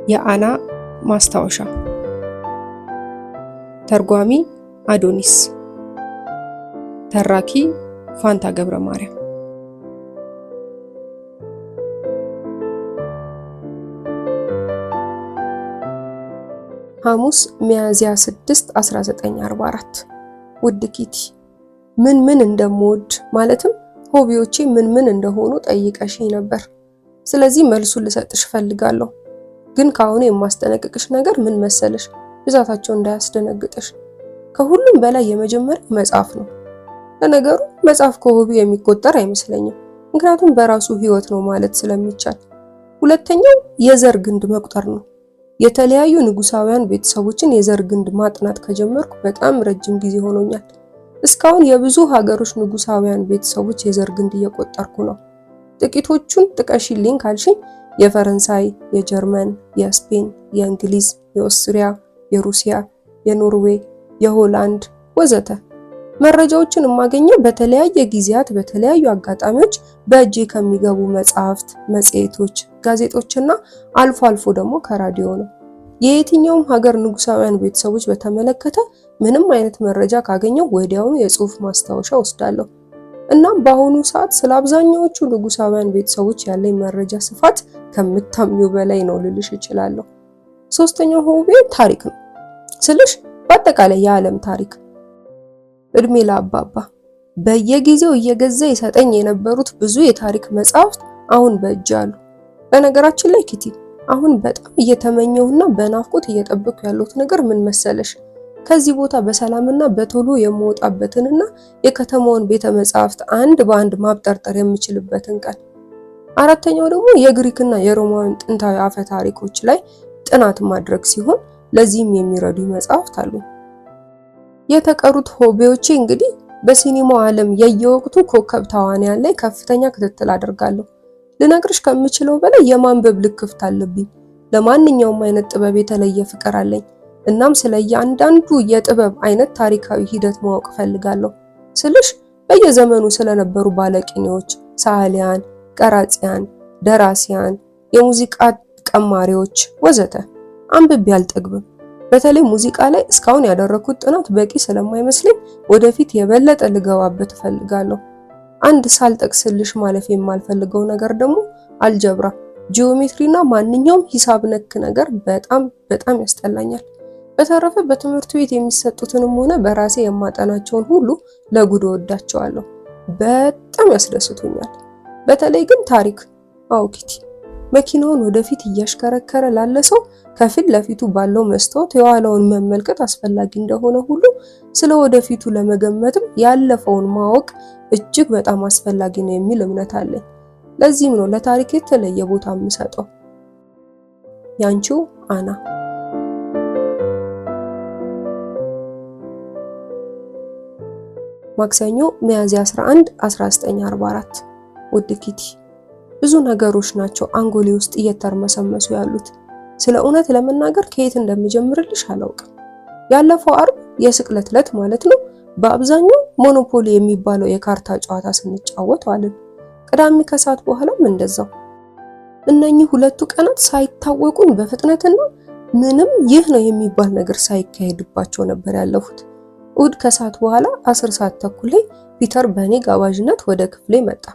የአና ማስታወሻ ተርጓሚ አዶኒስ ተራኪ ፋንታ ገብረ ማርያም ሐሙስ ሚያዝያ 6 1944 ውድ ኪቲ ምን እንደምወድ ማለትም ሆቢዎቼ ምን እንደሆኑ ጠይቀሽኝ ነበር። ስለዚህ መልሱን ልሰጥሽ ፈልጋለሁ። ግን ካሁን የማስጠነቅቅሽ ነገር ምን መሰለሽ፣ ብዛታቸው እንዳያስደነግጥሽ። ከሁሉም በላይ የመጀመሪያው መጽሐፍ ነው። ለነገሩ መጽሐፍ ከሆቢ የሚቆጠር አይመስለኝም፣ ምክንያቱም በራሱ ህይወት ነው ማለት ስለሚቻል። ሁለተኛው የዘር ግንድ መቁጠር ነው። የተለያዩ ንጉሳውያን ቤተሰቦችን የዘር ግንድ ማጥናት ከጀመርኩ በጣም ረጅም ጊዜ ሆኖኛል። እስካሁን የብዙ ሀገሮች ንጉሳውያን ቤተሰቦች የዘር ግንድ እየቆጠርኩ ነው። ጥቂቶቹን ጥቀሽልኝ ካልሽኝ የፈረንሳይ፣ የጀርመን፣ የስፔን፣ የእንግሊዝ፣ የኦስትሪያ፣ የሩሲያ፣ የኖርዌይ፣ የሆላንድ ወዘተ። መረጃዎችን የማገኘው በተለያየ ጊዜያት በተለያዩ አጋጣሚዎች በእጄ ከሚገቡ መጽሐፍት፣ መጽሔቶች፣ ጋዜጦችና አልፎ አልፎ ደግሞ ከራዲዮ ነው። የየትኛውም ሀገር ንጉሳውያን ቤተሰቦች በተመለከተ ምንም አይነት መረጃ ካገኘው ወዲያውኑ የጽሑፍ ማስታወሻ ወስዳለሁ። እናም በአሁኑ ሰዓት ስለ አብዛኛዎቹ ንጉሳውያን ቤተሰቦች ያለኝ መረጃ ስፋት ከምታምኚው በላይ ነው ልልሽ እችላለሁ። ሶስተኛው ሆቤ ታሪክ ነው ስልሽ በአጠቃላይ የዓለም ታሪክ። እድሜ ለአባባ በየጊዜው እየገዛ ይሰጠኝ የነበሩት ብዙ የታሪክ መጽሐፍት አሁን በእጅ አሉ። በነገራችን ላይ ኪቲ አሁን በጣም እየተመኘውና በናፍቆት እየጠበቅኩ ያለሁት ነገር ምን መሰለሽ? ከዚህ ቦታ በሰላምና በቶሎ የምወጣበትንና የከተማውን ቤተ መጻሕፍት አንድ በአንድ ማብጠርጠር የምችልበትን ቀን። አራተኛው ደግሞ የግሪክና የሮማውያን ጥንታዊ አፈ ታሪኮች ላይ ጥናት ማድረግ ሲሆን ለዚህም የሚረዱ መጽሐፍት አሉ። የተቀሩት ሆቢዎቼ እንግዲህ በሲኒማው ዓለም የየወቅቱ ኮከብ ተዋንያን ላይ ከፍተኛ ክትትል አደርጋለሁ። ልነግርሽ ከምችለው በላይ የማንበብ ልክፍት አለብኝ። ለማንኛውም አይነት ጥበብ የተለየ ፍቅር አለኝ። እናም ስለየአንዳንዱ የጥበብ አይነት ታሪካዊ ሂደት ማወቅ ፈልጋለሁ ስልሽ በየዘመኑ ስለነበሩ ባለቅኔዎች፣ ሰዓሊያን፣ ቀራጺያን፣ ደራሲያን፣ የሙዚቃ ቀማሪዎች ወዘተ አንብቤ አልጠግብም። በተለይ ሙዚቃ ላይ እስካሁን ያደረኩት ጥናት በቂ ስለማይመስለኝ ወደፊት የበለጠ ልገባበት እፈልጋለሁ። አንድ ሳልጠቅስልሽ ማለፍ የማልፈልገው ነገር ደግሞ አልጀብራ፣ ጂኦሜትሪና ማንኛውም ሂሳብ ነክ ነገር በጣም ያስጠላኛል። በተረፈ በትምህርት ቤት የሚሰጡትንም ሆነ በራሴ የማጠናቸውን ሁሉ ለጉድ ወዳቸዋለሁ። በጣም ያስደስቱኛል። በተለይ ግን ታሪክ። አዎ ኪቲ፣ መኪናውን ወደፊት እያሽከረከረ ላለ ሰው ከፊት ለፊቱ ባለው መስታወት የኋላውን መመልከት አስፈላጊ እንደሆነ ሁሉ ስለ ወደፊቱ ለመገመትም ያለፈውን ማወቅ እጅግ በጣም አስፈላጊ ነው የሚል እምነት አለኝ። ለዚህም ነው ለታሪክ የተለየ ቦታ የምሰጠው። ያንቺው አና። ማክሰኞ ሚያዝያ 11 1944 ውድ ኪቲ፣ ብዙ ነገሮች ናቸው አንጎሌ ውስጥ እየተርመሰመሱ ያሉት። ስለ እውነት ለመናገር ከየት እንደምጀምርልሽ አላውቅም። ያለፈው አርብ የስቅለት ዕለት ማለት ነው፣ በአብዛኛው ሞኖፖሊ የሚባለው የካርታ ጨዋታ ስንጫወት ዋልን። ቅዳሜ ከሰዓት በኋላም እንደዛው። እነኚህ ሁለቱ ቀናት ሳይታወቁን በፍጥነትና ምንም ይህ ነው የሚባል ነገር ሳይካሄድባቸው ነበር ያለፉት። እሑድ ከሰዓት በኋላ 10 ሰዓት ተኩል ላይ ፒተር በእኔ ጋባዥነት ወደ ክፍሌ መጣ።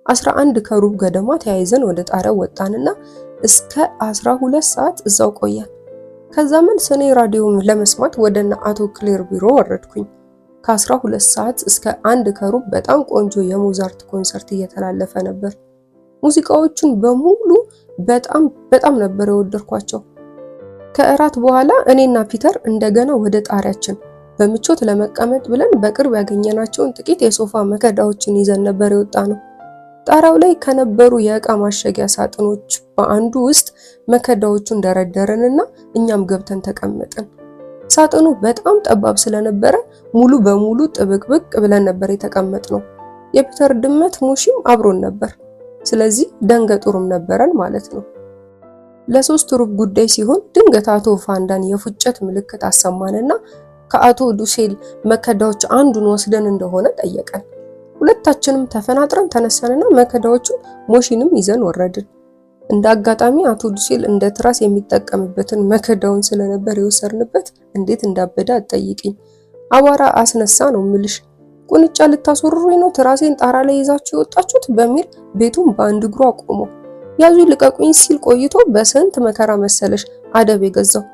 11 ከሩብ ገደማ ተያይዘን ወደ ጣሪያው ወጣንና እስከ 12 ሰዓት እዛው ቆየን። ከዛ መልስ እኔ ራዲዮን ለመስማት ወደና አቶ ክሌር ቢሮ ወረድኩኝ። ከ12 ሰዓት እስከ 1 ከሩብ በጣም ቆንጆ የሞዛርት ኮንሰርት እየተላለፈ ነበር። ሙዚቃዎቹን በሙሉ በጣም ነበር የወደድኳቸው። ከእራት በኋላ እኔና ፒተር እንደገና ወደ ጣሪያችን በምቾት ለመቀመጥ ብለን በቅርብ ያገኘናቸውን ጥቂት የሶፋ መከዳዎችን ይዘን ነበር የወጣነው። ጣራው ላይ ከነበሩ የእቃ ማሸጊያ ሳጥኖች በአንዱ ውስጥ መከዳዎቹን ደረደረንና እኛም ገብተን ተቀመጥን። ሳጥኑ በጣም ጠባብ ስለነበረ ሙሉ በሙሉ ጥብቅብቅ ብለን ነበር የተቀመጥነው። የፒተር ድመት ሙሺም አብሮን ነበር። ስለዚህ ደንገጡርም ነበረን ማለት ነው። ለ3 ሩብ ጉዳይ ሲሆን ድንገት አቶ ፋንዳን የፉጨት ምልክት አሰማንና ከአቶ ዱሴል መከዳዎች አንዱን ወስደን እንደሆነ ጠየቀን። ሁለታችንም ተፈናጥረን ተነሳንና መከዳዎቹን ሞሺንም ይዘን ወረድን። እንደ አጋጣሚ አቶ ዱሴል እንደ ትራስ የሚጠቀምበትን መከዳውን ስለነበር የወሰድንበት እንዴት እንዳበደ አትጠይቅኝ። አቧራ አስነሳ ነው ምልሽ። ቁንጫ ልታስወርሩኝ ነው ትራሴን ጣራ ላይ ይዛችሁ የወጣችሁት በሚል ቤቱን በአንድ እግሩ አቆሞ ያዙ ልቀቁኝ ሲል ቆይቶ በስንት መከራ መሰለሽ አደብ የገዛው።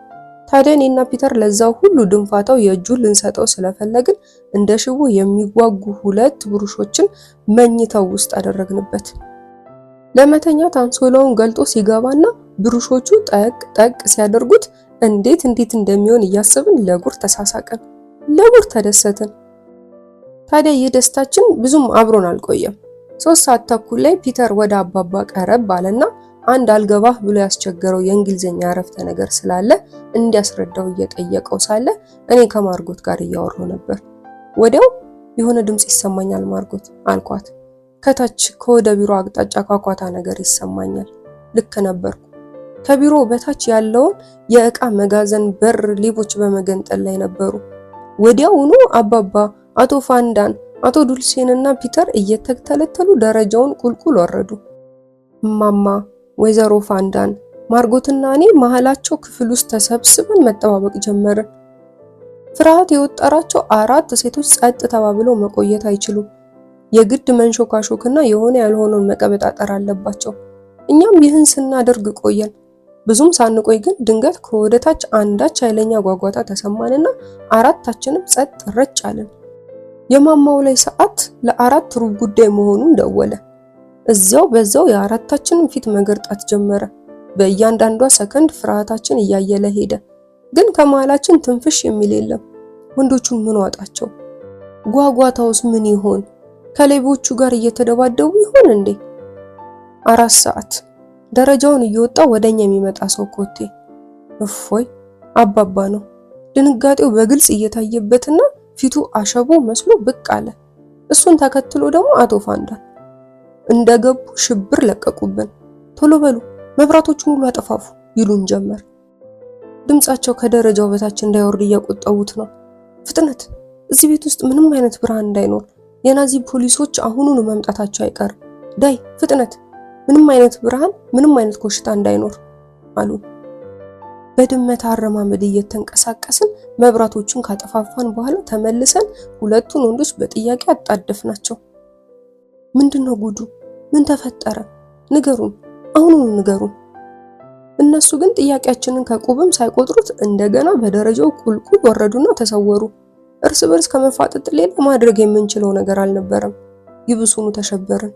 ታዲያ እኔና ፒተር ለዛው ሁሉ ድንፋታው የእጁን ልንሰጠው ስለፈለግን እንደ ሽቦ የሚጓጉ 2 ብሩሾችን መኝታው ውስጥ አደረግንበት። ለመተኛት አንሶላውን ገልጦ ሲገባና ብሩሾቹ ጠቅ ጠቅ ሲያደርጉት እንዴት እንደሚሆን እያሰብን ለጉር ተሳሳቀን፣ ለጉር ተደሰትን። ታዲያ ይህ ደስታችን ብዙም አብሮን አልቆየም። 3 ሰዓት ተኩል ላይ ፒተር ወደ አባባ ቀረብ አለና አንድ አልገባህ ብሎ ያስቸገረው የእንግሊዘኛ አረፍተ ነገር ስላለ እንዲያስረዳው እየጠየቀው ሳለ እኔ ከማርጎት ጋር እያወራሁ ነበር። ወዲያው የሆነ ድምጽ ይሰማኛል ማርጎት አልኳት። ከታች ከወደ ቢሮ አቅጣጫ ኳኳታ ነገር ይሰማኛል። ልክ ነበርኩ። ከቢሮ በታች ያለውን የእቃ መጋዘን በር ሌቦች በመገንጠል ላይ ነበሩ። ወዲያውኑ አባባ፣ አቶ ፋንዳን፣ አቶ ዱልሴንና ፒተር እየተተለተሉ ደረጃውን ቁልቁል ወረዱ። ማማ፣ ወይዘሮ ፋንዳን፣ ማርጎትና እኔ መሃላቸው ክፍል ውስጥ ተሰብስበን መጠባበቅ ጀመርን። ፍርሃት የወጠራቸው 4 ሴቶች ጸጥ ተባብለው መቆየት አይችሉም። የግድ መንሾካሾክና የሆነ ያልሆነውን መቀበጣጠር አለባቸው። እኛም ይህን ስናደርግ ቆየን። ብዙም ሳንቆይ ግን ድንገት ከወደታች አንዳች ኃይለኛ ጓጓታ ተሰማንና 4ታችንም ጸጥ ረጭ አለን። የማማው ላይ ሰዓት ለ4 ሩብ ጉዳይ መሆኑን ደወለ። እዚያው በዛው የ4ታችንም ፊት መገርጣት ጀመረ። በእያንዳንዷ ሰከንድ ፍርሃታችን እያየለ ሄደ። ግን ከመሃላችን ትንፍሽ የሚል የለም። ወንዶቹን ምን ዋጣቸው? ጓጓታውስ ምን ይሆን? ከሌቦቹ ጋር እየተደባደቡ ይሆን እንዴ? 4 ሰዓት ደረጃውን እየወጣ ወደኛ የሚመጣ ሰው ኮቴ። እፎይ አባባ ነው። ድንጋጤው በግልጽ እየታየበትና ፊቱ አሸቦ መስሎ ብቅ አለ። እሱን ተከትሎ ደግሞ አቶ ፋንዳን እንደገቡ ሽብር ለቀቁብን። ቶሎ በሉ መብራቶቹን ሁሉ አጠፋፉ ይሉን ጀመር። ድምጻቸው ከደረጃው በታች እንዳይወርድ እየቆጠቡት ነው። ፍጥነት! እዚህ ቤት ውስጥ ምንም አይነት ብርሃን እንዳይኖር፣ የናዚ ፖሊሶች አሁኑን መምጣታቸው አይቀርም። ዳይ ፍጥነት! ምንም አይነት ብርሃን፣ ምንም አይነት ኮሽታ እንዳይኖር አሉ። በድመት አረማመድ እየተንቀሳቀስን መብራቶቹን ካጠፋፋን በኋላ ተመልሰን 2ቱን ወንዶች በጥያቄ አጣደፍናቸው። ምንድነው ጉዱ? ምን ተፈጠረ? ንገሩን፣ አሁኑኑ ንገሩን። እነሱ ግን ጥያቄያችንን ከቁብም ሳይቆጥሩት እንደገና በደረጃው ቁልቁል ወረዱና ተሰወሩ። እርስ በርስ ከመፋጠጥ ሌላ ማድረግ የምንችለው ነገር አልነበረም። ይብሱኑ ተሸበርን።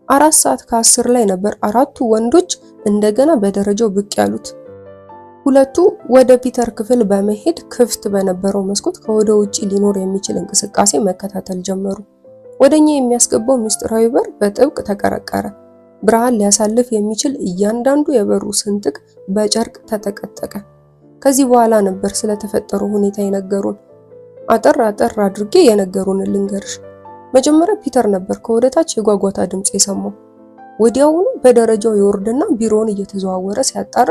4 ሰዓት ከ10 ላይ ነበር 4ቱ ወንዶች እንደገና በደረጃው ብቅ ያሉት። 2ቱ ወደ ፒተር ክፍል በመሄድ ክፍት በነበረው መስኮት ከወደ ውጪ ሊኖር የሚችል እንቅስቃሴ መከታተል ጀመሩ። ወደኛ የሚያስገባው ምስጢራዊ በር በጥብቅ ተቀረቀረ። ብርሃን ሊያሳልፍ የሚችል እያንዳንዱ የበሩ ስንጥቅ በጨርቅ ተጠቀጠቀ። ከዚህ በኋላ ነበር ስለተፈጠረው ሁኔታ የነገሩን። አጠር አድርጌ የነገሩን ልንገርሽ። መጀመሪያ ፒተር ነበር ከወደታች የጓጓታ ድምጽ የሰማው። ወዲያውኑ በደረጃው ይወርድና ቢሮውን እየተዘዋወረ ሲያጣራ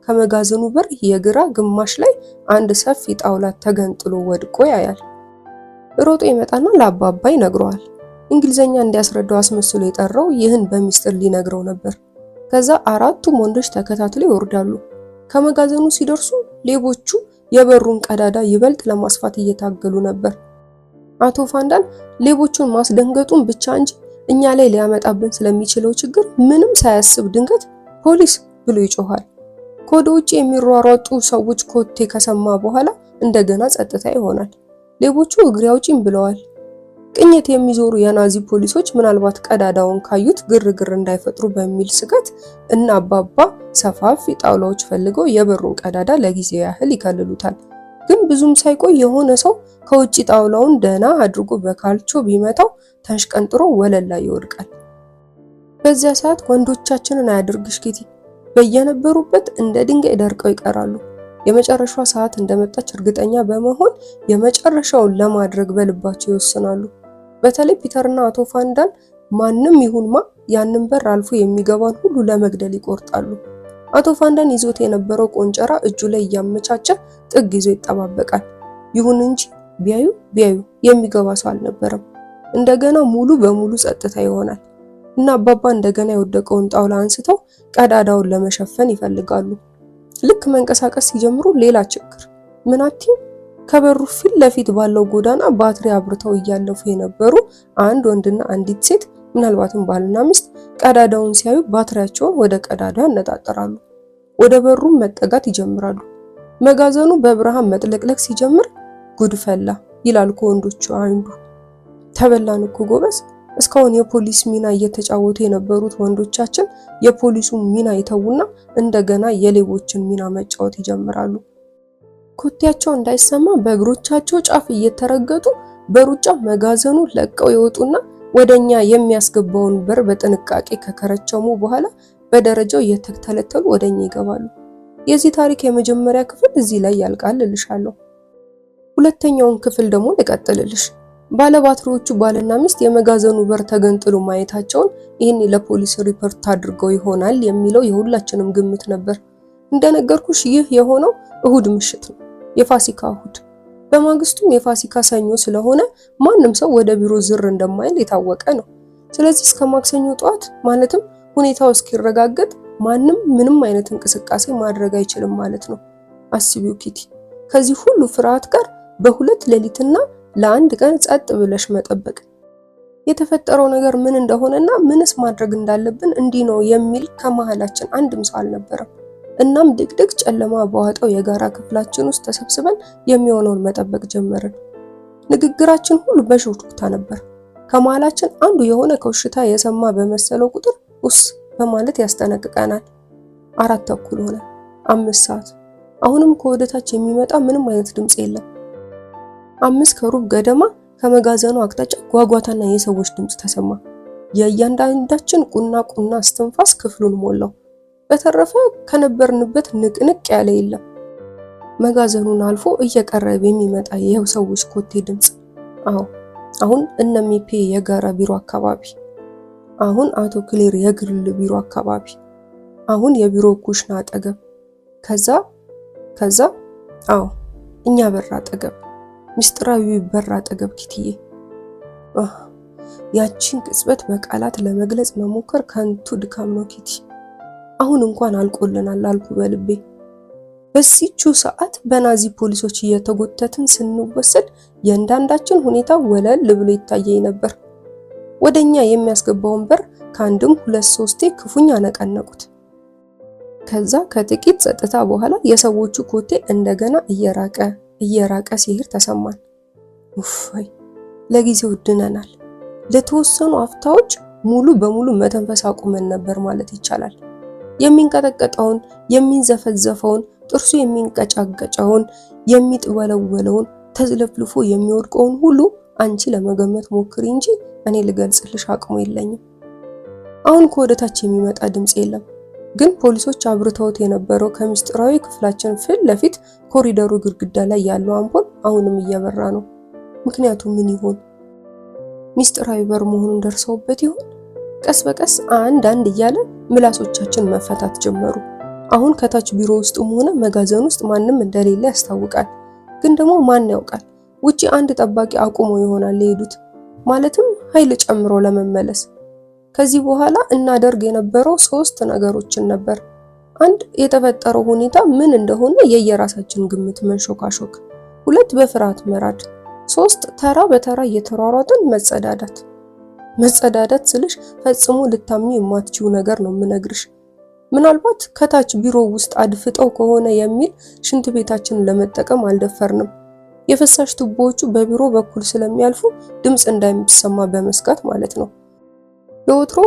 ከመጋዘኑ በር የግራ ግማሽ ላይ አንድ ሰፊ ጣውላ ተገንጥሎ ወድቆ ያያል። ሮጦ ይመጣና ለአባባ ይነግረዋል። እንግሊዘኛ እንዲያስረዳው አስመስሎ የጠራው ይህን በሚስጥር ሊነግረው ነበር። ከዛ 4ቱም ወንዶች ተከታትለው ይወርዳሉ። ከመጋዘኑ ሲደርሱ ሌቦቹ የበሩን ቀዳዳ ይበልጥ ለማስፋት እየታገሉ ነበር። አቶ ፋንዳን ሌቦቹን ማስደንገጡን ብቻ እንጂ እኛ ላይ ሊያመጣብን ስለሚችለው ችግር ምንም ሳያስብ ድንገት ፖሊስ ብሎ ይጮሃል። ከወደ ውጪ የሚሯሯጡ ሰዎች ኮቴ ከሰማ በኋላ እንደገና ጸጥታ ይሆናል። ሌቦቹ እግሬ አውጪኝ ብለዋል። ቅኝት የሚዞሩ የናዚ ፖሊሶች ምናልባት ቀዳዳውን ካዩት ግርግር እንዳይፈጥሩ በሚል ስጋት እና አባባ ሰፋፊ ጣውላዎች ፈልገው የበሩን ቀዳዳ ለጊዜው ያህል ይከልሉታል። ግን ብዙም ሳይቆይ የሆነ ሰው ከውጪ ጣውላውን ደህና አድርጎ በካልቾ ቢመታው ተሽቀንጥሮ ወለል ላይ ይወድቃል። በዚያ ሰዓት ወንዶቻችንን አያድርግሽ ኪቲ በየነበሩበት እንደ ድንጋይ ደርቀው ይቀራሉ። የመጨረሻው ሰዓት እንደመጣች እርግጠኛ በመሆን የመጨረሻውን ለማድረግ በልባቸው ይወስናሉ። በተለይ ፒተርና አቶ ፋንዳን ማንም ይሁንማ ያንን በር አልፎ የሚገባን ሁሉ ለመግደል ይቆርጣሉ። አቶ ፋንዳን ይዞት የነበረው ቆንጨራ እጁ ላይ እያመቻቸ ጥግ ይዞ ይጠባበቃል። ይሁን እንጂ ቢያዩ የሚገባ ሰው አልነበረም። እንደገና ሙሉ በሙሉ ጸጥታ ይሆናል። እና አባባ እንደገና የወደቀውን ጣውላ አንስተው ቀዳዳውን ለመሸፈን ይፈልጋሉ። ልክ መንቀሳቀስ ሲጀምሩ ሌላ ችግር። ምናቲም ከበሩ ፊት ለፊት ባለው ጎዳና ባትሪ አብርተው እያለፉ የነበሩ አንድ ወንድና አንዲት ሴት ምናልባትም ባልና ሚስት ቀዳዳውን ሲያዩ ባትሪያቸውን ወደ ቀዳዳው ያነጣጥራሉ። ወደ በሩም መጠጋት ይጀምራሉ። መጋዘኑ በብርሃን መጥለቅለቅ ሲጀምር ጉድ ፈላ ይላል ከወንዶቹ አንዱ። ተበላን እኮ ጎበዝ። እስካሁን የፖሊስ ሚና እየተጫወቱ የነበሩት ወንዶቻችን የፖሊሱን ሚና ይተውና እንደገና የሌቦችን ሚና መጫወት ይጀምራሉ። ኮቴያቸው እንዳይሰማ በእግሮቻቸው ጫፍ እየተረገጡ በሩጫ መጋዘኑ ለቀው ይወጡና ወደኛ የሚያስገባውን በር በጥንቃቄ ከከረቸሙ በኋላ በደረጃው እየተተለተሉ ወደኛ ይገባሉ። የዚህ ታሪክ የመጀመሪያ ክፍል እዚህ ላይ ያልቃል እልሻለሁ። ሁለተኛውን ክፍል ደግሞ ልቀጥልልሽ። ባለባትሪዎቹ ባልና ሚስት የመጋዘኑ በር ተገንጥሎ ማየታቸውን ይህን ለፖሊስ ሪፖርት አድርገው ይሆናል የሚለው የሁላችንም ግምት ነበር። እንደነገርኩሽ ይህ የሆነው እሁድ ምሽት ነው፣ የፋሲካ እሁድ። በማግስቱም የፋሲካ ሰኞ ስለሆነ ማንም ሰው ወደ ቢሮ ዝር እንደማይል የታወቀ ነው። ስለዚህ እስከ ማክሰኞ ጠዋት ማለትም ሁኔታው እስኪረጋገጥ ማንም ምንም አይነት እንቅስቃሴ ማድረግ አይችልም ማለት ነው። አስቢው ኪቲ፣ ከዚህ ሁሉ ፍርሃት ጋር በሁለት ሌሊትና ለአንድ ቀን ጸጥ ብለሽ መጠበቅ። የተፈጠረው ነገር ምን እንደሆነና ምንስ ማድረግ እንዳለብን እንዲህ ነው የሚል ከመሃላችን አንድም ሰው አልነበረም። እናም ድቅድቅ ጨለማ በዋጠው የጋራ ክፍላችን ውስጥ ተሰብስበን የሚሆነውን መጠበቅ ጀመርን። ንግግራችን ሁሉ በሹክሹክታ ነበር። ከመሃላችን አንዱ የሆነ ከውሽታ የሰማ በመሰለው ቁጥር ውስ በማለት ያስጠነቅቀናል። 4:30 ሆነ። 5 ሰዓት። አሁንም ከወደታች የሚመጣ ምንም አይነት ድምጽ የለም። 5:15 ገደማ ከመጋዘኑ አቅጣጫ ጓጓታና የሰዎች ድምጽ ተሰማ። የእያንዳንዳችን ቁና ቁና እስትንፋስ ክፍሉን ሞላው። በተረፈ ከነበርንበት ንቅንቅ ያለ የለም። መጋዘኑን አልፎ እየቀረበ የሚመጣ የሰዎች ኮቴ ድምጽ። አሁን እነ ሚፔ የጋራ ቢሮ አካባቢ፣ አሁን አቶ ክሌር የግል ቢሮ አካባቢ፣ አሁን የቢሮ ኩሽና አጠገብ፣ ከዛ እኛ በር አጠገብ፣ ምስጢራዊ በር አጠገብ። ኪትዬ ያቺን ቅጽበት በቃላት ለመግለጽ መሞከር ከንቱ ድካም ነው ኪቲ። አሁን እንኳን አልቆልናል አልኩ በልቤ። በዚህቹ ሰዓት በናዚ ፖሊሶች እየተጎተትን ስንወሰድ የእያንዳንዳችን ሁኔታ ወለል ብሎ ይታየኝ ነበር። ወደኛ የሚያስገባውን በር ከአንድም 2-3ቴ ክፉኛ ነቀነቁት። ከዛ ከጥቂት ጸጥታ በኋላ የሰዎቹ ኮቴ እንደገና እየራቀ ሲሄድ ተሰማን። ውይ ለጊዜው ድነናል። ለተወሰኑ አፍታዎች ሙሉ በሙሉ መተንፈስ አቁመን ነበር ማለት ይቻላል። የሚንቀጠቀጠውን፣ የሚንዘፈዘፈውን፣ ጥርሱ የሚንቀጫቀጨውን፣ የሚጥወለወለውን፣ ተዝለፍልፎ የሚወድቀውን ሁሉ አንቺ ለመገመት ሞክሪ እንጂ እኔ ልገልጽልሽ አቅሙ የለኝም። አሁን ከወደታች የሚመጣ ድምጽ የለም፣ ግን ፖሊሶች አብርተውት የነበረው ከምስጢራዊ ክፍላችን ፊት ለፊት ኮሪደሩ ግድግዳ ላይ ያለው አምፖል አሁንም እየበራ ነው። ምክንያቱ ምን ይሆን? ምስጢራዊ በር መሆኑን ደርሰውበት ይሆን? ቀስ በቀስ አንድ እያለ ምላሶቻችን መፈታት ጀመሩ። አሁን ከታች ቢሮ ውስጥም ሆነ መጋዘን ውስጥ ማንም እንደሌለ ያስታውቃል። ግን ደግሞ ማን ያውቃል? ውጪ አንድ ጠባቂ አቁሞ ይሆናል የሄዱት፣ ማለትም ኃይል ጨምሮ ለመመለስ። ከዚህ በኋላ እናደርግ የነበረው 3 ነገሮችን ነበር። 1 የተፈጠረው ሁኔታ ምን እንደሆነ የየራሳችን ግምት መንሾካሾክ፣ 2 በፍርሃት መራድ፣ 3 ተራ በተራ እየተሯሯጥን መጸዳዳት ስልሽ ፈጽሞ ልታምኚ የማትችው ነገር ነው የምነግርሽ። ምናልባት ከታች ቢሮ ውስጥ አድፍጠው ከሆነ የሚል ሽንት ቤታችንን ለመጠቀም አልደፈርንም። የፍሳሽ ቱቦዎቹ በቢሮ በኩል ስለሚያልፉ ድምጽ እንዳይሰማ በመስጋት ማለት ነው። ለወትሮ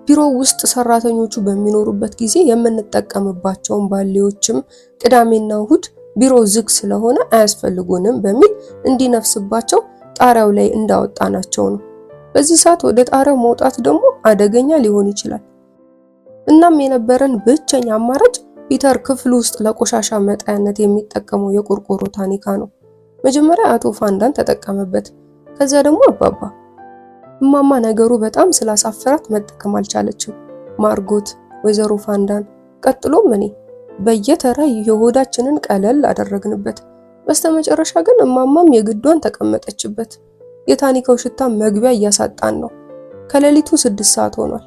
ቢሮ ውስጥ ሰራተኞቹ በሚኖሩበት ጊዜ የምንጠቀምባቸውን ባሌዎችም ቅዳሜና እሁድ ቢሮ ዝግ ስለሆነ አያስፈልጉንም በሚል እንዲነፍስባቸው ጣሪያው ላይ እንዳወጣናቸው ነው። በዚህ ሰዓት ወደ ጣሪያው መውጣት ደግሞ አደገኛ ሊሆን ይችላል። እናም የነበረን ብቸኛ አማራጭ ፒተር ክፍል ውስጥ ለቆሻሻ መጣያነት የሚጠቀመው የቆርቆሮ ታኒካ ነው። መጀመሪያ አቶ ፋንዳን ተጠቀመበት፣ ከዚያ ደግሞ አባባ። እማማ ነገሩ በጣም ስላሳፈራት መጠቀም አልቻለችም። ማርጎት፣ ወይዘሮ ፋንዳን፣ ቀጥሎም እኔ በየተራ የሆዳችንን ቀለል አደረግንበት። በስተመጨረሻ ግን እማማም የግዷን ተቀመጠችበት። የታኒካው ሽታ መግቢያ እያሳጣን ነው። ከሌሊቱ 6 ሰዓት ሆኗል።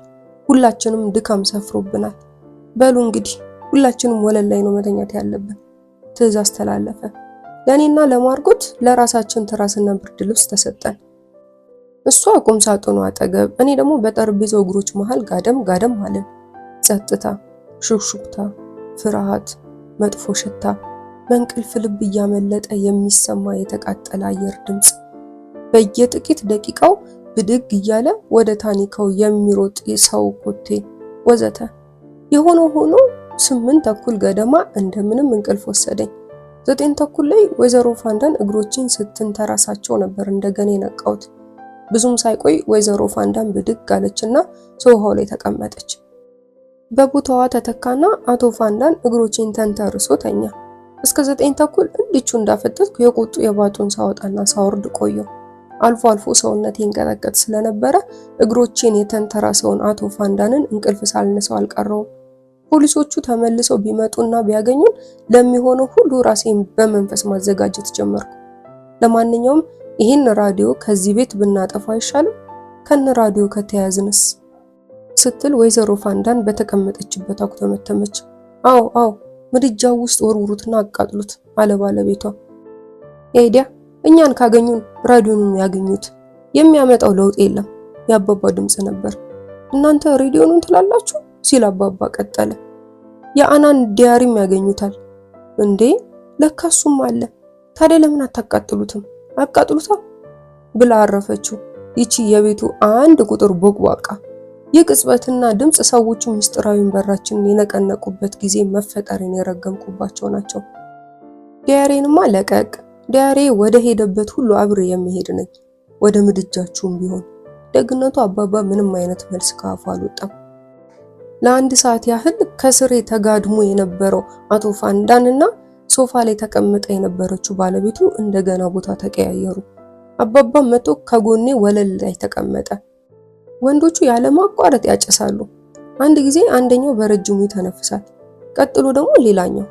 ሁላችንም ድካም ሰፍሮብናል። በሉ እንግዲህ ሁላችንም ወለል ላይ ነው መተኛት ያለብን ትዕዛዝ ተላለፈ። ለእኔና ለማርጎት ለራሳችን ትራስና ብርድ ልብስ ተሰጠን። እሷ ቁም ሳጥኑ አጠገብ፣ እኔ ደግሞ በጠረጴዛው እግሮች መሃል ጋደም ጋደም አለን። ጸጥታ፣ ሹክሹክታ፣ ፍርሃት፣ መጥፎ ሽታ፣ በእንቅልፍ ልብ እያመለጠ የሚሰማ የተቃጠለ አየር ድምፅ፣ በየጥቂት ደቂቃው ብድግ እያለ ወደ ታኒካው የሚሮጥ የሰው ኮቴ ወዘተ። የሆነው ሆኖ 8 ተኩል ገደማ እንደምንም እንቅልፍ ወሰደኝ። 9 ተኩል ላይ ወይዘሮ ፋንዳን እግሮችን ስትንተራሳቸው ነበር እንደገና የነቃሁት። ብዙም ሳይቆይ ወይዘሮ ፋንዳን ብድግ አለችና ሶፋው ላይ ተቀመጠች። በቦታዋ ተተካና አቶ ፋንዳን እግሮችን ተንተርሶ ተኛ። እስከ 9 ተኩል እንዲቹ እንዳፈጠጥኩ የቁጡ የባጡን ሳወጣና ሳወርድ ቆየው። አልፎ አልፎ ሰውነቴ ይንቀጠቀጥ ስለነበረ እግሮቼን የተንተራሰውን አቶ ፋንዳንን እንቅልፍ ሳልነሳው አልቀረውም። ፖሊሶቹ ተመልሰው ቢመጡና ቢያገኙን ለሚሆነው ሁሉ ራሴን በመንፈስ ማዘጋጀት ጀመርኩ። ለማንኛውም ይህን ራዲዮ ከዚህ ቤት ብናጠፋ አይሻልም? ከነ ራዲዮ ከተያዝንስ? ስትል ወይዘሮ ፋንዳን በተቀመጠችበት አኩተመተመች። አዎ ምድጃው ውስጥ ወርውሩትና አቃጥሉት አለ ባለቤቷ። ኤዲያ እኛን ካገኙን ራዲዮኑን ያገኙት፣ የሚያመጣው ለውጥ የለም የአባባ ድምጽ ነበር። እናንተ ሬዲዮኑን ትላላችሁ ሲል አባባ ቀጠለ። የአናን ዲያሪም ያገኙታል እንዴ? ለካሱም አለ። ታዲያ ለምን አታቃጥሉትም? አቃጥሉታ ብላ አረፈችው ይቺ የቤቱ አንድ ቁጥር ቦቅቧቃ። የቅጽበትና ድምጽ ሰዎቹ ምስጢራዊን በራችንን የነቀነቁበት ጊዜ መፈጠርን የረገምኩባቸው ናቸው። ዲያሬንማ ለቀቅ። ዲያሬ ወደ ሄደበት ሁሉ አብሬ የሚሄድ ነኝ፣ ወደ ምድጃችሁም ቢሆን። ደግነቱ አባባ ምንም አይነት መልስ ከአፉ አልወጣም። ለአንድ ሰዓት ያህል ከስሬ ተጋድሞ የነበረው አቶ ፋንዳንና ሶፋ ላይ ተቀምጣ የነበረችው ባለቤቱ እንደገና ቦታ ተቀያየሩ። አባባ መቶ ከጎኔ ወለል ላይ ተቀመጠ። ወንዶቹ ያለማቋረጥ ያጨሳሉ። አንድ ጊዜ አንደኛው በረጅሙ ይተነፍሳል፣ ቀጥሎ ደግሞ ሌላኛው።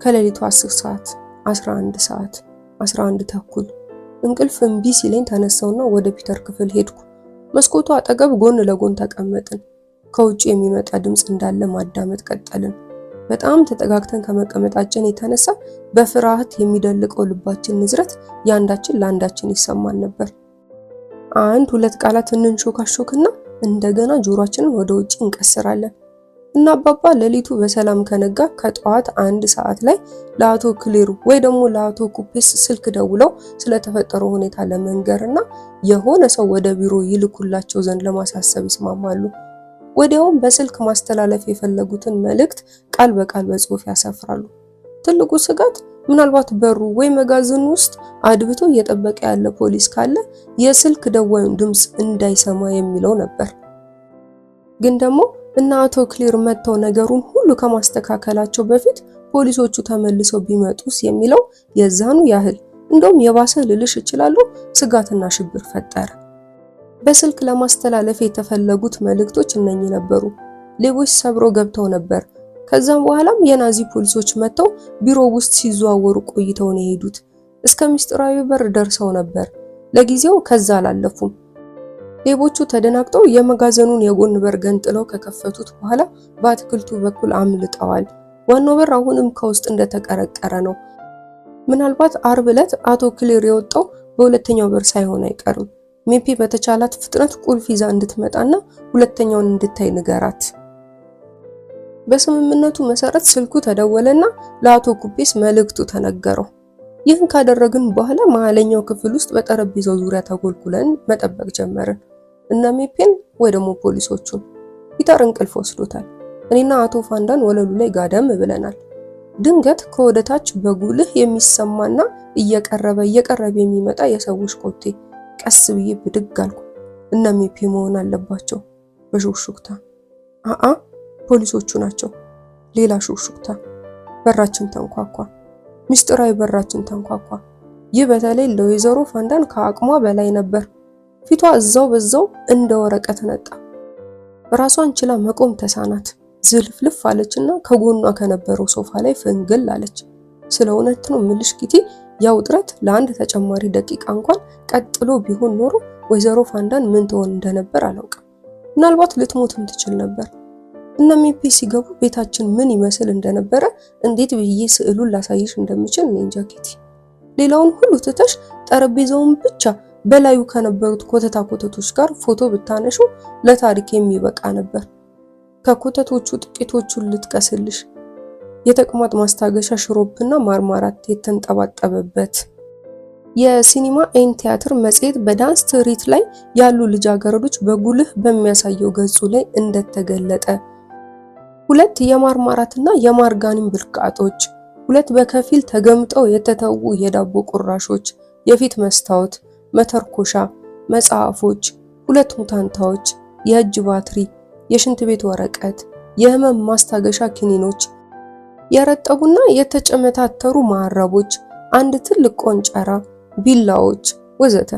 ከሌሊቱ 10 ሰዓት፣ 11 ሰዓት፣ 11 ተኩል እንቅልፍ እምቢ ሲለኝ ተነሳውና ወደ ፒተር ክፍል ሄድኩ። መስኮቱ አጠገብ ጎን ለጎን ተቀመጥን። ከውጭ የሚመጣ ድምጽ እንዳለ ማዳመጥ ቀጠልን። በጣም ተጠጋግተን ከመቀመጣችን የተነሳ በፍርሃት የሚደልቀው ልባችን ንዝረት ያንዳችን ለአንዳችን ይሰማን ነበር። 1-2 ቃላት እንንሾካሾክና እንደገና ጆሮአችንን ወደ ውጭ እንቀስራለን። እና አባባ ሌሊቱ በሰላም ከነጋ ከጠዋት 1 ሰዓት ላይ ለአቶ ክሊር ወይ ደግሞ ለአቶ ኩፔስ ስልክ ደውለው ስለተፈጠረው ሁኔታ ለመንገርና የሆነ ሰው ወደ ቢሮ ይልኩላቸው ዘንድ ለማሳሰብ ይስማማሉ። ወዲያውም በስልክ ማስተላለፍ የፈለጉትን መልእክት ቃል በቃል በጽሑፍ ያሰፍራሉ። ትልቁ ስጋት ምናልባት በሩ ወይ መጋዘን ውስጥ አድብቶ እየጠበቀ ያለ ፖሊስ ካለ የስልክ ደዋዩን ድምጽ እንዳይሰማ የሚለው ነበር። ግን ደግሞ እና አቶ ክሊር መጥተው ነገሩን ሁሉ ከማስተካከላቸው በፊት ፖሊሶቹ ተመልሰው ቢመጡስ የሚለው የዛኑ ያህል እንደውም የባሰ ልልሽ ይችላል ስጋትና ሽብር ፈጠረ። በስልክ ለማስተላለፍ የተፈለጉት መልእክቶች እነኚህ ነበሩ። ሌቦች ሰብሮ ገብተው ነበር። ከዛም በኋላም የናዚ ፖሊሶች መጥተው ቢሮ ውስጥ ሲዘዋወሩ ቆይተው ነው የሄዱት። እስከ ምስጢራዊ በር ደርሰው ነበር። ለጊዜው ከዛ አላለፉም። ሌቦቹ ተደናግጠው የመጋዘኑን የጎን በር ገንጥለው ከከፈቱት በኋላ በአትክልቱ በኩል አምልጠዋል። ዋናው በር አሁንም ከውስጥ እንደተቀረቀረ ነው። ምናልባት አርብ ዕለት አቶ ክሊር የወጣው በሁለተኛው በር ሳይሆን አይቀርም። ሜፒ በተቻላት ፍጥነት ቁልፍ ይዛ እንድትመጣና ሁለተኛውን እንድታይ ንገራት። በስምምነቱ መሰረት ስልኩ ተደወለና ለአቶ ኩፔስ መልእክቱ ተነገረው። ይህን ካደረግን በኋላ መሀለኛው ክፍል ውስጥ በጠረጴዛው ዙሪያ ተጎልጉለን መጠበቅ ጀመርን። እና ሜፔን ወይ ደግሞ ፖሊሶቹን። ፒተር እንቅልፍ ወስዶታል። እኔና አቶ ፋንዳን ወለሉ ላይ ጋደም ብለናል። ድንገት ከወደታች በጉልህ የሚሰማና እየቀረበ የሚመጣ የሰዎች ኮቴ። ቀስ ብዬ ብድግ አልኩ። እና ሜፔ መሆን አለባቸው። በሹክሹክታ ፖሊሶቹ ናቸው። ሌላ ሹክሹክታ። በራችን ተንኳኳ። ምስጢራዊ በራችን ተንኳኳ። ይህ በተለይ ለወይዘሮ ፋንዳን ከአቅሟ በላይ ነበር። ፊቷ እዛው በዛው እንደ ወረቀት ነጣ። ራሷን ችላ መቆም ተሳናት። ዝልፍልፍ አለችና ከጎኗ ከነበረው ሶፋ ላይ ፍንግል አለች። ስለ እውነት ነው ምልሽ ኪቲ፣ ያው ጥረት ለአንድ ተጨማሪ ደቂቃ እንኳን ቀጥሎ ቢሆን ኖሮ ወይዘሮ ፋንዳን ምን ትሆን እንደነበር አላውቅም። ምናልባት ልትሞትም ትችል ነበር። እና ሜፔ ሲገቡ ቤታችን ምን ይመስል እንደነበረ እንዴት ብዬ ስዕሉን ላሳይሽ እንደምችል እኔ እንጃ ኬቲ። ሌላውን ሁሉ ትተሽ ጠረጴዛውን ብቻ በላዩ ከነበሩት ኮተታ ኮተቶች ጋር ፎቶ ብታነሹ ለታሪክ የሚበቃ ነበር። ከኮተቶቹ ጥቂቶቹን ልጥቀስልሽ። የተቅማጥ ማስታገሻ ሽሮፕና ማርማራት የተንጠባጠበበት፣ የሲኒማ ኤን ቲያትር መጽሔት በዳንስ ትርኢት ላይ ያሉ ልጃገረዶች በጉልህ በሚያሳየው ገጹ ላይ እንደተገለጠ፣ 2 የማርማራትና የማርጋሪን ብልቃጦች፣ 2 በከፊል ተገምጠው የተተዉ የዳቦ ቁራሾች፣ የፊት መስታወት፣ መተርኮሻ፣ መጽሐፎች፣ 2 ሙታንታዎች፣ የእጅ ባትሪ፣ የሽንት ቤት ወረቀት፣ የህመም ማስታገሻ ኪኒኖች፣ የረጠቡና የተጨመታተሩ ማዕረቦች፣ አንድ ትልቅ ቆንጨራ፣ ቢላዎች ወዘተ።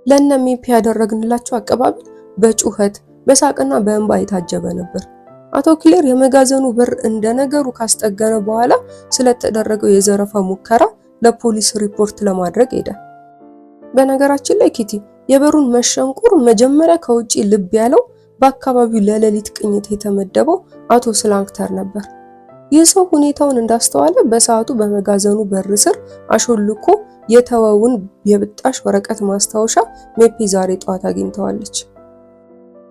ለእነ ሜፔ ያደረግንላቸው አቀባበል በጩኸት በሳቅና በእንባ የታጀበ ነበር። አቶ ክሌር የመጋዘኑ በር እንደነገሩ ካስጠገነ በኋላ ስለተደረገው የዘረፋ ሙከራ ለፖሊስ ሪፖርት ለማድረግ ሄደ። በነገራችን ላይ ኪቲ የበሩን መሸንቆር መጀመሪያ ከውጪ ልብ ያለው በአካባቢው ለሌሊት ቅኝት የተመደበው አቶ ስላንክተር ነበር። ይህ ሰው ሁኔታውን እንዳስተዋለ በሰዓቱ በመጋዘኑ በር ስር አሾልኮ የተወውን የብጣሽ ወረቀት ማስታወሻ ሜፔ ዛሬ ጠዋት አግኝተዋለች።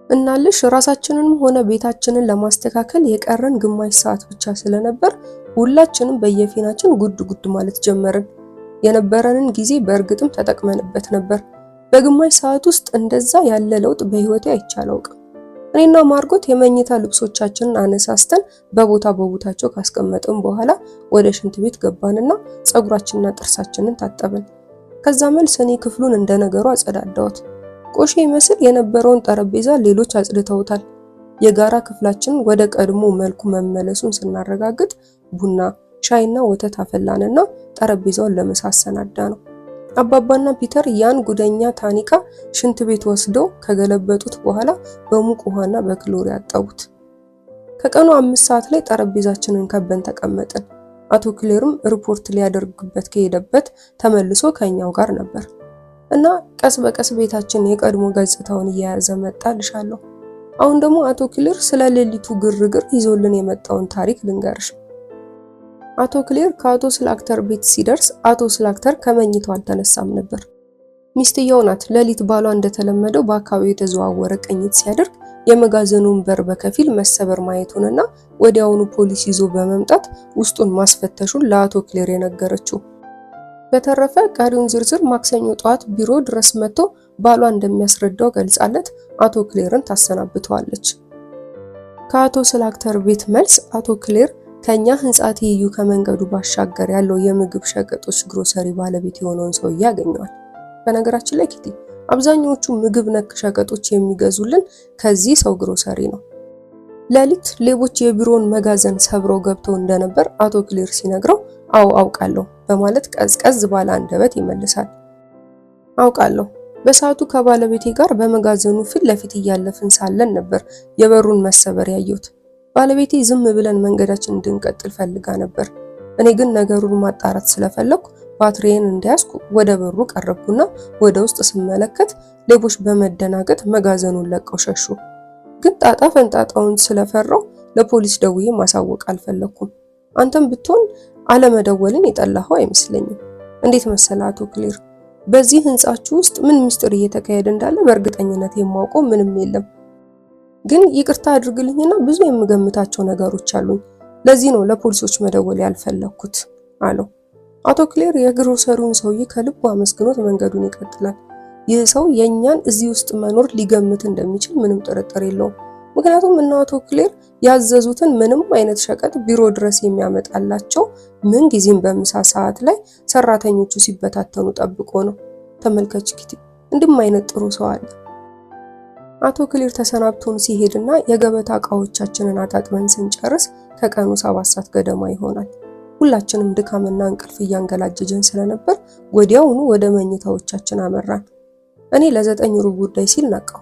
እናልሽ ራሳችንንም ሆነ ቤታችንን ለማስተካከል የቀረን ግማሽ ሰዓት ብቻ ስለነበር ሁላችንም በየፊናችን ጉድ ጉድ ማለት ጀመርን። የነበረንን ጊዜ በእርግጥም ተጠቅመንበት ነበር። በግማሽ ሰዓት ውስጥ እንደዛ ያለ ለውጥ በህይወቴ አይቻላውቅም። እኔና ማርጎት የመኝታ ልብሶቻችንን አነሳስተን በቦታቸው ካስቀመጥን በኋላ ወደ ሽንት ቤት ገባንና ጸጉራችንና ጥርሳችንን ታጠብን። ከዛ መልስ እኔ ክፍሉን እንደነገሩ አጸዳዳሁት። ቆሼ ይመስል የነበረውን ጠረጴዛ ሌሎች አጽድተውታል። የጋራ ክፍላችንን ወደ ቀድሞ መልኩ መመለሱን ስናረጋግጥ ቡና፣ ሻይና ወተት አፈላንና ጠረጴዛውን ለምሳ አሰናዳ ነው። አባባና ፒተር ያን ጉደኛ ታኒካ ሽንት ቤት ወስደው ከገለበጡት በኋላ በሙቅ ውሃና በክሎር ያጠቡት። ከቀኑ 5 ሰዓት ላይ ጠረጴዛችንን ከበን ተቀመጥን። አቶ ክሌርም ሪፖርት ሊያደርግበት ከሄደበት ተመልሶ ከኛው ጋር ነበር እና ቀስ በቀስ ቤታችን የቀድሞ ገጽታውን እየያዘ መጣ ልሻለሁ። አሁን ደግሞ አቶ ክሌር ስለ ሌሊቱ ግርግር ይዞልን የመጣውን ታሪክ ልንገርሽ። አቶ ክሌር ከአቶ ስላክተር ቤት ሲደርስ አቶ ስላክተር ከመኝታው አልተነሳም ነበር። ሚስትየው ናት ሌሊት ባሏ እንደተለመደው በአካባቢው የተዘዋወረ ቅኝት ሲያደርግ የመጋዘኑን በር በከፊል መሰበር ማየቱንና ወዲያውኑ ፖሊስ ይዞ በመምጣት ውስጡን ማስፈተሹን ለአቶ ክሌር የነገረችው። በተረፈ ቀሪውን ዝርዝር ማክሰኞ ጠዋት ቢሮ ድረስ መጥቶ ባሏ እንደሚያስረዳው ገልጻለት አቶ ክሌርን ታሰናብተዋለች። ከአቶ ስላክተር ቤት መልስ አቶ ክሌር ከኛ ህንጻ ትይዩ ከመንገዱ ባሻገር ያለው የምግብ ሸቀጦች ግሮሰሪ ባለቤት የሆነውን ሰውዬ ያገኘዋል። በነገራችን ላይ ኪቲ አብዛኞቹ ምግብ ነክ ሸቀጦች የሚገዙልን ከዚህ ሰው ግሮሰሪ ነው። ሌሊት ሌቦች የቢሮውን መጋዘን ሰብረው ገብተው እንደነበር አቶ ክሌር ሲነግረው አው አውቃለሁ በማለት ቀዝቀዝ ባለ አንደበት ይመልሳል። አውቃለሁ፣ በሰዓቱ ከባለቤቴ ጋር በመጋዘኑ ፊት ለፊት እያለፍን ሳለን ነበር የበሩን መሰበር ያየሁት። ባለቤቴ ዝም ብለን መንገዳችን እንድንቀጥል ፈልጋ ነበር። እኔ ግን ነገሩን ማጣራት ስለፈለኩ ባትሪዬን እንደያዝኩ ወደ በሩ ቀረብኩና ወደ ውስጥ ስመለከት ሌቦች በመደናገጥ መጋዘኑን ለቀው ሸሹ። ግን ጣጣ ፈንጣጣውን ስለፈራው ለፖሊስ ደውዬ ማሳወቅ አልፈለኩም። አንተም ብትሆን አለመደወልን የጠላኸው አይመስለኝም። እንዴት መሰለ አቶ ክሌር፣ በዚህ ህንጻችሁ ውስጥ ምን ምስጢር እየተካሄደ እንዳለ በእርግጠኝነት የማውቀው ምንም የለም። ግን ይቅርታ አድርግልኝና ብዙ የምገምታቸው ነገሮች አሉኝ። ለዚህ ነው ለፖሊሶች መደወል ያልፈለኩት አለው። አቶ ክሌር የግሮሰሪውን ሰውዬ ከልቡ አመስግኖት መንገዱን ይቀጥላል። ይህ ሰው የኛን እዚህ ውስጥ መኖር ሊገምት እንደሚችል ምንም ጥርጥር የለውም። ምክንያቱም እና አቶ ክሌር ያዘዙትን ምንም አይነት ሸቀጥ ቢሮ ድረስ የሚያመጣላቸው ምን ጊዜም በምሳ ሰዓት ላይ ሰራተኞቹ ሲበታተኑ ጠብቆ ነው። ተመልከች ኪቲ፣ እንዲህም አይነት ጥሩ ሰው አለ። አቶ ክሌር ተሰናብቶን ሲሄድና የገበታ እቃዎቻችንን አጣጥበን ስንጨርስ ከቀኑ 7 ሰዓት ገደማ ይሆናል። ሁላችንም ድካምና እንቅልፍ እያንገላጀጀን ስለነበር ወዲያውኑ ወደ መኝታዎቻችን አመራን። እኔ ለ9 ሩብ ጉዳይ ሲል ነቃው።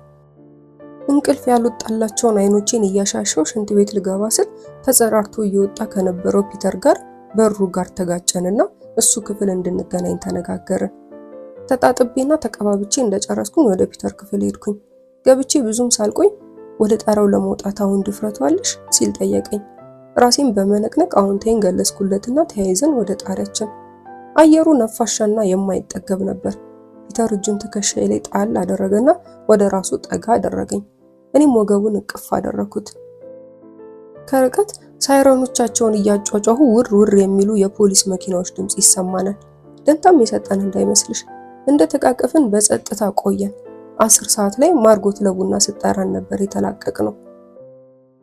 እንቅልፍ ያልወጣላቸውን አይኖቼን እያሻሸው ሽንት ቤት ልገባ ስል ተጸራርቶ እየወጣ ከነበረው ፒተር ጋር በሩ ጋር ተጋጨንና እሱ ክፍል እንድንገናኝ ተነጋገርን። ተጣጥቤና ተቀባብቼ እንደጨረስኩኝ ወደ ፒተር ክፍል ሄድኩኝ። ገብቼ ብዙም ሳልቆይ ወደ ጣራው ለመውጣት አሁን ድፍረቱ አለሽ ሲል ጠየቀኝ። ራሴን በመነቅነቅ አዎንታዬን ገለጽኩለትና ተያይዘን ወደ ጣሪያችን። አየሩ ነፋሻና የማይጠገብ ነበር። ፒተር እጁን ትከሻዬ ላይ ጣል አደረገና ወደ ራሱ ጠጋ አደረገኝ። እኔም ወገቡን እቅፍ አደረኩት። ከርቀት ሳይረኖቻቸውን እያጫጫሁ ውር ውር የሚሉ የፖሊስ መኪናዎች ድምጽ ይሰማናል። ደንታም የሰጠን እንዳይመስልሽ እንደተቃቀፍን በጸጥታ ቆየን። 10 ሰዓት ላይ ማርጎት ለቡና ስጠራን ነበር የተላቀቅነው።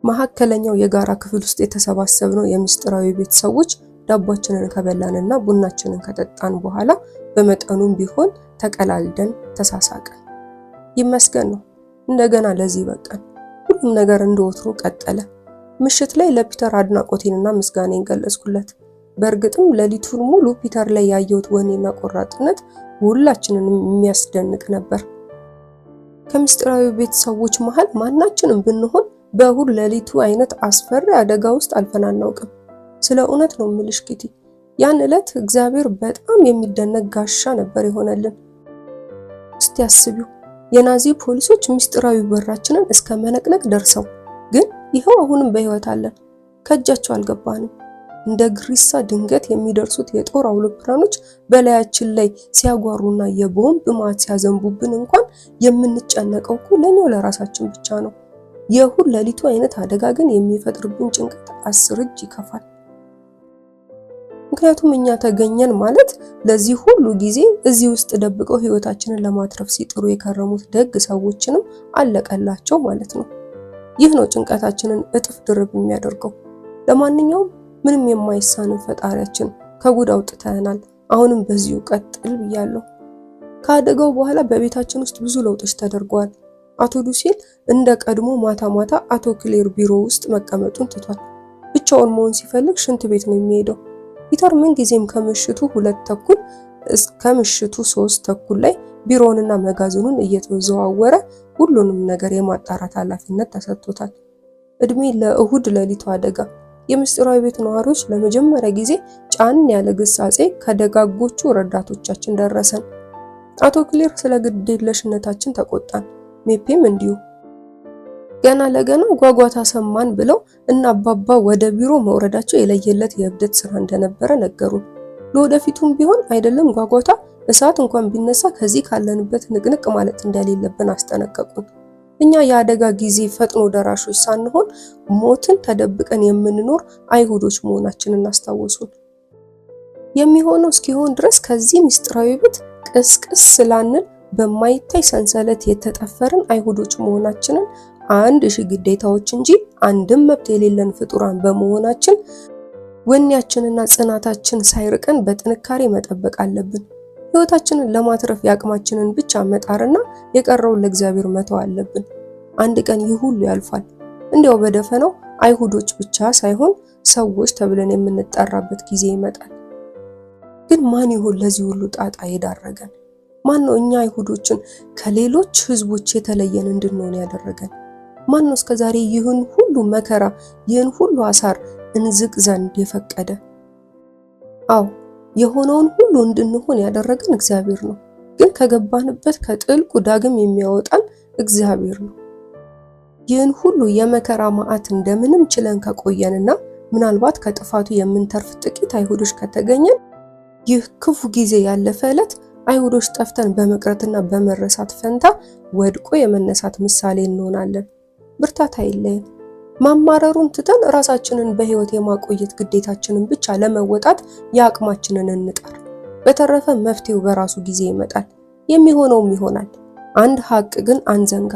መሀከለኛው የጋራ ክፍል ውስጥ የተሰባሰብነው የምስጢራዊ ቤት ሰዎች ዳቦችንን ከበላንና ቡናችንን ከጠጣን በኋላ በመጠኑም ቢሆን ተቀላልደን ተሳሳቀን። ይመስገን ነው እንደገና ለዚህ በቃን። ሁሉም ነገር እንደወትሮ ቀጠለ። ምሽት ላይ ለፒተር አድናቆቴንና ምስጋናዬን ገለጽኩለት። በእርግጥም ሌሊቱን ሙሉ ፒተር ላይ ያየሁት ወኔና ቆራጥነት ሁላችንንም የሚያስደንቅ ነበር። ከምስጢራዊ ቤት ሰዎች መሃል ማናችንም ብንሆን በእሁድ ሌሊቱ አይነት አስፈሪ አደጋ ውስጥ አልፈን አናውቅም። ስለ እውነት ነው የምልሽ ኪቲ፣ ያን ዕለት እግዚአብሔር በጣም የሚደነቅ ጋሻ ነበር የሆነልን። እስቲ አስቢው፣ የናዚ ፖሊሶች ምስጢራዊ በራችንን እስከ መነቅነቅ ደርሰው፣ ግን ይኸው አሁንም በህይወት አለን። ከእጃቸው አልገባንም። እንደ ግሪሳ ድንገት የሚደርሱት የጦር አውሮፕላኖች በላያችን ላይ ሲያጓሩና የቦምብ ማት ሲያዘንቡብን እንኳን የምንጨነቀው እኮ ለኛው ለራሳችን ብቻ ነው። የእሁድ ሌሊቱ አይነት አደጋ ግን የሚፈጥርብን ጭንቀት 10 እጅ ይከፋል። ምክንያቱም እኛ ተገኘን ማለት ለዚህ ሁሉ ጊዜ እዚህ ውስጥ ደብቀው ህይወታችንን ለማትረፍ ሲጥሩ የከረሙት ደግ ሰዎችንም አለቀላቸው ማለት ነው። ይህ ነው ጭንቀታችንን እጥፍ ድርብ የሚያደርገው። ለማንኛውም ምንም የማይሳንን ፈጣሪያችን ከጉድ አውጥተናል። አሁንም በዚሁ ቀጥል ብያለሁ። ከአደጋው በኋላ በቤታችን ውስጥ ብዙ ለውጦች ተደርገዋል። አቶ ዱሴል እንደ ቀድሞ ማታ ማታ አቶ ክሌር ቢሮ ውስጥ መቀመጡን ትቷል። ብቻውን መሆን ሲፈልግ ሽንት ቤት ነው የሚሄደው። ፒተር ምን ጊዜም ከምሽቱ 2 ተኩል እስከ ምሽቱ 3 ተኩል ላይ ቢሮውንና መጋዘኑን እየተዘዋወረ ሁሉንም ነገር የማጣራት ኃላፊነት ተሰጥቶታል። እድሜ ለእሁድ ሌሊቱ አደጋ። የምስጢራዊ ቤት ነዋሪዎች ለመጀመሪያ ጊዜ ጫን ያለ ግሳጼ ከደጋጎቹ ረዳቶቻችን ደረሰን። አቶ ክሌር ስለ ግዴለሽነታችን ተቆጣን። ሜፔም እንዲሁ። ገና ለገና ጓጓታ ሰማን ብለው እና አባባ ወደ ቢሮ መውረዳቸው የለየለት የእብደት ስራ እንደነበረ ነገሩን። ለወደፊቱም ቢሆን አይደለም ጓጓታ፣ እሳት እንኳን ቢነሳ ከዚህ ካለንበት ንቅንቅ ማለት እንደሌለብን አስጠነቀቁን። እኛ የአደጋ ጊዜ ፈጥኖ ደራሾች ሳንሆን ሞትን ተደብቀን የምንኖር አይሁዶች መሆናችንን አስታወሱን። የሚሆነው እስኪሆን ድረስ ከዚህ ምስጢራዊ ቤት ቅስቅስ ስላንን በማይታይ ሰንሰለት የተጠፈርን አይሁዶች መሆናችንን 1000 ግዴታዎች እንጂ አንድም መብት የሌለን ፍጡራን በመሆናችን ወኔያችንና ጽናታችን ሳይርቀን በጥንካሬ መጠበቅ አለብን። ህይወታችንን ለማትረፍ ያቅማችንን ብቻ መጣርና የቀረውን ለእግዚአብሔር መተው አለብን። አንድ ቀን ይህ ሁሉ ያልፋል። እንዲያው በደፈናው አይሁዶች ብቻ ሳይሆን ሰዎች ተብለን የምንጠራበት ጊዜ ይመጣል። ግን ማን ይሆን ለዚህ ሁሉ ጣጣ የዳረገን? ማን ነው እኛ አይሁዶችን ከሌሎች ህዝቦች የተለየን እንድንሆን ያደረገን? ማን ነው እስከዛሬ ይህን ሁሉ መከራ ይህን ሁሉ አሳር እንዝቅ ዘንድ የፈቀደ? አዎ የሆነውን ሁሉ እንድንሆን ያደረገን እግዚአብሔር ነው። ግን ከገባንበት ከጥልቁ ዳግም የሚያወጣን እግዚአብሔር ነው። ይህን ሁሉ የመከራ ማዕት እንደምንም ችለን ከቆየንና ምናልባት ከጥፋቱ የምንተርፍ ጥቂት አይሁዶች ከተገኘን ይህ ክፉ ጊዜ ያለፈ ዕለት አይሁዶች ጠፍተን በመቅረትና በመረሳት ፈንታ ወድቆ የመነሳት ምሳሌ እንሆናለን። ብርታት አይለየን። ማማረሩን ትተን ራሳችንን በህይወት የማቆየት ግዴታችንን ብቻ ለመወጣት የአቅማችንን እንጣር። በተረፈ መፍትሄው በራሱ ጊዜ ይመጣል፣ የሚሆነውም ይሆናል። አንድ ሀቅ ግን አንዘንጋ፣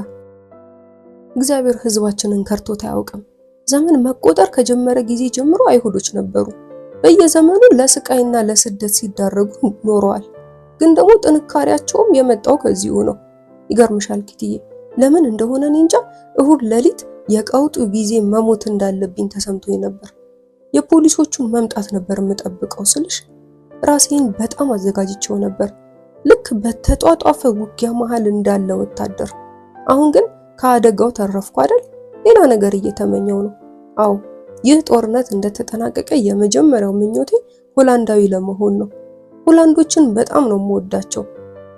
እግዚአብሔር ህዝባችንን ከርቶት አያውቅም። ዘመን መቆጠር ከጀመረ ጊዜ ጀምሮ አይሁዶች ነበሩ። በየዘመኑ ለስቃይና ለስደት ሲዳረጉ ኖረዋል። ግን ደግሞ ጥንካሬያቸውም የመጣው ከዚሁ ነው። ይገርምሻል ኪትዬ፣ ለምን እንደሆነ እኔ እንጃ እሁድ ሌሊት የቀውጡ ጊዜ መሞት እንዳለብኝ ተሰምቶኝ ነበር። የፖሊሶቹን መምጣት ነበር የምጠብቀው ስልሽ ራሴን በጣም አዘጋጅቼው ነበር፣ ልክ በተጧጧፈ ውጊያ መሃል እንዳለ ወታደር። አሁን ግን ከአደጋው ተረፍኩ አይደል? ሌላ ነገር እየተመኘው ነው። አዎ ይህ ጦርነት እንደተጠናቀቀ የመጀመሪያው ምኞቴ ሆላንዳዊ ለመሆን ነው። ሆላንዶችን በጣም ነው የምወዳቸው።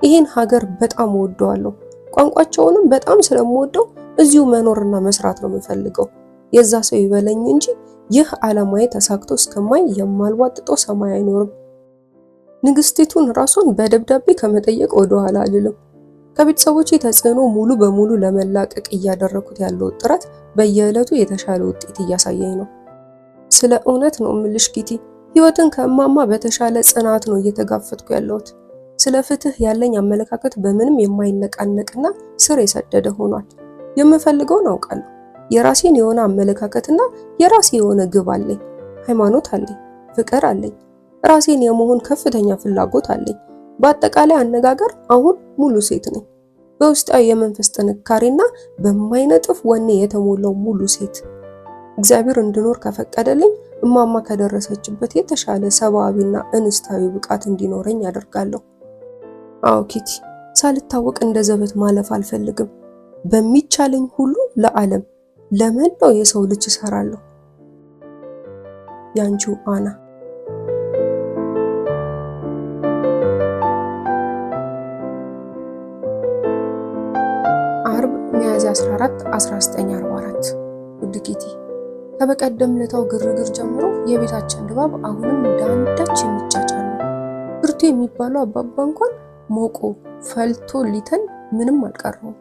ይሄን ሀገር በጣም እወደዋለሁ። ቋንቋቸውንም በጣም ስለምወደው እዚሁ መኖርና መስራት ነው የምፈልገው። የዛ ሰው ይበለኝ እንጂ ይህ ዓላማዬ ተሳክቶ እስከማይ የማልዋጥጠው ሰማይ አይኖርም። ንግስቲቱን ራሷን በደብዳቤ ከመጠየቅ ወደ ኋላ አልልም። ከቤተሰቦቼ ተጽዕኖ ሙሉ በሙሉ ለመላቀቅ እያደረኩት ያለው ጥረት በየዕለቱ የተሻለ ውጤት እያሳየኝ ነው። ስለ እውነት ነው እምልሽ ኪቲ፣ ህይወትን ከእማማ በተሻለ ጽናት ነው እየተጋፈጥኩ ያለሁት። ስለ ፍትህ ያለኝ አመለካከት በምንም የማይነቃነቅና ስር የሰደደ ሆኗል። የምፈልገውን አውቃለሁ። የራሴን የሆነ አመለካከትና የራሴ የሆነ ግብ አለኝ። ሃይማኖት አለኝ፣ ፍቅር አለኝ፣ ራሴን የመሆን ከፍተኛ ፍላጎት አለኝ። በአጠቃላይ አነጋገር አሁን ሙሉ ሴት ነኝ። በውስጣዊ የመንፈስ ጥንካሬና በማይነጥፍ ወኔ የተሞላው ሙሉ ሴት። እግዚአብሔር እንድኖር ከፈቀደልኝ እማማ ከደረሰችበት የተሻለ ሰብአዊና እንስታዊ ብቃት እንዲኖረኝ ያደርጋለሁ። አዎ ኪቲ፣ ሳልታወቅ እንደ ዘበት ማለፍ አልፈልግም። በሚቻለኝ ሁሉ ለዓለም ለመላው የሰው ልጅ እሰራለሁ። ያንቺው አና። አርብ ሚያዝያ 14 1944። ውድ ኪቲ፣ ከበቀደም ለታው ግርግር ጀምሮ የቤታችን ድባብ አሁንም እንዳንዳች የሚጫጫን ነው። ብርቱ የሚባለው አባባ እንኳን ሞቆ ፈልቶ ሊተን ምንም አልቀረውም።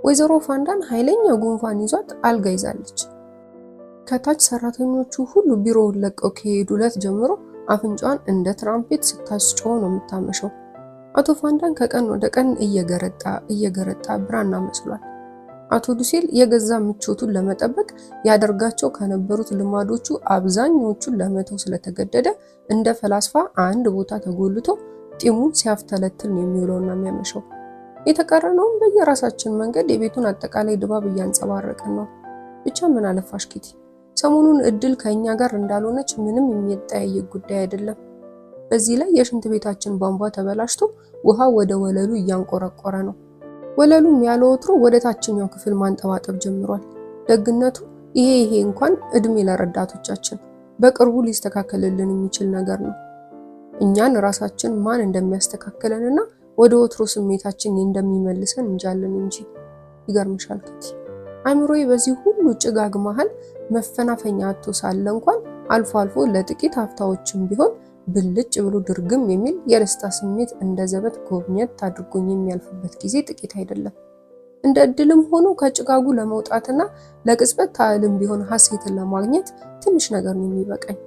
ወይዘሮ ፋንዳን ኃይለኛ ጉንፋን ይዟት አልጋ ይዛለች። ከታች ሰራተኞቹ ሁሉ ቢሮውን ለቀው ከሄዱ ዕለት ጀምሮ አፍንጫዋን እንደ ትራምፔት ስታስጮህ ነው የምታመሸው። አቶ ፋንዳን ከቀን ወደ ቀን እየገረጣ ብራና መስሏል። አቶ ዱሴል የገዛ ምቾቱን ለመጠበቅ ያደርጋቸው ከነበሩት ልማዶቹ አብዛኞቹን ለመተው ስለተገደደ እንደ ፈላስፋ አንድ ቦታ ተጎልቶ ጢሙን ሲያፍተለትል ነው የሚውለውና የሚያመሸው። የተቀረነውም በየራሳችን መንገድ የቤቱን አጠቃላይ ድባብ እያንጸባረቅን ነው። ብቻ ምን አለፋሽ ኪቲ፣ ሰሞኑን እድል ከኛ ጋር እንዳልሆነች ምንም የሚጠያየቅ ጉዳይ አይደለም። በዚህ ላይ የሽንት ቤታችን ቧንቧ ተበላሽቶ ውሃ ወደ ወለሉ እያንቆረቆረ ነው። ወለሉም ያለ ወትሮ ወደ ታችኛው ክፍል ማንጠባጠብ ጀምሯል። ደግነቱ ይሄ እንኳን እድሜ ለረዳቶቻችን በቅርቡ ሊስተካከልልን የሚችል ነገር ነው። እኛን ራሳችን ማን እንደሚያስተካክለንና ወደ ወትሮ ስሜታችን እንደሚመልሰን እንጃለን እንጂ። ይገርምሻል ኪቲ፣ አይምሮዬ በዚህ ሁሉ ጭጋግ መሃል መፈናፈኛ አጥቶ ሳለ እንኳን አልፎ አልፎ ለጥቂት ሀፍታዎችም ቢሆን ብልጭ ብሎ ድርግም የሚል የደስታ ስሜት እንደ ዘበት ጎብኘት አድርጎኝ የሚያልፍበት ጊዜ ጥቂት አይደለም። እንደ እድልም ሆኖ ከጭጋጉ ለመውጣትና ለቅጽበት ታዕልም ቢሆን ሐሴትን ለማግኘት ትንሽ ነገር ነው የሚበቃኝ።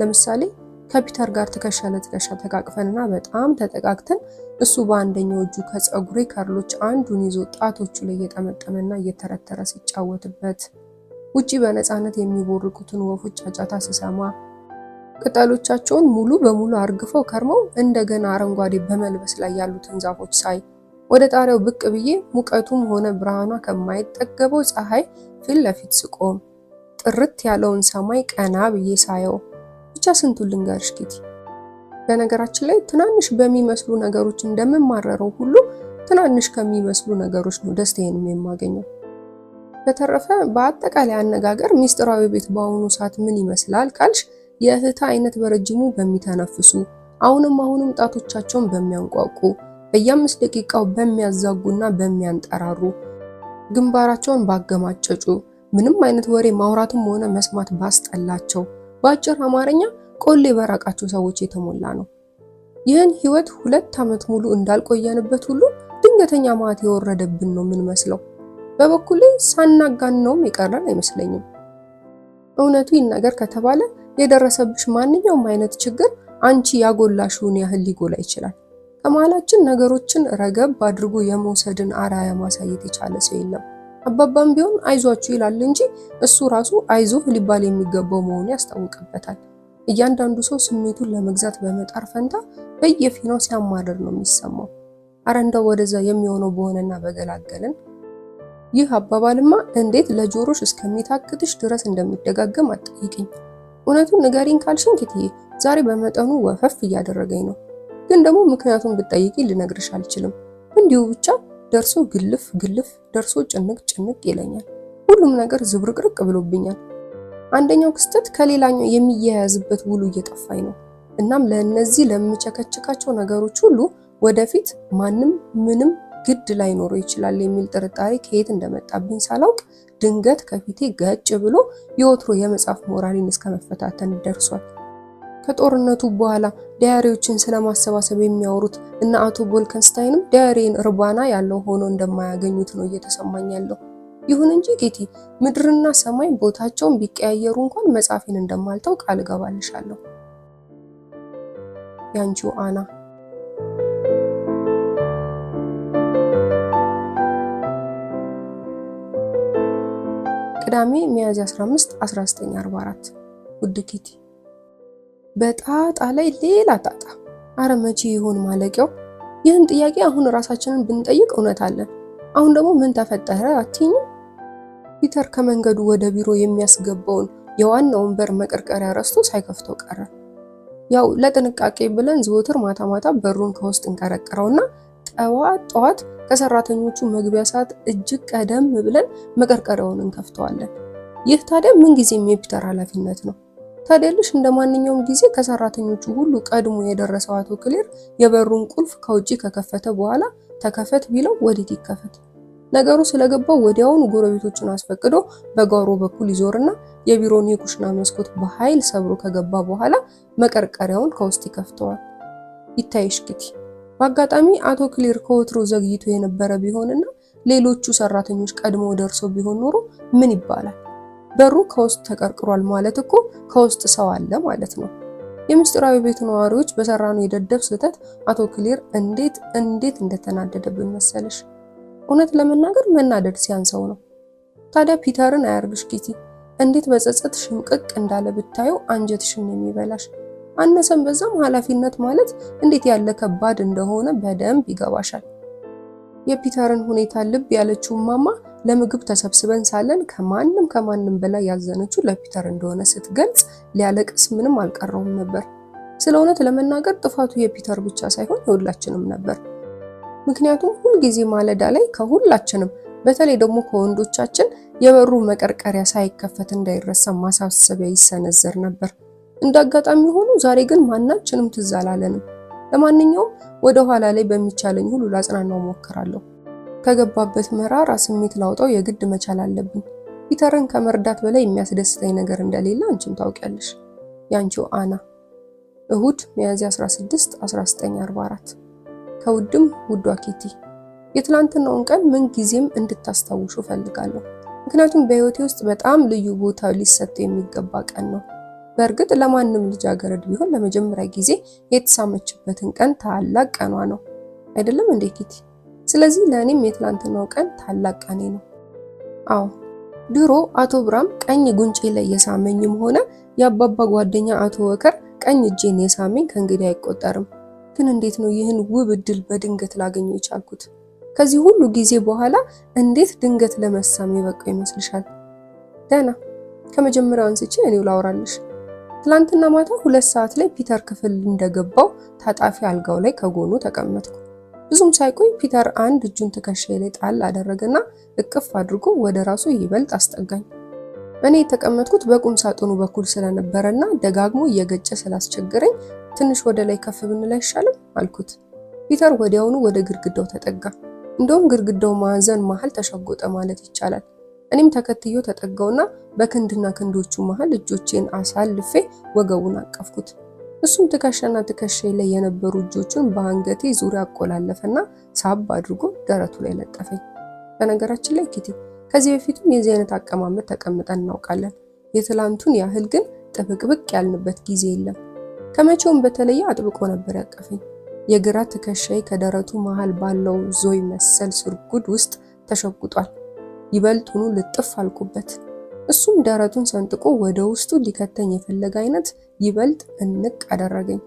ለምሳሌ ከፒተር ጋር ትከሻ ለትከሻ ተቃቅፈንና በጣም ተጠቃቅተን እሱ በአንደኛው እጁ ከፀጉሬ ከርሎች አንዱን ይዞ ጣቶቹ ላይ እየጠመጠመና እየተረተረ ሲጫወትበት፣ ውጪ በነፃነት የሚቦርቁትን ወፎች ጫጫታ ስሰማ፣ ቅጠሎቻቸውን ሙሉ በሙሉ አርግፈው ከርመው እንደገና አረንጓዴ በመልበስ ላይ ያሉትን ዛፎች ሳይ፣ ወደ ጣሪያው ብቅ ብዬ ሙቀቱም ሆነ ብርሃኗ ከማይጠገበው ፀሐይ ፊት ለፊት ስቆም፣ ጥርት ያለውን ሰማይ ቀና ብዬ ሳየው፣ ብቻ ስንቱን ልንገርሽ ኪቲ። በነገራችን ላይ ትናንሽ በሚመስሉ ነገሮች እንደምማረረው ሁሉ ትናንሽ ከሚመስሉ ነገሮች ነው ደስታዬንም የማገኘው። በተረፈ በአጠቃላይ አነጋገር ሚስጥራዊ ቤት በአሁኑ ሰዓት ምን ይመስላል ካልሽ፣ የእህታ አይነት በረጅሙ በሚተነፍሱ አሁንም ጣቶቻቸውን በሚያንቋቁ በየ5 ደቂቃው በሚያዛጉና በሚያንጠራሩ ግንባራቸውን ባገማጨጩ ምንም አይነት ወሬ ማውራትም ሆነ መስማት ባስጠላቸው በአጭር አማርኛ ቆሌ በራቃቸው ሰዎች የተሞላ ነው። ይህን ህይወት 2 ዓመት ሙሉ እንዳልቆየንበት ሁሉ ድንገተኛ ማት የወረደብን ነው ምን መስለው። በበኩሌ ሳናጋነውም የቀረን አይመስለኝም። እውነቱ ይነገር ከተባለ የደረሰብሽ ማንኛውም አይነት ችግር አንቺ ያጎላሽውን ያህል ሊጎላ ይችላል። ከመሃላችን ነገሮችን ረገብ አድርጎ የመውሰድን አራያ ማሳየት የቻለ ሰው የለም። አባባም ቢሆን አይዟችሁ ይላል እንጂ እሱ ራሱ አይዞህ ሊባል የሚገባው መሆኑ ያስታውቅበታል። እያንዳንዱ ሰው ስሜቱን ለመግዛት በመጣር ፈንታ በየፊናው ሲያማርር ነው የሚሰማው። አረ እንደው ወደዛ የሚሆነው በሆነና በገላገልን። ይህ አባባልማ እንዴት ለጆሮሽ እስከሚታክትሽ ድረስ እንደሚደጋገም አትጠይቂኝ። እውነቱን ንገሪኝ ካልሽኝ ኪትዬ ዛሬ በመጠኑ ወፈፍ እያደረገኝ ነው። ግን ደግሞ ምክንያቱን ብትጠይቂ ልነግርሽ አልችልም። እንዲሁ ብቻ ደርሶ ግልፍ ደርሶ ጭንቅ ይለኛል። ሁሉም ነገር ዝብርቅርቅ ብሎብኛል። አንደኛው ክስተት ከሌላኛው የሚያያዝበት ውሉ እየጠፋኝ ነው። እናም ለእነዚህ ለምቸከችካቸው ነገሮች ሁሉ ወደፊት ማንም ምንም ግድ ላይኖረው ይችላል የሚል ጥርጣሬ ከየት እንደመጣብኝ ሳላውቅ ድንገት ከፊቴ ገጭ ብሎ የወትሮ የመጻፍ ሞራሌን እስከ መፈታተን ደርሷል። ከጦርነቱ በኋላ ዳያሪዎችን ስለማሰባሰብ የሚያወሩት እና አቶ ቦልከንስታይንም ዳያሪን እርባና ያለው ሆኖ እንደማያገኙት ነው እየተሰማኝ ያለው። ይሁን እንጂ ጌቲ፣ ምድርና ሰማይ ቦታቸውን ቢቀያየሩ እንኳን መጻፌን እንደማልተው ቃል እገባልሻለሁ። ያንቺው አና። ቅዳሜ ሚያዝያ 15 1944። ውድ ኪቲ፣ በጣጣ ላይ ሌላ ጣጣ። አረ መቼ ይሆን ማለቂያው? ይህን ጥያቄ አሁን ራሳችንን ብንጠይቅ እውነት አለን። አሁን ደግሞ ምን ተፈጠረ አትይኝም? ፒተር ከመንገዱ ወደ ቢሮ የሚያስገባውን የዋናውን በር መቀርቀሪያ ረስቶ ሳይከፍተው ቀረ። ያው ለጥንቃቄ ብለን ዘወትር ማታ ማታ በሩን ከውስጥ እንቀረቅረውና ጠዋት ከሰራተኞቹ መግቢያ ሰዓት እጅግ ቀደም ብለን መቀርቀሪያውን እንከፍተዋለን። ይህ ታዲያ ምን ጊዜም የፒተር ኃላፊነት ነው። ታዲያልሽ እንደማንኛውም ጊዜ ከሰራተኞቹ ሁሉ ቀድሞ የደረሰው አቶ ክሌር የበሩን ቁልፍ ከውጪ ከከፈተ በኋላ ተከፈት ቢለው ወዴት ይከፈት? ነገሩ ስለገባው ወዲያውኑ ጎረቤቶቹን አስፈቅዶ በጓሮ በኩል ይዞርና የቢሮውን የኩሽና መስኮት በኃይል ሰብሮ ከገባ በኋላ መቀርቀሪያውን ከውስጥ ይከፍተዋል። ይታይሽ ኪቲ፣ በአጋጣሚ አቶ ክሌር ከወትሮ ዘግይቶ የነበረ ቢሆንና ሌሎቹ ሰራተኞች ቀድሞ ደርሰው ቢሆን ኖሮ ምን ይባላል? በሩ ከውስጥ ተቀርቅሯል ማለት እኮ ከውስጥ ሰው አለ ማለት ነው። የምስጢራዊ ቤቱ ነዋሪዎች በሰራነው የደደብ ስህተት አቶ ክሌር እንዴት እንደተናደደብን መሰለሽ። እውነት ለመናገር መናደድ ሲያንሰው ነው። ታዲያ ፒተርን አያርግሽ ኪቲ፣ እንዴት በጸጸት ሽምቅቅ እንዳለ ብታየው አንጀትሽን የሚበላሽ። አነሰም በዛም ኃላፊነት ማለት እንዴት ያለ ከባድ እንደሆነ በደንብ ይገባሻል። የፒተርን ሁኔታ ልብ ያለችው ማማ ለምግብ ተሰብስበን ሳለን ከማንም በላይ ያዘነችው ለፒተር እንደሆነ ስትገልጽ ሊያለቅስ ምንም አልቀረውም ነበር። ስለ እውነት ለመናገር ጥፋቱ የፒተር ብቻ ሳይሆን የሁላችንም ነበር። ምክንያቱም ሁልጊዜ ማለዳ ላይ ከሁላችንም በተለይ ደግሞ ከወንዶቻችን የበሩ መቀርቀሪያ ሳይከፈት እንዳይረሳ ማሳሰቢያ ይሰነዘር ነበር። እንዳጋጣሚ ሆኖ ዛሬ ግን ማናችንም ትዝ አላለንም። ለማንኛውም ወደ ኋላ ላይ በሚቻለኝ ሁሉ ላጽናናው ሞክራለሁ። ከገባበት መራራ ስሜት ላውጣው የግድ መቻል አለብኝ። ፒተርን ከመርዳት በላይ የሚያስደስተኝ ነገር እንደሌለ አንቺም ታውቂያለሽ። ያንቺው አና። እሁድ ሚያዝያ 16 1944። ከውድም ውዷ ኪቲ፣ የትላንትናውን ቀን ምን ጊዜም እንድታስታውሹ ፈልጋለሁ። ምክንያቱም በህይወቴ ውስጥ በጣም ልዩ ቦታ ሊሰጠው የሚገባ ቀን ነው። በእርግጥ ለማንም ልጃገረድ ቢሆን ለመጀመሪያ ጊዜ የተሳመችበትን ቀን ታላቅ ቀኗ ነው አይደለም እንዴ ኪቲ? ስለዚህ ለእኔም የትላንትናው ቀን ታላቅ ቀኔ ነው። አዎ፣ ድሮ አቶ ብራም ቀኝ ጉንጬ ላይ የሳመኝም ሆነ የአባባ ጓደኛ አቶ ወከር ቀኝ እጄን የሳመኝ ከእንግዲህ አይቆጠርም። ግን እንዴት ነው ይህን ውብ እድል በድንገት ላገኘው የቻልኩት? ከዚህ ሁሉ ጊዜ በኋላ እንዴት ድንገት ለመሳም የበቃው ይመስልሻል? ደህና ከመጀመሪያው አንስቼ እኔው ላውራልሽ። ትላንትና ማታ 2 ሰዓት ላይ ፒተር ክፍል እንደገባው ታጣፊ አልጋው ላይ ከጎኑ ተቀመጥኩ። ብዙም ሳይቆይ ፒተር አንድ እጁን ትከሻዬ ላይ ጣል አደረገና እቅፍ አድርጎ ወደ ራሱ ይበልጥ አስጠጋኝ። እኔ የተቀመጥኩት በቁም ሳጥኑ በኩል ስለነበረና ደጋግሞ እየገጨ ስላስቸገረኝ ትንሽ ወደ ላይ ከፍ ብንል አይሻልም አልኩት። ፒተር ወዲያውኑ ወደ ግድግዳው ተጠጋ። እንደውም ግድግዳው ማዕዘን መሃል ተሸጎጠ ማለት ይቻላል። እኔም ተከትዮ ተጠጋውና በክንድና ክንዶቹ መሃል እጆቼን አሳልፌ ወገቡን አቀፍኩት። እሱም ትከሻና ትከሻዬ ላይ የነበሩ እጆቹን በአንገቴ ዙሪያ አቆላለፈና ሳብ አድርጎ ደረቱ ላይ ለጠፈኝ። በነገራችን ላይ ኪቲ፣ ከዚህ በፊትም የዚህ አይነት አቀማመጥ ተቀምጠን እናውቃለን። የትላንቱን ያህል ግን ጥብቅብቅ ያልንበት ጊዜ የለም። ከመቼውም በተለየ አጥብቆ ነበር ያቀፈኝ። የግራ ትከሻዬ ከደረቱ መሃል ባለው ዞይ መሰል ስርጉድ ውስጥ ተሸጉጧል። ይበልጡኑ ልጥፍ አልኩበት። እሱም ደረቱን ሰንጥቆ ወደ ውስጡ ሊከተኝ የፈለገ አይነት ይበልጥ እንቅ አደረገኝ።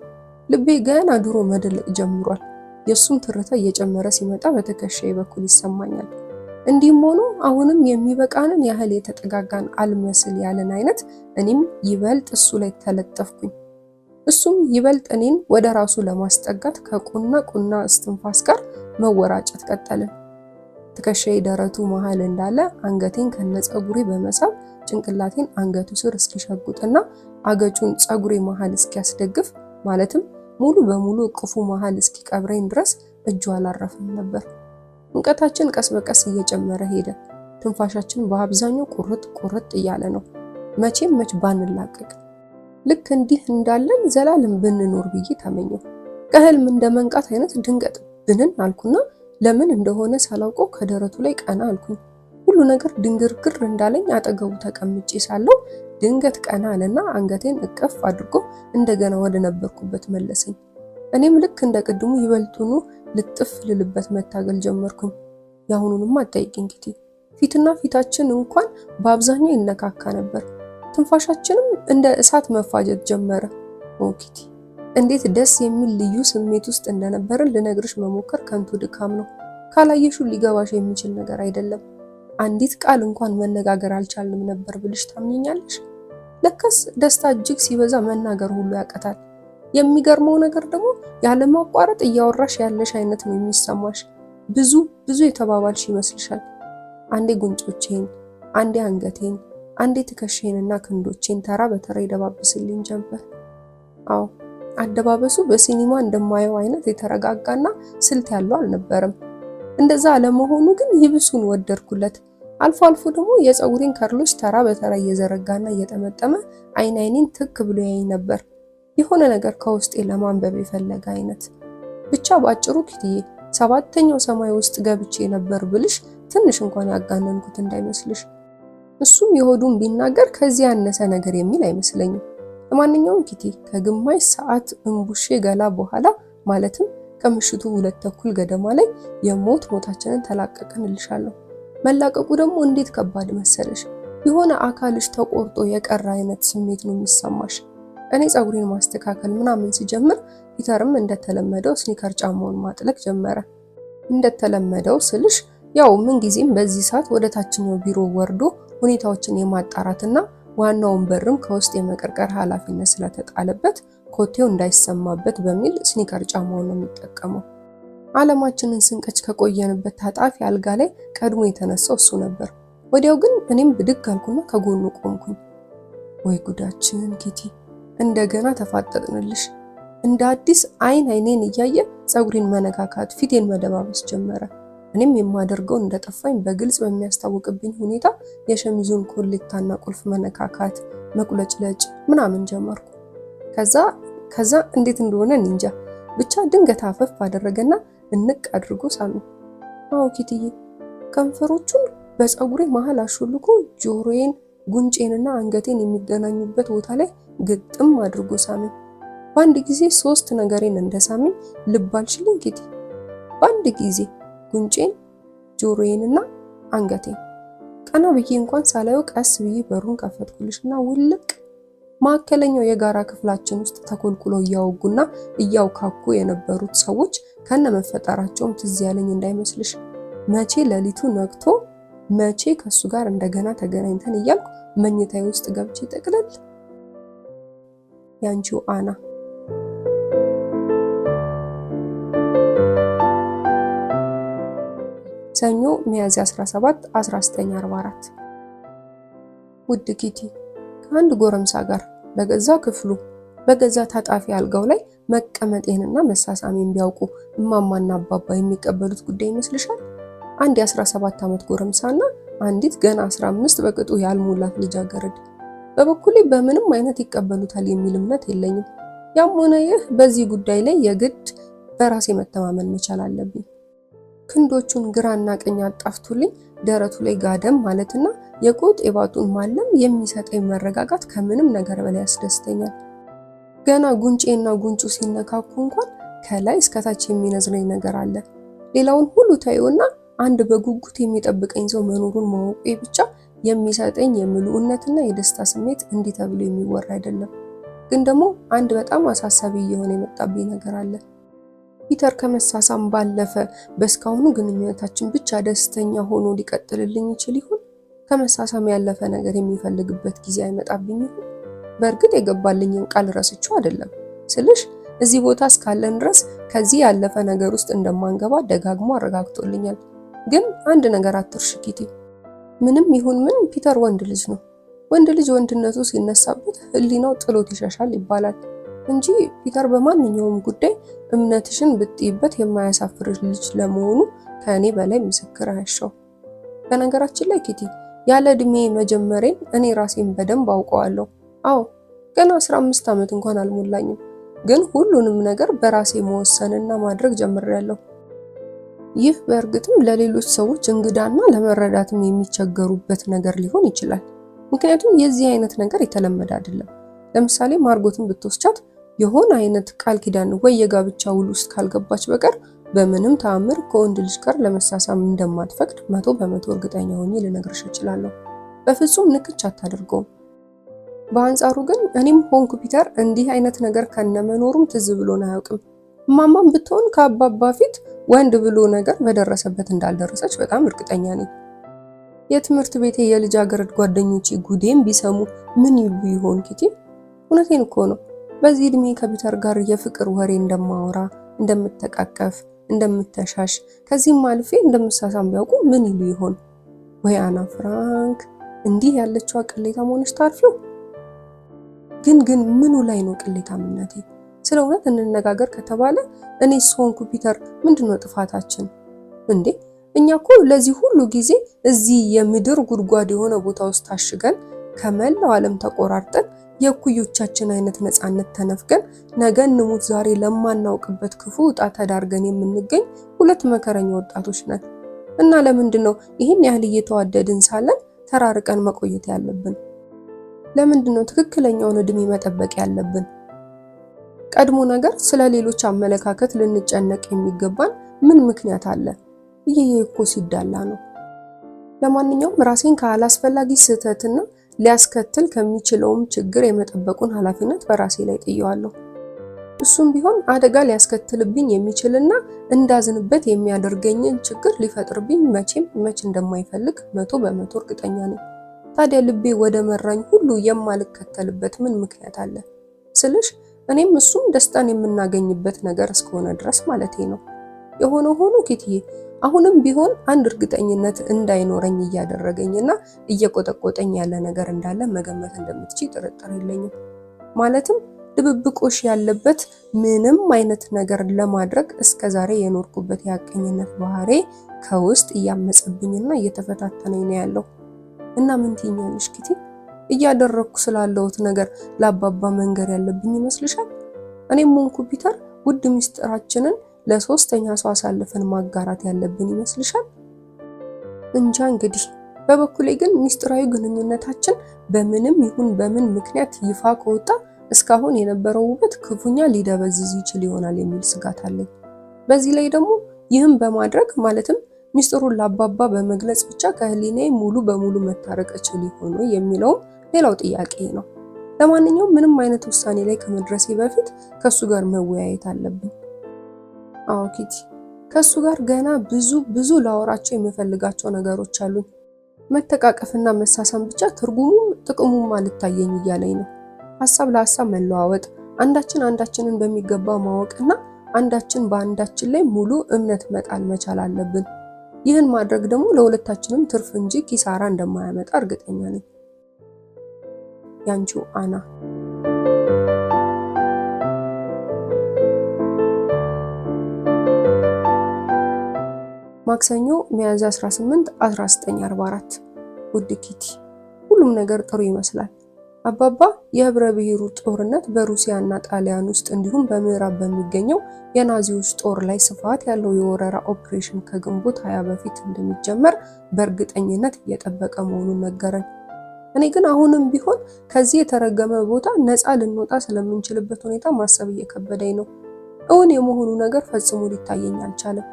ልቤ ገና ድሮ መደለቅ ጀምሯል። የሱም ትርታ እየጨመረ ሲመጣ በትከሻዬ በኩል ይሰማኛል። እንዲህም ሆኖ አሁንም የሚበቃንን ያህል የተጠጋጋን አልመስል ያለን አይነት እኔም ይበልጥ እሱ ላይ ተለጠፍኩኝ። እሱም ይበልጥ እኔን ወደ ራሱ ለማስጠጋት ከቁና ቁና እስትንፋስ ጋር መወራጨት ቀጠልን። ትከሻዬ ደረቱ መሃል እንዳለ አንገቴን ከነጸጉሬ በመሳብ ጭንቅላቴን አንገቱ ስር እስኪሸጉጥና አገጩን ጸጉሬ መሃል እስኪያስደግፍ ማለትም ሙሉ በሙሉ እቅፉ መሃል እስኪቀብረኝ ድረስ እጁ አላረፈም ነበር። ሙቀታችን ቀስ በቀስ እየጨመረ ሄደ። ትንፋሻችን በአብዛኛው ቁርጥ እያለ ነው። መች ባንላቀቅ። ልክ እንዲህ እንዳለን ዘላለም ብንኖር ብዬ ተመኘው። ከህልም እንደ መንቃት አይነት ድንገት ብንን አልኩና ለምን እንደሆነ ሳላውቀው ከደረቱ ላይ ቀና አልኩኝ። ሁሉ ነገር ድንግርግር እንዳለኝ አጠገቡ ተቀምጬ ሳለው ድንገት ቀና አለና አንገቴን እቅፍ አድርጎ እንደገና ወደ ነበርኩበት መለሰኝ። እኔም ልክ እንደ ቅድሙ ይበልጡኑ ልጥፍ ልልበት መታገል ጀመርኩኝ። ያሁኑንም አትጠይቂኝ ኪቲ። ፊትና ፊታችን እንኳን በአብዛኛው ይነካካ ነበር። ትንፋሻችንም እንደ እሳት መፋጀት ጀመረ። ኦ ኪቲ፣ እንዴት ደስ የሚል ልዩ ስሜት ውስጥ እንደነበርን ልነግርሽ መሞከር ከንቱ ድካም ነው። ካላየሹ ሊገባሽ የሚችል ነገር አይደለም። አንዲት ቃል እንኳን መነጋገር አልቻልንም ነበር ብልሽ ታምኚኛለሽ? ለካስ ደስታ እጅግ ሲበዛ መናገር ሁሉ ያቀታል። የሚገርመው ነገር ደግሞ ያለማቋረጥ እያወራሽ ያለሽ አይነት ነው የሚሰማሽ። ብዙ የተባባልሽ ይመስልሻል። አንዴ ጉንጮቼን፣ አንዴ አንገቴን፣ አንዴ ትከሻዬንና ክንዶቼን ተራ በተራ ይደባብስልኝ ጀመር። አዎ አደባበሱ በሲኒማ እንደማየው አይነት የተረጋጋና ስልት ያለው አልነበረም። እንደዛ አለመሆኑ ግን ይብሱን ወደድኩለት። አልፎ አልፎ ደግሞ የፀጉሬን ከርሎች ተራ በተራ እየዘረጋና እየጠመጠመ አይኔን ትክ ብሎ ያይ ነበር። የሆነ ነገር ከውስጤ ለማንበብ የፈለገ አይነት። ብቻ ባጭሩ ኪትዬ 7ኛው ሰማይ ውስጥ ገብቼ ነበር ብልሽ ትንሽ እንኳን ያጋነንኩት እንዳይመስልሽ። እሱም የሆዱን ቢናገር ከዚህ ያነሰ ነገር የሚል አይመስለኝም። ለማንኛውም ኪቲ ከግማሽ ሰዓት እንቡሼ ገላ በኋላ ማለትም ከምሽቱ 2:30 ገደማ ላይ ሞታችንን ተላቀቅንልሻለሁ። መላቀቁ ደግሞ እንዴት ከባድ መሰለሽ። የሆነ አካልሽ ተቆርጦ የቀረ አይነት ስሜት ነው የሚሰማሽ። እኔ ፀጉሬን ማስተካከል ምናምን ሲጀምር ፒተርም እንደተለመደው ስኒከር ጫማውን ማጥለቅ ጀመረ። እንደተለመደው ስልሽ ያው ምን ጊዜም በዚህ ሰዓት ወደ ታችኛው ቢሮ ወርዶ ሁኔታዎችን የማጣራትና ዋናውን በርም ከውስጥ የመቀርቀር ኃላፊነት ስለተጣለበት ኮቴው እንዳይሰማበት በሚል ስኒከር ጫማውን ነው የሚጠቀመው። ዓለማችንን ስንቀጭ ከቆየንበት ታጣፊ አልጋ ላይ ቀድሞ የተነሳው እሱ ነበር። ወዲያው ግን እኔም ብድግ አልኩና ከጎኑ ቆምኩኝ። ወይ ጉዳችን ኪቲ፣ እንደገና ተፋጠጥንልሽ። እንደ አዲስ አይኔን እያየ ፀጉሬን መነካካት፣ ፊቴን መደባበስ ጀመረ። እኔም የማደርገው እንደጠፋኝ በግልጽ በሚያስታውቅብኝ ሁኔታ የሸሚዙን ኮሌታና ቁልፍ መነካካት፣ መቁለጭለጭ ምናምን ጀመርኩ። ከዛ እንዴት እንደሆነ እንጃ ብቻ ድንገት አፈፍ አደረገና እንቅ አድርጎ ሳመኝ። አዎ ኪትዬ፣ ከንፈሮቹን በፀጉሬ መሃል አሾልኮ ጆሮዬን፣ ጉንጬንና አንገቴን የሚገናኙበት ቦታ ላይ ግጥም አድርጎ ሳመኝ። በአንድ ጊዜ 3 ነገሬን እንደሳመኝ ልብ አልሽልኝ ኪቲ። በአንድ ጊዜ ጉንጬን፣ ጆሮዬንና አንገቴን። ቀና ብዬ እንኳን ሳላየው ቀስ ብዬ በሩን ከፈትኩልሽና ውልቅ። ማዕከለኛው የጋራ ክፍላችን ውስጥ ተኮልኩለው እያወጉና እያውካኩ የነበሩት ሰዎች ከነመፈጠራቸውም ትዝ ያለኝ እንዳይመስልሽ። መቼ ሌሊቱ ነግቶ መቼ ከሱ ጋር እንደገና ተገናኝተን እያልኩ መኝታዬ ውስጥ ገብቼ ጠቅለል። ያንቺው አና። ሰኞ ሚያዝያ 17 1944። ውድ ኪቲ፣ ከአንድ ጎረምሳ ጋር በገዛ ክፍሉ በገዛ ታጣፊ አልጋው ላይ መቀመጤንና መሳሳሜን ቢያውቁ እማማና አባባ የሚቀበሉት ጉዳይ ይመስልሻል? አንድ የ17 ዓመት ጎረምሳና አንዲት ገና 15 በቅጡ ያልሞላት ልጃገረድ። በበኩሌ በምንም አይነት ይቀበሉታል የሚል እምነት የለኝም። ያም ሆነ ይህ በዚህ ጉዳይ ላይ የግድ በራሴ መተማመን መቻል አለብኝ። ክንዶቹን ግራና ቀኝ አጣፍቱልኝ ደረቱ ላይ ጋደም ማለትና የቆጥ የባጡን ማለም የሚሰጠኝ መረጋጋት ከምንም ነገር በላይ ያስደስተኛል። ገና ጉንጬና ጉንጩ ሲነካኩ እንኳን ከላይ እስከታች የሚነዝረኝ ነገር አለ። ሌላውን ሁሉ ታዩና አንድ በጉጉት የሚጠብቀኝ ሰው መኖሩን ማወቄ ብቻ የሚሰጠኝ የምሉዕነትና የደስታ ስሜት እንዲህ ተብሎ የሚወራ አይደለም። ግን ደግሞ አንድ በጣም አሳሳቢ እየሆነ የመጣብኝ ነገር አለ። ፒተር ከመሳሳም ባለፈ በስካሁኑ ግንኙነታችን ብቻ ደስተኛ ሆኖ ሊቀጥልልኝ ይችል ይሆን? ከመሳሳም ያለፈ ነገር የሚፈልግበት ጊዜ አይመጣብኝ ይሆን? በእርግጥ የገባልኝን ቃል ረስቼው አይደለም ስልሽ እዚህ ቦታ እስካለን ድረስ ከዚህ ያለፈ ነገር ውስጥ እንደማንገባ ደጋግሞ አረጋግጦልኛል። ግን አንድ ነገር አትርሽ ኪቲ፣ ምንም ይሁን ምን ፒተር ወንድ ልጅ ነው። ወንድ ልጅ ወንድነቱ ሲነሳበት ሕሊናው ጥሎት ይሸሻል ይባላል እንጂ ፒተር በማንኛውም ጉዳይ እምነትሽን ብትይበት የማያሳፍርሽ ልጅ ለመሆኑ ከእኔ በላይ ምስክር አያሻው። በነገራችን ላይ ኪቲ ያለ እድሜ መጀመሬን እኔ ራሴን በደንብ አውቀዋለሁ። አዎ ገና 15 ዓመት እንኳን አልሞላኝም፣ ግን ሁሉንም ነገር በራሴ መወሰንና ማድረግ ጀምሬያለሁ። ይህ በእርግጥም ለሌሎች ሰዎች እንግዳና ለመረዳትም የሚቸገሩበት ነገር ሊሆን ይችላል። ምክንያቱም የዚህ አይነት ነገር የተለመደ አይደለም። ለምሳሌ ማርጎትን ብትወስቻት የሆነ አይነት ቃል ኪዳን ወይ የጋብቻ ውል ውስጥ ካልገባች በቀር በምንም ተአምር ከወንድ ልጅ ጋር ለመሳሳም እንደማትፈቅድ 100% እርግጠኛ ሆኜ ልነግርሽ እችላለሁ። በፍጹም ንክች አታደርገውም። በአንጻሩ ግን እኔም ሆንኩ ፒተር እንዲህ አይነት ነገር ከነመኖሩም ትዝ ብሎን አያውቅም። እማማም ብትሆን ከአባባ ፊት ወንድ ብሎ ነገር በደረሰበት እንዳልደረሰች በጣም እርግጠኛ ነኝ። የትምህርት ቤቴ የልጃገረድ ጓደኞቼ ጉዴም ቢሰሙ ምን ይሉ ይሆን ኪቲ? እውነቴን እኮ ነው። በዚህ እድሜ ከፒተር ጋር የፍቅር ወሬ እንደማወራ፣ እንደምተቃቀፍ፣ እንደምተሻሽ ከዚህም አልፌ እንደምሳሳም ቢያውቁ ምን ይሉ ይሆን? ወይ አና ፍራንክ እንዲህ ያለችው ቅሌታም ሆነች ታርፊው። ግን ምኑ ላይ ነው ቅሌታምነቴ? ስለ እውነት እንነጋገር ከተባለ እኔስ ሆንኩ ፒተር ምንድነው ጥፋታችን እንዴ? እኛ እኮ ለዚህ ሁሉ ጊዜ እዚህ የምድር ጉድጓድ የሆነ ቦታ ውስጥ ታሽገን ከመላው ዓለም ተቆራርጠን የእኩዮቻችን አይነት ነፃነት ተነፍገን ነገ እንሙት ዛሬ ለማናውቅበት ክፉ ዕጣ ተዳርገን የምንገኝ ሁለት መከረኛ ወጣቶች ነን። እና ለምንድነው ይህን ያህል እየተዋደድን ሳለን ተራርቀን መቆየት ያለብን? ለምንድነው ትክክለኛውን እድሜ መጠበቅ ያለብን? ቀድሞ ነገር ስለ ሌሎች አመለካከት ልንጨነቅ የሚገባን ምን ምክንያት አለ? ይሄ እኮ ሲዳላ ነው። ለማንኛውም ራሴን ካላስፈላጊ ስህተትና ሊያስከትል ከሚችለውም ችግር የመጠበቁን ኃላፊነት በራሴ ላይ ጥየዋለሁ። እሱም ቢሆን አደጋ ሊያስከትልብኝ የሚችልና እንዳዝንበት የሚያደርገኝን ችግር ሊፈጥርብኝ መች እንደማይፈልግ 100% እርግጠኛ ነኝ። ታዲያ ልቤ ወደ መራኝ ሁሉ የማልከተልበት ምን ምክንያት አለ ስልሽ እኔም እሱም ደስታን የምናገኝበት ነገር እስከሆነ ድረስ ማለቴ ነው። የሆነ ሆኖ ኪትዬ አሁንም ቢሆን አንድ እርግጠኝነት እንዳይኖረኝ እያደረገኝና እየቆጠቆጠኝ ያለ ነገር እንዳለ መገመት እንደምትችይ ጥርጥር የለኝም። ማለትም ድብብቆሽ ያለበት ምንም አይነት ነገር ለማድረግ እስከዛሬ የኖርኩበት የሐቀኝነት ባህሪ ከውስጥ እያመጸብኝና እየተፈታተነኝ ነው ያለው። እና ምን ትይኛለሽ ኪቲ? እያደረኩ ስላለሁት ነገር ለአባባ መንገር ያለብኝ ይመስልሻል? እኔም ሆንኩ ፒተር ውድ ሚስጥራችንን ለሶስተኛ ሰው አሳልፈን ማጋራት ያለብን ይመስልሻል? እንጃ እንግዲህ። በበኩሌ ግን ሚስጥራዊ ግንኙነታችን በምንም ይሁን በምን ምክንያት ይፋ ከወጣ እስካሁን የነበረው ውበት ክፉኛ ሊደበዝዝ ይችል ይሆናል የሚል ስጋት አለኝ። በዚህ ላይ ደግሞ ይህም በማድረግ ማለትም ሚስጥሩን ለአባባ በመግለጽ ብቻ ከህሊናዬ ሙሉ በሙሉ መታረቅ እችል ይሆን የሚለው ሌላው ጥያቄ ነው። ለማንኛውም ምንም አይነት ውሳኔ ላይ ከመድረሴ በፊት ከሱ ጋር መወያየት አለብኝ። አዎ ኪቲ፣ ከሱ ጋር ገና ብዙ ላወራቸው የምፈልጋቸው ነገሮች አሉኝ። መተቃቀፍና መሳሳም ብቻ ትርጉሙም ጥቅሙም አልታየኝ እያለኝ ነው። ሐሳብ ለሐሳብ መለዋወጥ፣ አንዳችንን በሚገባ ማወቅና አንዳችን በአንዳችን ላይ ሙሉ እምነት መጣል መቻል አለብን። ይህን ማድረግ ደግሞ ለሁለታችንም ትርፍ እንጂ ኪሳራ እንደማያመጣ እርግጠኛ ነኝ። ያንቺው አና። ማክሰኞ ሚያዝያ 18 1944። ውድ ኪቲ፣ ሁሉም ነገር ጥሩ ይመስላል። አባባ የህብረ ብሔሩ ጦርነት በሩሲያና ጣሊያን ውስጥ እንዲሁም በምዕራብ በሚገኘው የናዚዎች ጦር ላይ ስፋት ያለው የወረራ ኦፕሬሽን ከግንቦት 20 በፊት እንደሚጀመር በእርግጠኝነት እየጠበቀ መሆኑን ነገረን። እኔ ግን አሁንም ቢሆን ከዚህ የተረገመ ቦታ ነፃ ልንወጣ ስለምንችልበት ሁኔታ ማሰብ እየከበደኝ ነው። እውን የመሆኑ ነገር ፈጽሞ ሊታየኝ አልቻለም።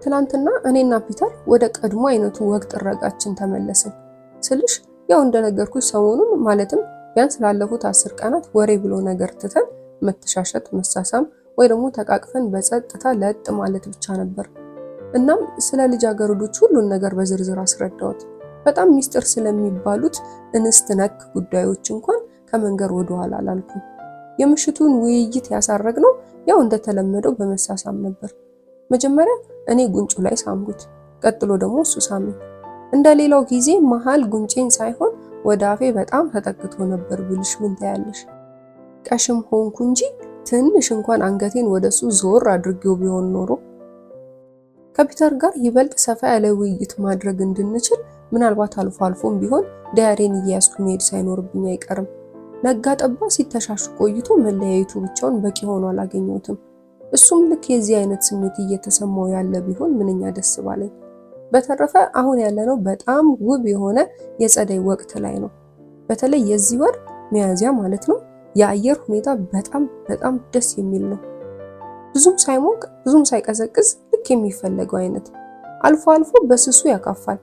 ትናንትና እኔና ፒተር ወደ ቀድሞ አይነቱ ወግ ጥረቃችን ተመለስን ስልሽ ያው እንደነገርኩሽ ሰሞኑን ማለትም ቢያንስ ላለፉት 10 ቀናት ወሬ ብሎ ነገር ትተን መተሻሸት፣ መሳሳም ወይ ደግሞ ተቃቅፈን በጸጥታ ለጥ ማለት ብቻ ነበር። እናም ስለ ልጃገረዶች ሁሉን ነገር በዝርዝር አስረዳሁት። በጣም ሚስጥር ስለሚባሉት እንስት ነክ ጉዳዮች እንኳን ከመንገር ወደ ኋላ አላልኩም። የምሽቱን ውይይት ያሳረግነው ያው እንደተለመደው በመሳሳም ነበር። መጀመሪያ እኔ ጉንጩ ላይ ሳምኩት፣ ቀጥሎ ደግሞ እሱ ሳመኝ። እንደሌላው ጊዜ መሃል ጉንጬን ሳይሆን ወደ አፌ በጣም ተጠግቶ ነበር ብልሽ ምን ታያለሽ? ቀሽም ሆንኩ እንጂ ትንሽ እንኳን አንገቴን ወደሱ ዞር አድርጌው ቢሆን ኖሮ ከፒተር ጋር ይበልጥ ሰፋ ያለ ውይይት ማድረግ እንድንችል ምናልባት አልፎ አልፎም ቢሆን ዳያሬን እየያዝኩ መሄድ ሳይኖርብኝ አይቀርም። ነጋ ጠባ ሲተሻሹ ቆይቶ መለያየቱ ብቻውን በቂ ሆኖ አላገኘሁትም። እሱም ልክ የዚህ አይነት ስሜት እየተሰማው ያለ ቢሆን ምንኛ ደስ ባለኝ። በተረፈ አሁን ያለነው በጣም ውብ የሆነ የጸደይ ወቅት ላይ ነው። በተለይ የዚህ ወር ሚያዝያ ማለት ነው። የአየር ሁኔታ በጣም ደስ የሚል ነው። ብዙም ሳይሞቅ ብዙም ሳይቀዘቅዝ ልክ የሚፈለገው አይነት፣ አልፎ አልፎ በስሱ ያካፋል።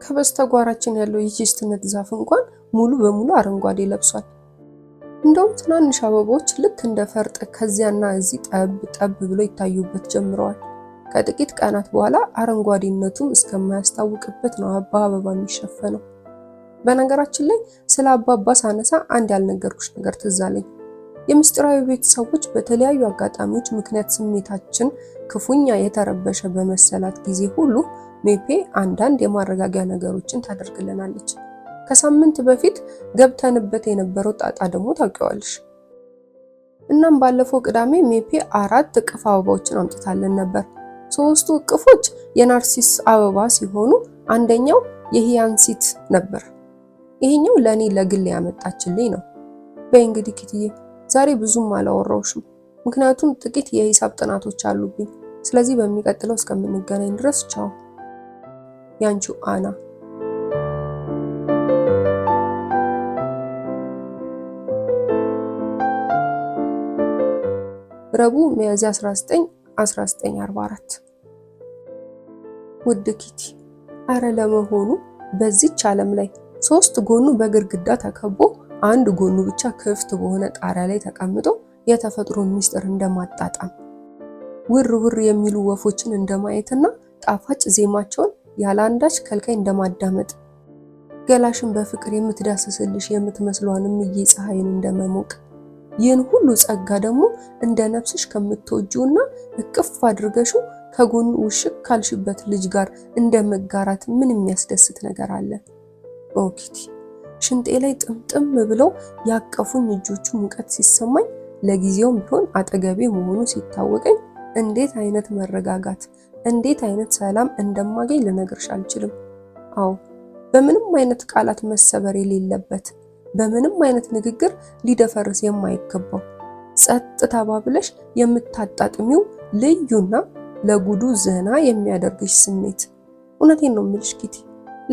ከበስተጓራችን ያለው የቼስትነት ዛፍ እንኳን ሙሉ በሙሉ አረንጓዴ ለብሷል። እንደውም ትናንሽ አበቦች ልክ እንደ ፈርጥ ከዚያና እዚህ ጠብ ብሎ ይታዩበት ጀምረዋል። ከጥቂት ቀናት በኋላ አረንጓዴነቱም እስከማያስታውቅበት ነው በአበባ የሚሸፈነው። በነገራችን ላይ ስለ አባባ ሳነሳ አንድ ያልነገርኩሽ ነገር ትዝ አለኝ። የምስጢራዊ ቤተሰቦች በተለያዩ አጋጣሚዎች ምክንያት ስሜታችን ክፉኛ የተረበሸ በመሰላት ጊዜ ሁሉ ሜፔ አንዳንድ የማረጋጊያ ነገሮችን ታደርግልናለች። ከሳምንት በፊት ገብተንበት የነበረው ጣጣ ደግሞ ታውቂዋለሽ። እናም ባለፈው ቅዳሜ ሜፔ 4 እቅፍ አበባዎችን አምጥታለን ነበር። 3ቱ እቅፎች የናርሲስ አበባ ሲሆኑ አንደኛው የሂያንሲት ነበር። ይሄኛው ለኔ ለግል ያመጣችልኝ ነው። በይ እንግዲህ ኪትዬ ዛሬ ብዙም አላወራውሽም፣ ምክንያቱም ጥቂት የሂሳብ ጥናቶች አሉብኝ። ስለዚህ በሚቀጥለው እስከምንገናኝ ድረስ ቻው። ያንቺው አና። ረቡዕ ሚያዝያ 19 1944። ውድ ኪቲ፣ አረ ለመሆኑ በዚች ዓለም ላይ 3 ጎኑ በግድግዳ ተከቦ አንድ ጎኑ ብቻ ክፍት በሆነ ጣሪያ ላይ ተቀምጦ የተፈጥሮን ሚስጥር እንደማጣጣም፣ ውር ውር የሚሉ ወፎችን እንደማየትና ጣፋጭ ዜማቸውን ያላንዳች ከልካይ እንደማዳመጥ፣ ገላሽን በፍቅር የምትዳስስልሽ የምትመስሏን እምዬ ፀሐይን እንደመሞቅ፣ ይህን ሁሉ ጸጋ ደግሞ እንደ ነፍስሽ ከምትወጂውና እቅፍ አድርገሽው ከጎኑ ውሽቅ ካልሽበት ልጅ ጋር እንደመጋራት ምን የሚያስደስት ነገር አለ? ኦ ኪቲ፣ ሽንጤ ላይ ጥምጥም ብለው ያቀፉኝ እጆቹ ሙቀት ሲሰማኝ፣ ለጊዜውም ቢሆን አጠገቤ መሆኑ ሲታወቀኝ እንዴት አይነት መረጋጋት፣ እንዴት አይነት ሰላም እንደማገኝ ልነግርሽ አልችልም። አዎ በምንም አይነት ቃላት መሰበር የሌለበት፣ በምንም አይነት ንግግር ሊደፈርስ የማይገባው ጸጥ ተባብለሽ የምታጣጥሚው ልዩና ለጉዱ ዘና የሚያደርግሽ ስሜት። እውነቴን ነው የምልሽ ኪቲ፣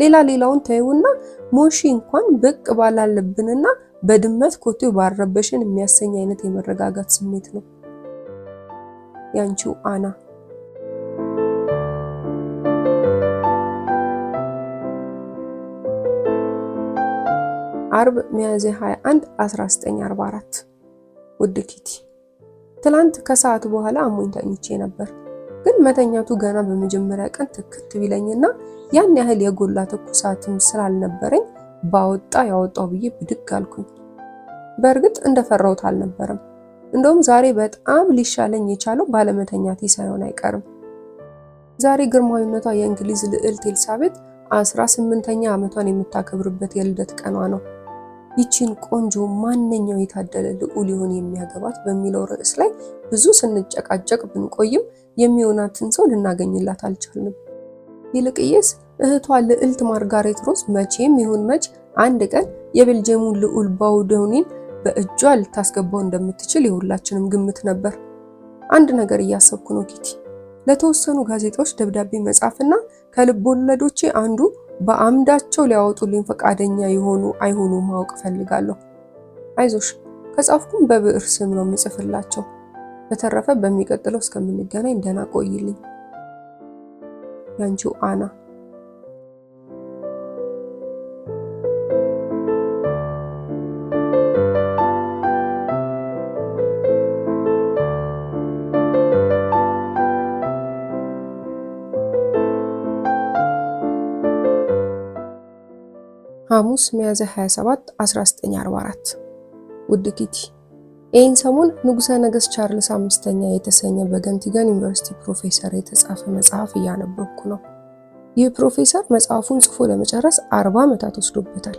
ሌላውን ተይውና ሞሺ እንኳን ብቅ ባላለብንና በድመት ኮቴው ባረበሽን የሚያሰኝ አይነት የመረጋጋት ስሜት ነው። ያንቺው አና። አርብ ሚያዝያ 21 1944። ውድ ኪቲ፣ ትላንት ከሰዓት በኋላ አሞኝ ተኝቼ ነበር። ግን መተኛቱ ገና በመጀመሪያ ቀን ትክት ቢለኝና ያን ያህል የጎላ ትኩሳትም ስላልነበረኝ ባወጣ ያወጣው ብዬ ብድግ አልኩኝ። በእርግጥ እንደፈራሁት አልነበረም። እንደውም ዛሬ በጣም ሊሻለኝ የቻለው ባለመተኛቴ ሳይሆን አይቀርም። ዛሬ ግርማዊነቷ የእንግሊዝ ልዕልት ኤልሳቤጥ 18ኛ ዓመቷን የምታከብርበት የልደት ቀኗ ነው። ይቺን ቆንጆ ማንኛው የታደለ ልዑል ሊሆን የሚያገባት በሚለው ርዕስ ላይ ብዙ ስንጨቃጨቅ ብንቆይም የሚሆናትን ሰው ልናገኝላት አልቻልንም። ይልቅየስ እህቷ ልዕልት ማርጋሬት ሮዝ መቼም ይሁን መች አንድ ቀን የቤልጅየሙን ልዑል ባውዶኒን በእጇ ልታስገባው እንደምትችል የሁላችንም ግምት ነበር። አንድ ነገር እያሰብኩ ነው ኪቲ፣ ለተወሰኑ ጋዜጣዎች ደብዳቤ መጻፍና ከልብ ወለዶቼ አንዱ በአምዳቸው ሊያወጡልኝ ፈቃደኛ የሆኑ አይሆኑ ማወቅ ፈልጋለሁ። አይዞሽ፣ ከጻፍኩም በብዕር ስም ነው የምጽፍላቸው። በተረፈ በሚቀጥለው እስከምንገናኝ ደህና ቆይልኝ። ያንቺው አና። ሐሙስ ሚያዝያ 27 1944። ውድ ኪቲ፣ ይህን ሰሞን ንጉሠ ነገሥት ቻርልስ 5ኛ የተሰኘ በገንቲገን ዩኒቨርሲቲ ፕሮፌሰር የተጻፈ መጽሐፍ እያነበብኩ ነው። ይህ ፕሮፌሰር መጽሐፉን ጽፎ ለመጨረስ 40 ዓመታት ወስዶበታል።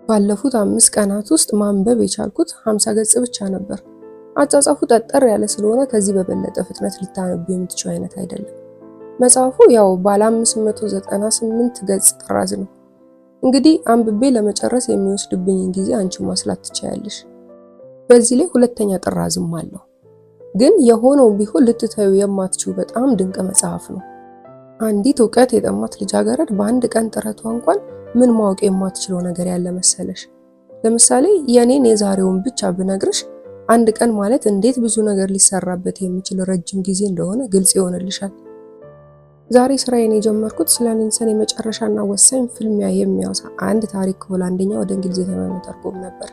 ባለፉት 5 ቀናት ውስጥ ማንበብ የቻልኩት 50 ገጽ ብቻ ነበር። አጻጻፉ ጠጠር ያለ ስለሆነ ከዚህ በበለጠ ፍጥነት ልታነቡ የምትችው አይነት አይደለም። መጽሐፉ ያው ባለ 598 ገጽ ጥራዝ ነው። እንግዲህ አንብቤ ለመጨረስ የሚወስድብኝን ጊዜ አንቺ ማስላት ትችያለሽ። በዚህ ላይ ሁለተኛ ጥራዝም አለው። ግን የሆነው ቢሆን ልትታዩ የማትችው በጣም ድንቅ መጽሐፍ ነው። አንዲት እውቀት የጠማት ልጃገረድ በአንድ ቀን ጥረቷ እንኳን ምን ማወቅ የማትችለው ነገር ያለ መሰለሽ? ለምሳሌ የኔን የዛሬውን ብቻ ብነግርሽ አንድ ቀን ማለት እንዴት ብዙ ነገር ሊሰራበት የሚችል ረጅም ጊዜ እንደሆነ ግልጽ ይሆንልሻል። ዛሬ ስራዬን የጀመርኩት ስለ ኔልሰን የመጨረሻና ወሳኝ ፍልሚያ የሚያወሳ አንድ ታሪክ ከሆላንደኛ ወደ እንግሊዝኛ በመተርጎም ነበር።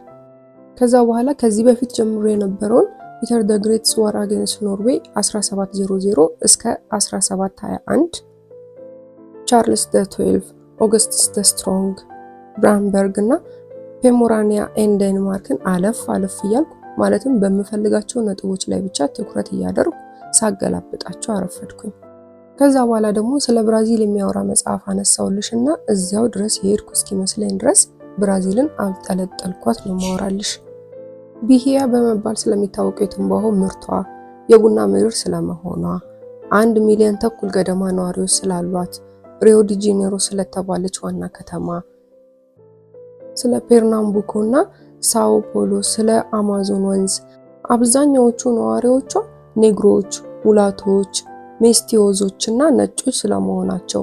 ከዛ በኋላ ከዚህ በፊት ጀምሮ የነበረውን ፒተር ዘ ግሬትስ ዋር አጌንስት ኖርዌይ 1700 እስከ 1721፣ ቻርልስ ዘ 12፣ ኦገስቱስ ዘ ስትሮንግ፣ ብራንበርግ እና ፔሞራኒያ ኤንድ ዴንማርክን አለፍ እያልኩ ማለትም በምፈልጋቸው ነጥቦች ላይ ብቻ ትኩረት እያደረኩ ሳገላብጣቸው አረፈድኩኝ። ከዛ በኋላ ደግሞ ስለ ብራዚል የሚያወራ መጽሐፍ አነሳውልሽና እዚያው ድረስ የሄድኩ እስኪመስለኝ ድረስ ብራዚልን አልጠለጠልኳት ነው ማወራልሽ። ቢሂያ በመባል ስለሚታወቀው የትንባሆ ምርቷ፣ የቡና ምድር ስለመሆኗ፣ 1 ሚሊዮን ተኩል ገደማ ነዋሪዎች ስላሏት፣ ሪዮ ዲ ጄኔሮ ስለተባለች ዋና ከተማ፣ ስለ ፔርናምቡኮ እና ሳኦ ፖሎ፣ ስለ አማዞን ወንዝ፣ አብዛኛዎቹ ነዋሪዎቿ ኔግሮች፣ ሙላቶች፣ ሜስቲዮዞች እና ነጮች ስለመሆናቸው፣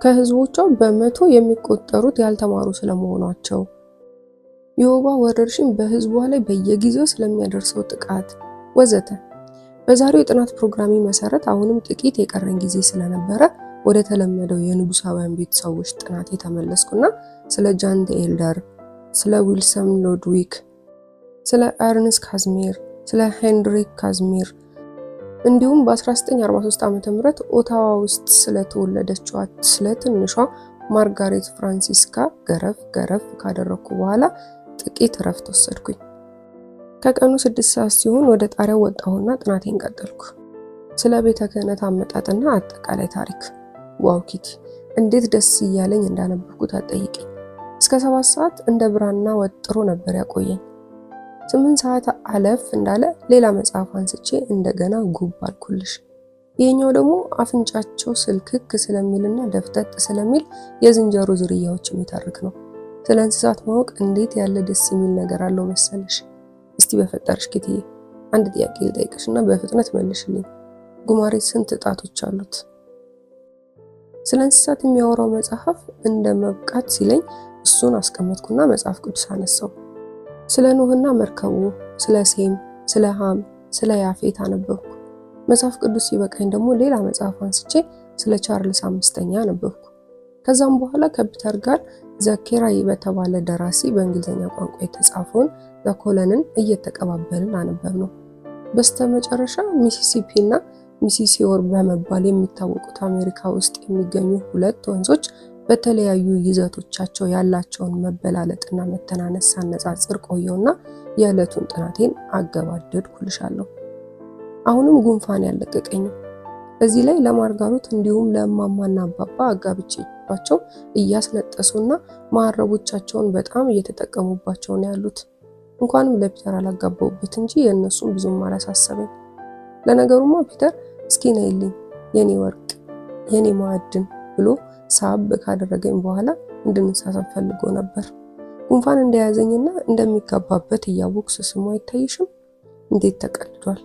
ከህዝቦቿ በመቶ የሚቆጠሩት ያልተማሩ ስለመሆናቸው፣ የወባ ወረርሽኝ በህዝቧ ላይ በየጊዜው ስለሚያደርሰው ጥቃት ወዘተ። በዛሬው የጥናት ፕሮግራሚ መሰረት አሁንም ጥቂት የቀረን ጊዜ ስለነበረ ወደ ተለመደው የንጉሳውያን ቤተሰቦች ጥናት የተመለስኩና ስለ ጃን ዘ ኤልደር፣ ስለ ዊልሰም ሎድዊክ፣ ስለ ኤርንስት ካዝሚር፣ ስለ ሄንድሪክ ካዝሚር እንዲሁም በ1943 ዓ.ም ኦታዋ ውስጥ ስለተወለደችው ስለ ትንሿ ማርጋሬት ፍራንሲስካ ገረፍ ካደረኩ በኋላ ጥቂት እረፍት ወሰድኩኝ። ከቀኑ 6 ሰዓት ሲሆን ወደ ጣሪያው ወጣሁና ጥናቴን ቀጠልኩ። ስለ ቤተ ክህነት አመጣጥና አጠቃላይ ታሪክ። ዋው ኪቲ እንዴት ደስ እያለኝ እንዳነበብኩት አትጠይቂኝ። እስከ 7 ሰዓት እንደ ብራና ወጥሮ ነበር ያቆየኝ። 8 ሰዓት አለፍ እንዳለ ሌላ መጽሐፍ አንስቼ እንደገና ጉብ አልኩልሽ። ይሄኛው ደግሞ አፍንጫቸው ስልክክ ስለሚልና ደፍጠጥ ስለሚል የዝንጀሮ ዝርያዎች የሚተርክ ነው። ስለ እንስሳት ማወቅ እንዴት ያለ ደስ የሚል ነገር አለው መሰለሽ። እስቲ በፈጠርሽ ኪትዬ አንድ ጥያቄ ልጠይቅሽና በፍጥነት መልሽልኝ። ጉማሬ ስንት ጣቶች አሉት? ስለ እንስሳት የሚያወራው መጽሐፍ እንደ መብቃት ሲለኝ እሱን አስቀመጥኩና መጽሐፍ ቅዱስ አነሳው። ስለ ኖህና መርከቡ፣ ስለ ሴም፣ ስለ ሃም፣ ስለ ያፌት አነበብኩ። መጽሐፍ ቅዱስ ሲበቃኝ ደግሞ ሌላ መጽሐፍ አንስቼ ስለ ቻርልስ አምስተኛ አነበብኩ። ከዛም በኋላ ከፒተር ጋር ዘኬራይ በተባለ ደራሲ በእንግሊዝኛ ቋንቋ የተጻፈውን ዘኮለንን እየተቀባበልን አነበብነው። በስተመጨረሻ ሚሲሲፒ እና ሚሲሲዮር በመባል የሚታወቁት አሜሪካ ውስጥ የሚገኙ ሁለት ወንዞች በተለያዩ ይዘቶቻቸው ያላቸውን መበላለጥና መተናነስ ሳነጻጽር ቆየውና የዕለቱን ጥናቴን አገባደድኩልሻለሁ። አሁንም ጉንፋን ያለቀቀኝ። በዚህ ላይ ለማርጋሩት እንዲሁም ለማማና አባባ አጋብቼባቸው እያስነጠሱና ማዕረቦቻቸውን በጣም እየተጠቀሙባቸው ነው ያሉት። እንኳንም ለፒተር አላጋባውበት እንጂ የእነሱም ብዙም አላሳሰበኝ። ለነገሩማ ፒተር እስኪ ነይልኝ የኔ ወርቅ የኔ ማዕድን ብሎ ሳብ ካደረገኝ በኋላ እንድንሳሳብ ፈልጎ ነበር። ጉንፋን እንደያዘኝና እንደሚጋባበት እያወቅሁ ስሙ አይታይሽም? እንዴት ተቀልዷል።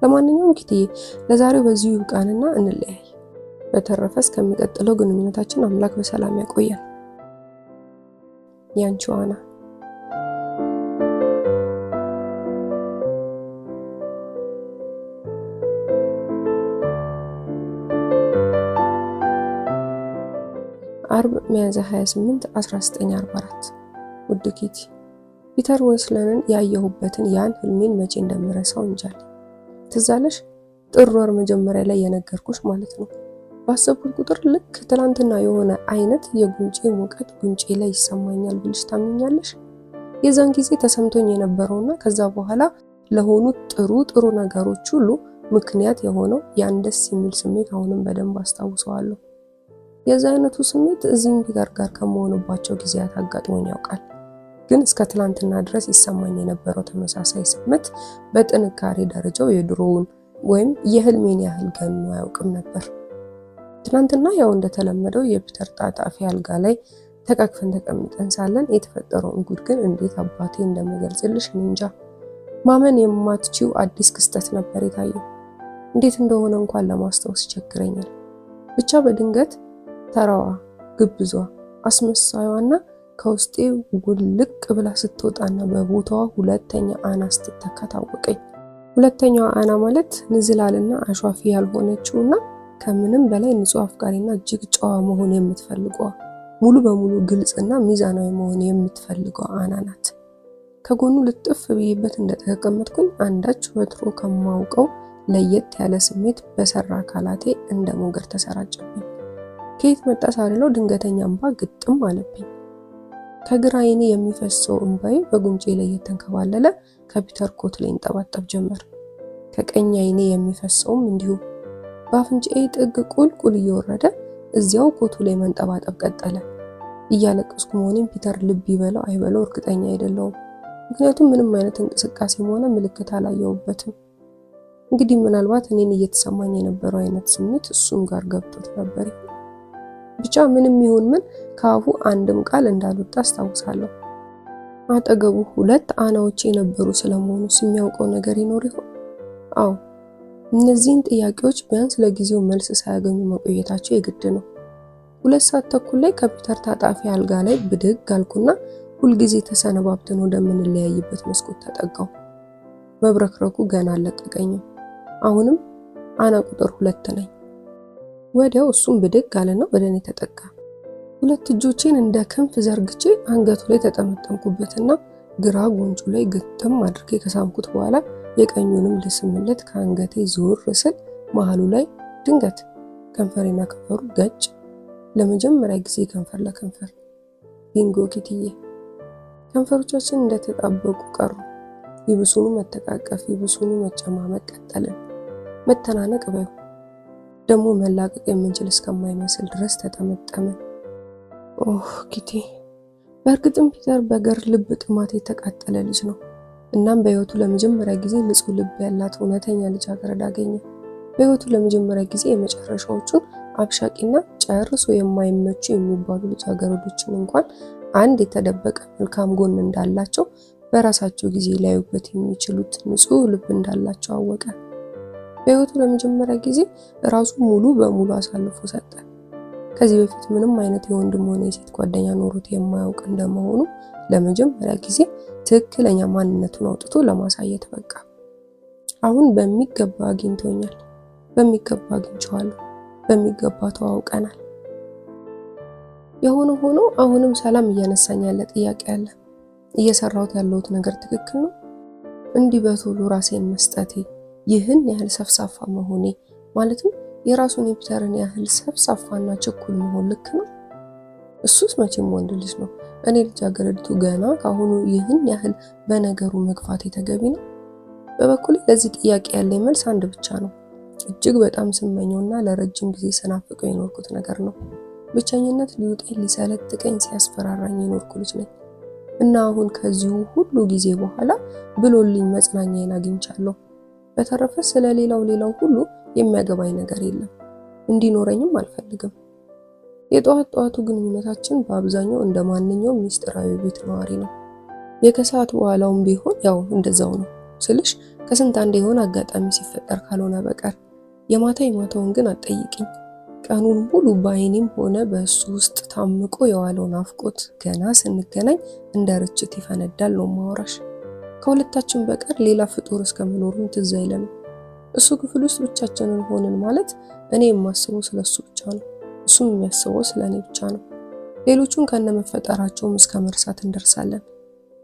ለማንኛውም ኪትዬ ለዛሬው በዚሁ ይብቃንና እንለያይ። በተረፈ እስከሚቀጥለው ግንኙነታችን አምላክ በሰላም ያቆየን። ያንቺው አና። አርብ ሚያዝያ 28 1944። ውድ ኪቲ፣ ፒተር ዌስለንን ያየሁበትን ያን ህልሜን መቼ እንደምረሳው እንጃል። ትዝ አለሽ? ጥር ወር መጀመሪያ ላይ የነገርኩሽ ማለት ነው። ባሰብኩት ቁጥር ልክ ትላንትና የሆነ አይነት የጉንጬ ሙቀት ጉንጬ ላይ ይሰማኛል ብልሽ ታምኛለሽ? የዛን ጊዜ ተሰምቶኝ የነበረውና ከዛ በኋላ ለሆኑት ጥሩ ነገሮች ሁሉ ምክንያት የሆነው ያን ደስ የሚል ስሜት አሁንም በደንብ አስታውሰዋለሁ። የዛ አይነቱ ስሜት እዚህም ፒተር ጋር ከመሆንባቸው ጊዜያት አጋጥሞኝ ያውቃል። ግን እስከ ትላንትና ድረስ ይሰማኝ የነበረው ተመሳሳይ ስሜት በጥንካሬ ደረጃው የድሮውን ወይም የህልሜን ያህል ገኖ አያውቅም ነበር። ትናንትና ያው እንደተለመደው የፒተር ጣጣፊ አልጋ ላይ ተቃቅፈን ተቀምጠን ሳለን የተፈጠረውን ጉድ ግን እንዴት አባቴ እንደምገልጽልሽ እንጃ። ማመን የማትችው አዲስ ክስተት ነበር የታየው። እንዴት እንደሆነ እንኳን ለማስታወስ ይቸግረኛል። ብቻ በድንገት ተራዋ፣ ግብዟ፣ አስመሳዩዋና ከውስጤ ውልቅ ብላ ስትወጣና በቦታዋ ሁለተኛ አና ስትተካ ታወቀኝ። ሁለተኛዋ አና ማለት ንዝላልና አሿፊ ያልሆነችውና ከምንም በላይ ንጹህ አፍቃሪና እጅግ ጨዋ መሆን የምትፈልገዋ፣ ሙሉ በሙሉ ግልጽና ሚዛናዊ መሆን የምትፈልገዋ አና ናት። ከጎኑ ልጥፍ ብዬበት እንደተቀመጥኩኝ አንዳች ወትሮ ከማውቀው ለየት ያለ ስሜት በሰራ አካላቴ እንደ ሞገድ ተሰራጨብኝ። ከየት መጣ ሳልለው ድንገተኛ እንባ ግጥም አለብኝ። ከግራ ዓይኔ የሚፈሰው እንባዬ በጉንጬ ላይ የተንከባለለ ከፒተር ኮት ላይ እንጠባጠብ ጀመር። ከቀኝ ዓይኔ የሚፈሰውም እንዲሁ በአፍንጫዬ ጥግ ቁልቁል እየወረደ እዚያው ኮቱ ላይ መንጠባጠብ ቀጠለ። እያለቀስኩ መሆኔን ፒተር ልብ ይበለው አይበለው እርግጠኛ አይደለሁም። ምክንያቱም ምንም አይነት እንቅስቃሴም ሆነ ምልክት አላየሁበትም። እንግዲህ ምናልባት እኔን እየተሰማኝ የነበረው አይነት ስሜት እሱም ጋር ገብቶት ነበር። ብቻ ምንም ይሁን ምን ከአፉ አንድም ቃል እንዳልወጣ አስታውሳለሁ። አጠገቡ ሁለት አናዎች የነበሩ ስለመሆኑ የሚያውቀው ነገር ይኖር ይሆን? አዎ፣ እነዚህን ጥያቄዎች ቢያንስ ለጊዜው መልስ ሳያገኙ መቆየታቸው የግድ ነው። 2 ሰዓት ተኩል ላይ ከፒተር ታጣፊ አልጋ ላይ ብድግ አልኩና ሁልጊዜ ተሰነባብተን ወደምንለያይበት መስኮት ተጠጋው። መብረክረኩ ገና አልለቀቀኝም። አሁንም አና ቁጥር 2 ነኝ። ወዲያው እሱም ብድግ አለና ወደ እኔ ተጠጋ። 2 እጆቼን እንደ ክንፍ ዘርግቼ አንገቱ ላይ ተጠመጠምኩበትና ግራ ጉንጩ ላይ ግጥም አድርጌ ከሳምኩት በኋላ የቀኙንም ልስምለት ከአንገቴ ዞር ስል መሃሉ ላይ ድንገት ከንፈሬና ከንፈሩ ገጭ። ለመጀመሪያ ጊዜ ከንፈር ለከንፈር። ቢንጎ ኪትዬ። ከንፈሮቻችን እንደተጣበቁ ቀሩ። ይብሱኑ መተቃቀፍ፣ ይብሱኑ መጨማመቅ ቀጠልን። መተናነቅ በዩ ደግሞ መላቀቅ የምንችል እስከማይመስል ድረስ ተጠመጠመን። ኦህ ኪቲ። በእርግጥም ፒተር በገር ልብ ጥማት የተቃጠለ ልጅ ነው። እናም በህይወቱ ለመጀመሪያ ጊዜ ንጹህ ልብ ያላት እውነተኛ ልጃገረድ አገኘ። በህይወቱ ለመጀመሪያ ጊዜ የመጨረሻዎቹን አብሻቂና ጨርሶ የማይመቹ የሚባሉ ልጃገረዶችን እንኳን አንድ የተደበቀ መልካም ጎን እንዳላቸው በራሳቸው ጊዜ ሊያዩበት የሚችሉት ንጹህ ልብ እንዳላቸው አወቀ። በህይወቱ ለመጀመሪያ ጊዜ ራሱ ሙሉ በሙሉ አሳልፎ ሰጠ። ከዚህ በፊት ምንም አይነት የወንድም ሆነ የሴት ጓደኛ ኖሮት የማያውቅ እንደመሆኑ ለመጀመሪያ ጊዜ ትክክለኛ ማንነቱን አውጥቶ ለማሳየት በቃ። አሁን በሚገባ አግኝቶኛል፣ በሚገባ አግኝቼዋለሁ፣ በሚገባ ተዋውቀናል። የሆነ ሆኖ አሁንም ሰላም እያነሳኝ ያለ ጥያቄ አለ። እየሰራሁት ያለሁት ነገር ትክክል ነው? እንዲህ በቶሎ ራሴን መስጠቴ፣ ይህን ያህል ሰፍሳፋ መሆኔ፣ ማለትም የራሱን የፒተርን ያህል ሰፍሳፋና ችኩል መሆን ልክ ነው? እሱስ መቼም ወንድ ልጅ ነው። እኔ ልጃገረዲቱ ገና ካሁኑ ይህን ያህል በነገሩ መግፋት ተገቢ ነው? በበኩሌ ለዚህ ጥያቄ ያለኝ መልስ አንድ ብቻ ነው። እጅግ በጣም ስመኘውና ለረጅም ጊዜ ስናፍቀው የኖርኩት ነገር ነው። ብቸኝነት ሊውጠኝ ሊሰለጥቀኝ ሲያስፈራራኝ የኖርኩ ልጅ ነኝ እና አሁን ከዚሁ ሁሉ ጊዜ በኋላ ብሎልኝ መጽናኛዬን አግኝቻለሁ። በተረፈ ስለሌላው ሁሉ የሚያገባኝ ነገር የለም፣ እንዲኖረኝም አልፈልግም። የጠዋት ጠዋቱ ግንኙነታችን በአብዛኛው እንደ ማንኛውም ሚስጥራዊ ቤት ነዋሪ ነው። የከሰዓት በኋላውም ቢሆን ያው እንደዛው ነው ስልሽ ከስንት አንድ የሆነ አጋጣሚ ሲፈጠር ካልሆነ በቀር የማታውን ግን አትጠይቂኝ። ቀኑን ሙሉ በአይኔም ሆነ በእሱ ውስጥ ታምቆ የዋለው ናፍቆት ገና ስንገናኝ እንደ ርችት ይፈነዳል ነው ማወራሽ። ከሁለታችን በቀር ሌላ ፍጡር እስከመኖሩም ትዝ አይለንም። እሱ ክፍል ውስጥ ብቻችንን ሆንን ማለት እኔ የማስበው ስለሱ ብቻ ነው፣ እሱም የሚያስበው ስለኔ ብቻ ነው። ሌሎቹን ከነመፈጠራቸውም እስከ መርሳት እንደርሳለን።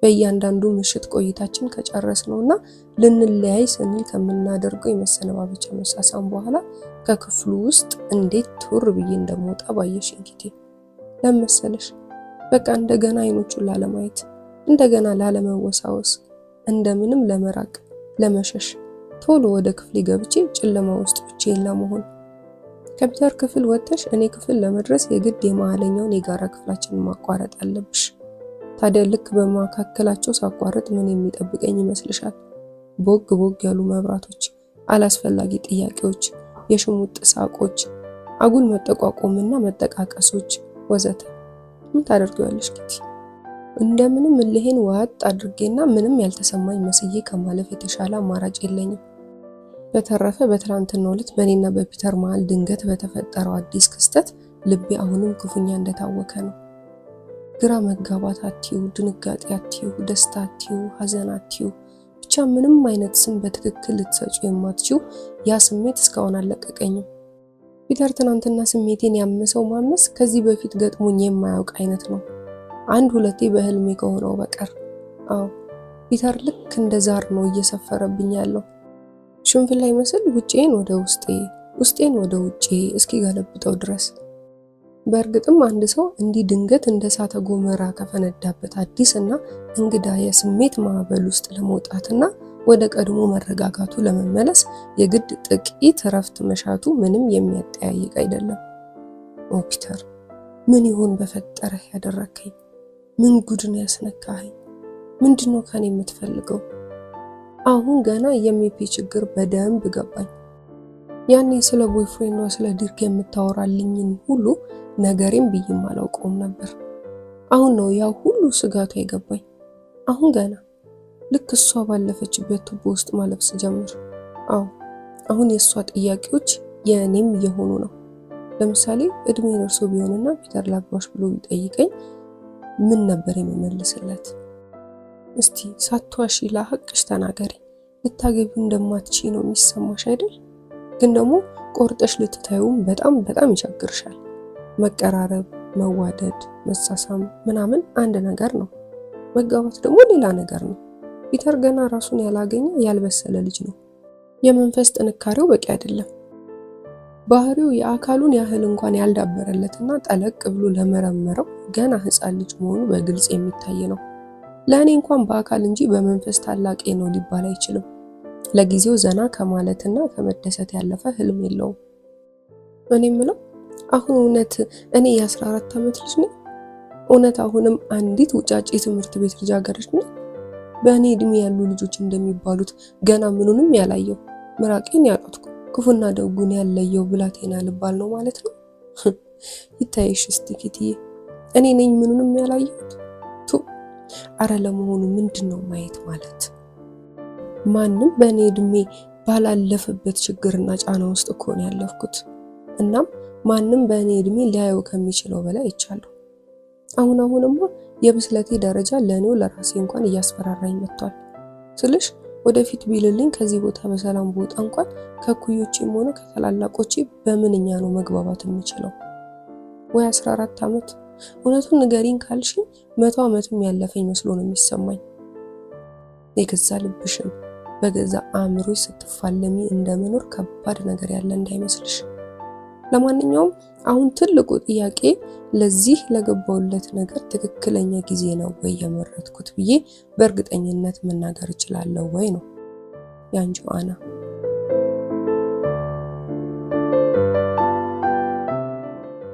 በእያንዳንዱ ምሽት ቆይታችን ከጨረስነውና ልንለያይ ስንል ከምናደርገው የመሰነባበቻ መሳሳም በኋላ ከክፍሉ ውስጥ እንዴት ቱር ብዬ እንደምወጣ ባየሽኝ ጊዜ ለመሰለሽ በቃ እንደገና አይኖቹን ላለማየት፣ እንደገና ላለመወሳወስ፣ እንደምንም ለመራቅ፣ ለመሸሽ ቶሎ ወደ ክፍሌ ገብቼ ጨለማ ውስጥ ብቻዬን ለመሆን። ከፒተር ክፍል ወጥተሽ እኔ ክፍል ለመድረስ የግድ የመሃለኛውን የጋራ ክፍላችንን ማቋረጥ አለብሽ። ታዲያ ልክ በመካከላቸው ሳቋረጥ ምን የሚጠብቀኝ ይመስልሻል? ቦግ ያሉ መብራቶች፣ አላስፈላጊ ጥያቄዎች፣ የሽሙጥ ሳቆች፣ አጉል መጠቋቆምና መጠቃቀሶች ወዘተ። ምን ታደርጊዋለሽ ኪቲ? እንደምንም እልሄን ዋጥ አድርጌና ምንም ያልተሰማኝ መስዬ ከማለፍ የተሻለ አማራጭ የለኝም። በተረፈ በትላንትናው ዕለት በእኔና በፒተር መሃል ድንገት በተፈጠረው አዲስ ክስተት ልቤ አሁንም ክፉኛ እንደታወከ ነው። ግራ መጋባት አትዩ፣ ድንጋጤ አትዩ፣ ደስታ አትዩ፣ ሐዘን አትዩ፣ ብቻ ምንም አይነት ስም በትክክል ልትሰጪ የማትችው ያ ስሜት እስካሁን አልለቀቀኝም። ፒተር ትናንትና ስሜቴን ያመሰው ማመስ ከዚህ በፊት ገጥሞኝ የማያውቅ አይነት ነው። አንድ ሁለቴ በህልሜ ከሆነው በቀር። አዎ ፒተር ልክ እንደ ዛር ነው እየሰፈረብኝ ያለው። ሽንፍላ ይመስል ውጪን ወደ ውስጤ፣ ውስጤን ወደ ውጪ እስኪገለብጠው ድረስ። በእርግጥም አንድ ሰው እንዲህ ድንገት እንደ እሳተ ገሞራ ከፈነዳበት አዲስና እንግዳ የስሜት ማዕበል ውስጥ ለመውጣትና ወደ ቀድሞ መረጋጋቱ ለመመለስ የግድ ጥቂት እረፍት መሻቱ ምንም የሚያጠያይቅ አይደለም። ኦ ፒተር፣ ምን ይሆን በፈጠረህ ያደረከኝ? ምን ጉድን ያስነካኸኝ? ምንድነው ከኔ የምትፈልገው? አሁን ገና የሚፒ ችግር በደንብ ገባኝ። ያኔ ስለ ቦይፍሬንዷ ስለ ዲርክ የምታወራልኝን ሁሉ ነገሬም ብዬም አላውቀውም ነበር። አሁን ነው ያው ሁሉ ስጋቱ የገባኝ። አሁን ገና ልክ እሷ ባለፈችበት ቱቦ ውስጥ ማለፍ ስጀምር። አዎ አሁን የእሷ ጥያቄዎች የእኔም እየሆኑ ነው። ለምሳሌ እድሜ ደርሶ ቢሆንና ፒተር ላግባሽ ብሎ ቢጠይቀኝ ምን ነበር የምመልስለት? እስቲ ሳትዋሺ ለሐቅሽ ተናገሪ። ልታገቢው እንደማትችይ ነው የሚሰማሽ አይደል? ግን ደግሞ ቆርጠሽ ልትታዩም በጣም ይቸግርሻል። መቀራረብ፣ መዋደድ፣ መሳሳም ምናምን አንድ ነገር ነው። መጋባት ደግሞ ሌላ ነገር ነው። ፒተር ገና ራሱን ያላገኘ ያልበሰለ ልጅ ነው። የመንፈስ ጥንካሬው በቂ አይደለም። ባህሪው የአካሉን ያህል እንኳን ያልዳበረለትና ጠለቅ ብሎ ለመረመረው ገና ሕፃን ልጅ መሆኑ በግልጽ የሚታይ ነው። ለእኔ እንኳን በአካል እንጂ በመንፈስ ታላቄ ነው ሊባል አይችልም። ለጊዜው ዘና ከማለትና ከመደሰት ያለፈ ህልም የለውም። እኔ የምለው አሁን እውነት እኔ የ14 ዓመት ልጅ ነኝ? እውነት አሁንም አንዲት ውጫጭ ትምህርት ቤት ልጃገረድ ነኝ? በእኔ እድሜ ያሉ ልጆች እንደሚባሉት ገና ምኑንም ያላየው ምራቄን ያጣጥኩ ክፉና ደጉን ያለየው ብላቴና ልባል ነው ማለት ነው? ይታይሽ እስቲ ኪትዬ፣ እኔ ነኝ ምኑንም ያላየሁት? አረ ለመሆኑ ምንድነው ማየት ማለት? ማንም በእኔ እድሜ ባላለፈበት ችግርና ጫና ውስጥ እኮ ነው ያለፍኩት። እናም ማንም በእኔ እድሜ ሊያየው ከሚችለው በላይ ይቻላል። አሁንማ የብስለቴ ደረጃ ለኔው ለራሴ እንኳን እያስፈራራኝ መጥቷል። ስልሽ ወደፊት ቢልልኝ ከዚህ ቦታ በሰላም ቦታ እንኳን ከኩዮቼም ሆነ ከታላላቆቼ በምንኛ ነው መግባባት የምችለው? ወይ 14 ዓመት? እውነቱን ንገሪኝ ካልሽኝ 100 ዓመትም ያለፈኝ መስሎ ነው የሚሰማኝ። የገዛ ልብሽን በገዛ አእምሮሽ ስትፋለሚ እንደመኖር ከባድ ነገር ያለ እንዳይመስልሽ። ለማንኛውም አሁን ትልቁ ጥያቄ ለዚህ ለገባውለት ነገር ትክክለኛ ጊዜ ነው ወይ የመረጥኩት ብዬ በእርግጠኝነት መናገር እችላለሁ ወይ ነው። ያንቺው አና።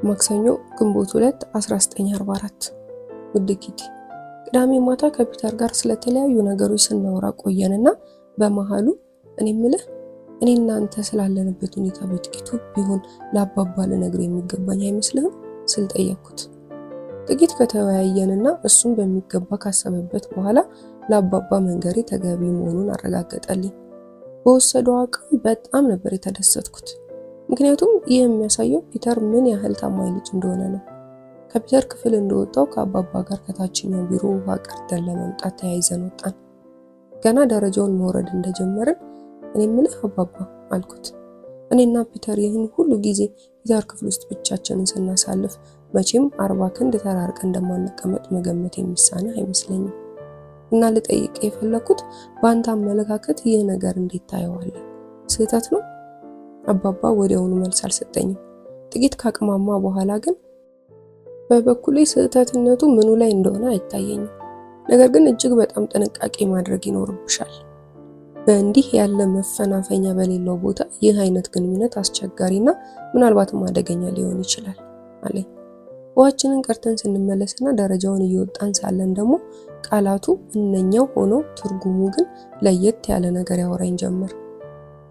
ማክሰኞ ግንቦት 2 1944። ውድ ኪቲ፣ ቅዳሜ ማታ ከፒተር ጋር ስለተለያዩ ነገሮች ስናወራ ቆየንና በመሃሉ እኔ እናንተ ስላለንበት ሁኔታ በጥቂቱ ቢሆን ለአባባ ልነግረው የሚገባኝ አይመስልህም ስል ጠየቅኩት። ጥቂት ከተወያየንና እሱም በሚገባ ካሰበበት በኋላ ለአባባ መንገሬ ተገቢ መሆኑን አረጋገጠልኝ። በወሰደው አቅም በጣም ነበር የተደሰትኩት። ምክንያቱም ይህ የሚያሳየው ፒተር ምን ያህል ታማኝ ልጅ እንደሆነ ነው። ከፒተር ክፍል እንደወጣው ከአባባ ጋር ከታችኛው ቢሮ ውሃ ቀርተን ለመምጣት ተያይዘን ወጣን። ገና ደረጃውን መውረድ እንደጀመርን እኔ አባባ አልኩት፣ እኔና ፒተር ይህን ሁሉ ጊዜ ፒተር ክፍል ውስጥ ብቻችንን ስናሳልፍ መቼም 40 ክንድ ተራርቀን እንደማንቀመጥ መገመት የሚሳነህ አይመስለኝም። እና ልጠይቅ የፈለኩት በአንተ አመለካከት ይህ ነገር እንዴት ታየዋለህ? ስህተት ነው? አባባ ወዲያውኑ መልስ አልሰጠኝም። ጥቂት ካቅማማ በኋላ ግን በበኩሌ ስህተትነቱ ምኑ ላይ እንደሆነ አይታየኝም። ነገር ግን እጅግ በጣም ጥንቃቄ ማድረግ ይኖርብሻል። በእንዲህ ያለ መፈናፈኛ በሌለው ቦታ ይህ አይነት ግንኙነት አስቸጋሪና ምናልባትም አደገኛ ሊሆን ይችላል አለኝ። ውሃችንን ቀርተን ስንመለስና ደረጃውን እየወጣን ሳለን ደግሞ ቃላቱ እነኛው ሆኖ ትርጉሙ ግን ለየት ያለ ነገር ያወራኝ ጀመር።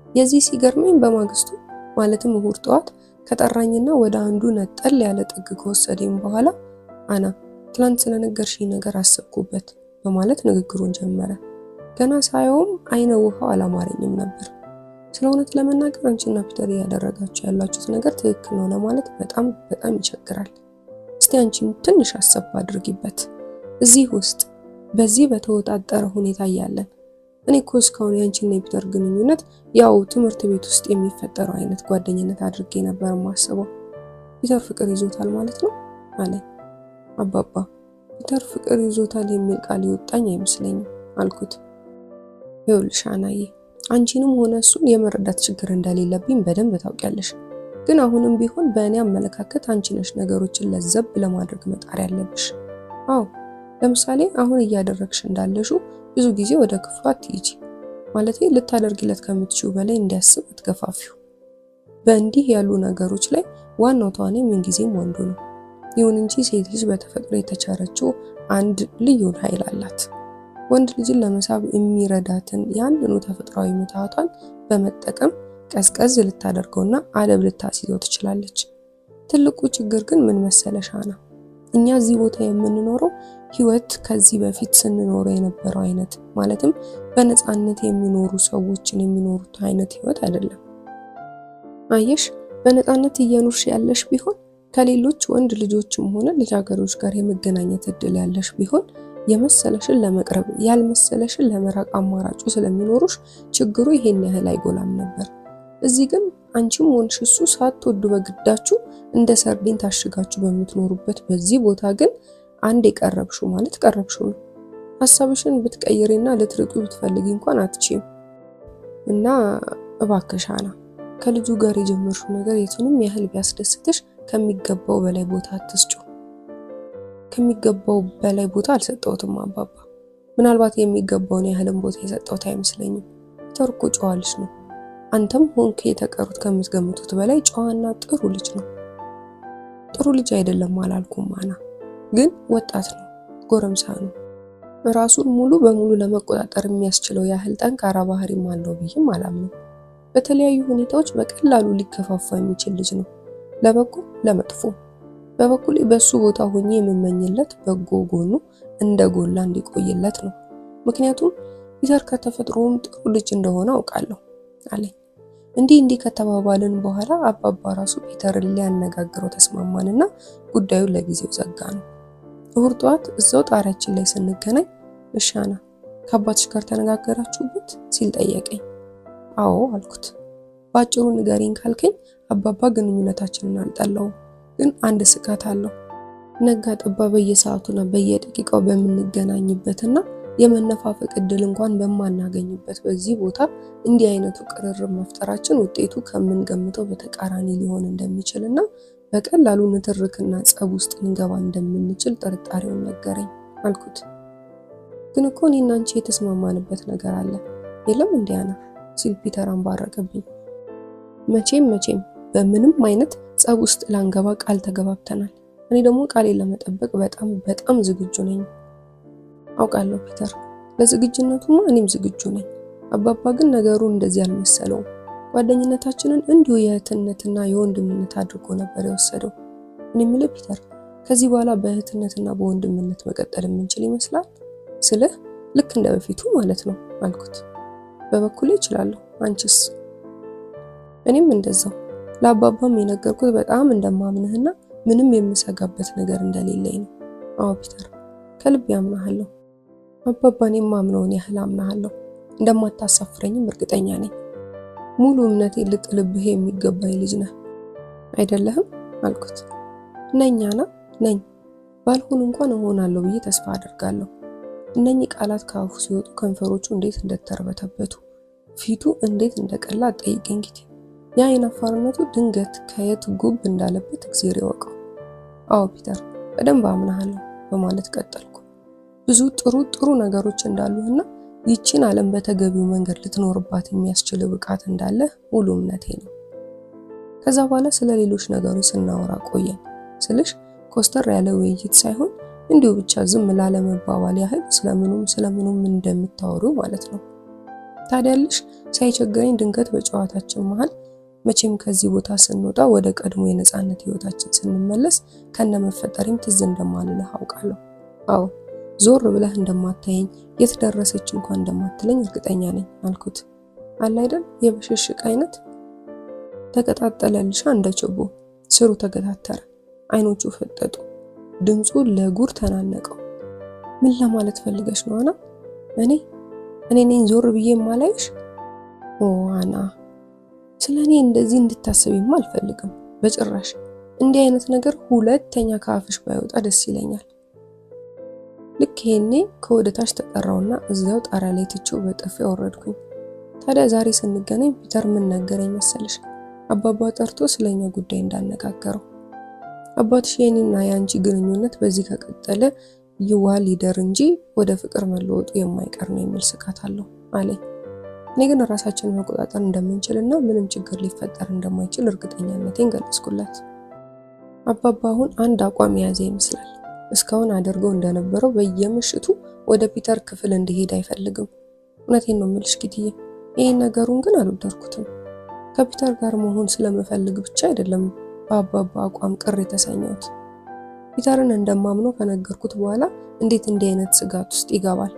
የዚህ ሲገርመኝ በማግስቱ ማለትም እሁድ ጠዋት ከጠራኝና ወደ አንዱ ነጠል ያለ ጥግ ከወሰደኝ በኋላ አና ትላንት ስለነገርሽኝ ነገር አሰብኩበት በማለት ንግግሩን ጀመረ። ገና ሳየውም አይነ ውሃው አላማረኝም ነበር። ስለ እውነት ለመናገር አንቺና ፒተር እያደረጋችሁ ያላችሁት ነገር ትክክል ነው ለማለት በጣም ይቸግራል። እስቲ አንቺም ትንሽ አሰብ አድርጊበት። እዚህ ውስጥ በዚህ በተወጣጠረ ሁኔታ እያለን እኔ እኮ እስካሁን የአንቺና የፒተር ግንኙነት ያው ትምህርት ቤት ውስጥ የሚፈጠረው አይነት ጓደኝነት አድርጌ ነበር የማስበው። ፒተር ፍቅር ይዞታል ማለት ነው አለ። አባባ ፒተር ፍቅር ይዞታል የሚል ቃል ይወጣኝ አይመስለኝም አልኩት። ይኸውልሽ አናዬ፣ አንቺንም ሆነ እሱን የመረዳት ችግር እንደሌለብኝ በደንብ ታውቂያለሽ። ግን አሁንም ቢሆን በእኔ አመለካከት አንቺ ነሽ ነገሮችን ለዘብ ለማድረግ መጣር ያለብሽ። አዎ ለምሳሌ አሁን እያደረግሽ እንዳለሽው ብዙ ጊዜ ወደ ክፍሉ አትሂጂ። ማለቴ ልታደርጊለት ከምትችው በላይ እንዲያስብ አትገፋፊው። በእንዲህ ያሉ ነገሮች ላይ ዋናው ተዋናይ ምንጊዜም ወንዱ ነው። ይሁን እንጂ ሴት ልጅ በተፈጥሮ የተቸረችው አንድ ልዩ ኃይል አላት። ወንድ ልጅን ለመሳብ የሚረዳትን ያንኑ ተፈጥሯዊ ምትሃቷን በመጠቀም ቀዝቀዝ ልታደርገውና አደብ ልታስይዘው ትችላለች። ትልቁ ችግር ግን ምን መሰለሽ አና፣ እኛ እዚህ ቦታ የምንኖረው ህይወት ከዚህ በፊት ስንኖረው የነበረው አይነት ማለትም በነፃነት የሚኖሩ ሰዎችን የሚኖሩት አይነት ህይወት አይደለም። አየሽ፣ በነፃነት እየኖርሽ ያለሽ ቢሆን ከሌሎች ወንድ ልጆችም ሆነ ልጃገረዶች ጋር የመገናኘት እድል ያለሽ ቢሆን የመሰለሽን ለመቅረብ ያልመሰለሽን ለመራቅ አማራጩ ስለሚኖሩሽ ችግሩ ይሄን ያህል አይጎላም ነበር። እዚህ ግን አንቺም ሆንሽ እሱ ሳትወዱ በግዳችሁ እንደ ሰርዲን ታሽጋችሁ በምትኖሩበት በዚህ ቦታ ግን አንድ የቀረብሽው ማለት ቀረብሽው ነው። ሐሳብሽን ብትቀይሪና ልትርቂ ብትፈልጊ እንኳን አትችይም። እና እባክሽ አና፣ ከልጁ ጋር የጀመርሽው ነገር የቱንም ያህል ቢያስደስትሽ ከሚገባው በላይ ቦታ አትስጪው። ከሚገባው በላይ ቦታ አልሰጠሁትም አባባ። ምናልባት የሚገባውን ያህልም ቦታ የሰጠሁት አይመስለኝም። ፒተር እኮ ጨዋ ልጅ ነው። አንተም ሆንክ የተቀሩት ከምትገምቱት በላይ ጨዋና ጥሩ ልጅ ነው። ጥሩ ልጅ አይደለም አላልኩም አና፣ ግን ወጣት ነው፣ ጎረምሳ ነው። ራሱን ሙሉ በሙሉ ለመቆጣጠር የሚያስችለው ያህል ጠንካራ ባህሪም አለው ብዬም አላምንም። በተለያዩ ሁኔታዎች በቀላሉ ሊከፋፋ የሚችል ልጅ ነው፣ ለበጎ ለመጥፎ። በበኩሌ በሱ ቦታ ሆኜ የምመኝለት በጎ ጎኑ እንደ ጎላ እንዲቆይለት ነው። ምክንያቱም ፒተር ከተፈጥሮም ጥሩ ልጅ እንደሆነ አውቃለሁ አለኝ። እንዲህ ከተባባልን በኋላ አባባ ራሱ ፒተርን ሊያነጋግረው ተስማማንና ጉዳዩን ለጊዜው ዘጋ ነው። እሁድ ጠዋት እዛው ጣሪያችን ላይ ስንገናኝ እሺ አና፣ ከአባትሽ ጋር ተነጋገራችሁበት ሲል ጠየቀኝ። አዎ አልኩት። ባጭሩ ንገሪኝ ካልከኝ አባባ ግንኙነታችንን አልጠላውም፣ ግን አንድ ስጋት አለው። ነጋ ጠባ በየሰዓቱና በየደቂቃው በምንገናኝበትና የመነፋፈቅ እድል እንኳን በማናገኝበት በዚህ ቦታ እንዲህ አይነቱ ቅርርብ መፍጠራችን ውጤቱ ከምንገምተው በተቃራኒ ሊሆን እንደሚችልና በቀላሉ ንትርክና ጸብ ውስጥ ልንገባ እንደምንችል ጥርጣሬውን ነገረኝ አልኩት። ግን እኮ እኔና አንቺ የተስማማንበት ነገር አለ የለም እንዴ አና ሲል ፒተር አንባረቀብኝ። መቼም በምንም አይነት ጸብ ውስጥ ላንገባ ቃል ተገባብተናል። እኔ ደግሞ ቃሌን ለመጠበቅ በጣም ዝግጁ ነኝ። አውቃለሁ ፒተር፣ ለዝግጁነቱማ እኔም ዝግጁ ነኝ። አባባ ግን ነገሩ እንደዚህ አልመሰለውም። ጓደኝነታችንን እንዲሁ የእህትነትና የወንድምነት አድርጎ ነበር የወሰደው። እኔ የምልህ ፒተር፣ ከዚህ በኋላ በእህትነትና በወንድምነት መቀጠል የምንችል ይመስላል? ስልህ ልክ እንደ በፊቱ ማለት ነው አልኩት። በበኩሌ እችላለሁ፣ አንቺስ? እኔም እንደዛው። ለአባባም የነገርኩት በጣም እንደማምንህና ምንም የምሰጋበት ነገር እንደሌለኝ ነው። አዎ ፒተር፣ ከልብ ያምናለሁ። አባባን የማምነውን ያህል አምናለሁ። እንደማታሳፍረኝም እርግጠኛ ነኝ። ሙሉ እምነቴ ልጥልብህ የሚገባኝ ልጅ ነህ አይደለህም አልኩት። ነኛና ነኝ፣ ባልሆን እንኳን እሆናለሁ ብዬ ተስፋ አደርጋለሁ። እነኚህ ቃላት ከአፉ ሲወጡ ከንፈሮቹ እንዴት እንደተርበተበቱ፣ ፊቱ እንዴት እንደቀላ አትጠይቀኝ ጊዜ። የአይን አፋርነቱ ድንገት ከየት ጉብ እንዳለበት እግዚአብሔር ያወቀው። አዎ ፒተር፣ በደንብ አምናለሁ በማለት ቀጠልኩ። ብዙ ጥሩ ነገሮች እንዳሉህና ይቺን ዓለም በተገቢው መንገድ ልትኖርባት የሚያስችል ብቃት እንዳለ ሙሉ እምነቴ ነው። ከዛ በኋላ ስለ ሌሎች ነገሮች ስናወራ ቆየን። ስልሽ ኮስተር ያለ ውይይት ሳይሆን እንዲሁ ብቻ ዝም ላለመባባል ያህል ስለምኑም እንደምታወሩ ማለት ነው። ታዲያልሽ ሳይቸግረኝ ድንገት በጨዋታችን መሃል መቼም ከዚህ ቦታ ስንወጣ ወደ ቀድሞ የነፃነት ህይወታችን ስንመለስ ከነመፈጠሪም ትዝ እንደማልልህ አውቃለሁ። አዎ ዞር ብለህ እንደማታየኝ የት ደረሰች እንኳን እንደማትለኝ እርግጠኛ ነኝ አልኩት። አለ አይደል የብሽሽቅ አይነት። ተቀጣጠለልሻ እንደ ችቦ። ስሩ ተገታተረ፣ አይኖቹ ፈጠጡ፣ ድምፁ ለጉር ተናነቀው። ምን ለማለት ፈልገሽ ነው አና? እኔ ነኝ ዞር ብዬ ማላይሽ? ኦ አና፣ ስለኔ እንደዚህ እንድታስቢማ አልፈልግም በጭራሽ። እንዲህ አይነት ነገር ሁለተኛ ከአፍሽ ባይወጣ ደስ ይለኛል። ልክ ይሄኔ ከወደታች ተጠራውና እዛው ጣሪያ ላይ ትቼው በጥፊ አወረድኩኝ። ታዲያ ዛሬ ስንገናኝ ፒተር ምን ነገረኝ መሰልሽ? አባባ ጠርቶ ስለኛ ጉዳይ እንዳነጋገረው። አባትሽ የኔና የአንቺ ግንኙነት በዚህ ከቀጠለ ይዋል ሊደር እንጂ ወደ ፍቅር መለወጡ የማይቀር ነው የሚል ስጋት አለው አለኝ። እኔ ግን ራሳችንን መቆጣጠር እንደምንችልና ምንም ችግር ሊፈጠር እንደማይችል እርግጠኛነቴን ገለጽኩላት። አባባ አሁን አንድ አቋም የያዘ ይመስላል። እስካሁን አድርገው እንደነበረው በየምሽቱ ወደ ፒተር ክፍል እንዲሄድ አይፈልግም። እውነቴን ነው የምልሽ ኪትዬ፣ ይሄን ነገሩን ግን አልወደድኩትም። ከፒተር ጋር መሆን ስለምፈልግ ብቻ አይደለም በአባባ አቋም ቅር የተሰኘሁት። ፒተርን እንደማምነው ከነገርኩት በኋላ እንዴት እንዲህ አይነት ስጋት ውስጥ ይገባል?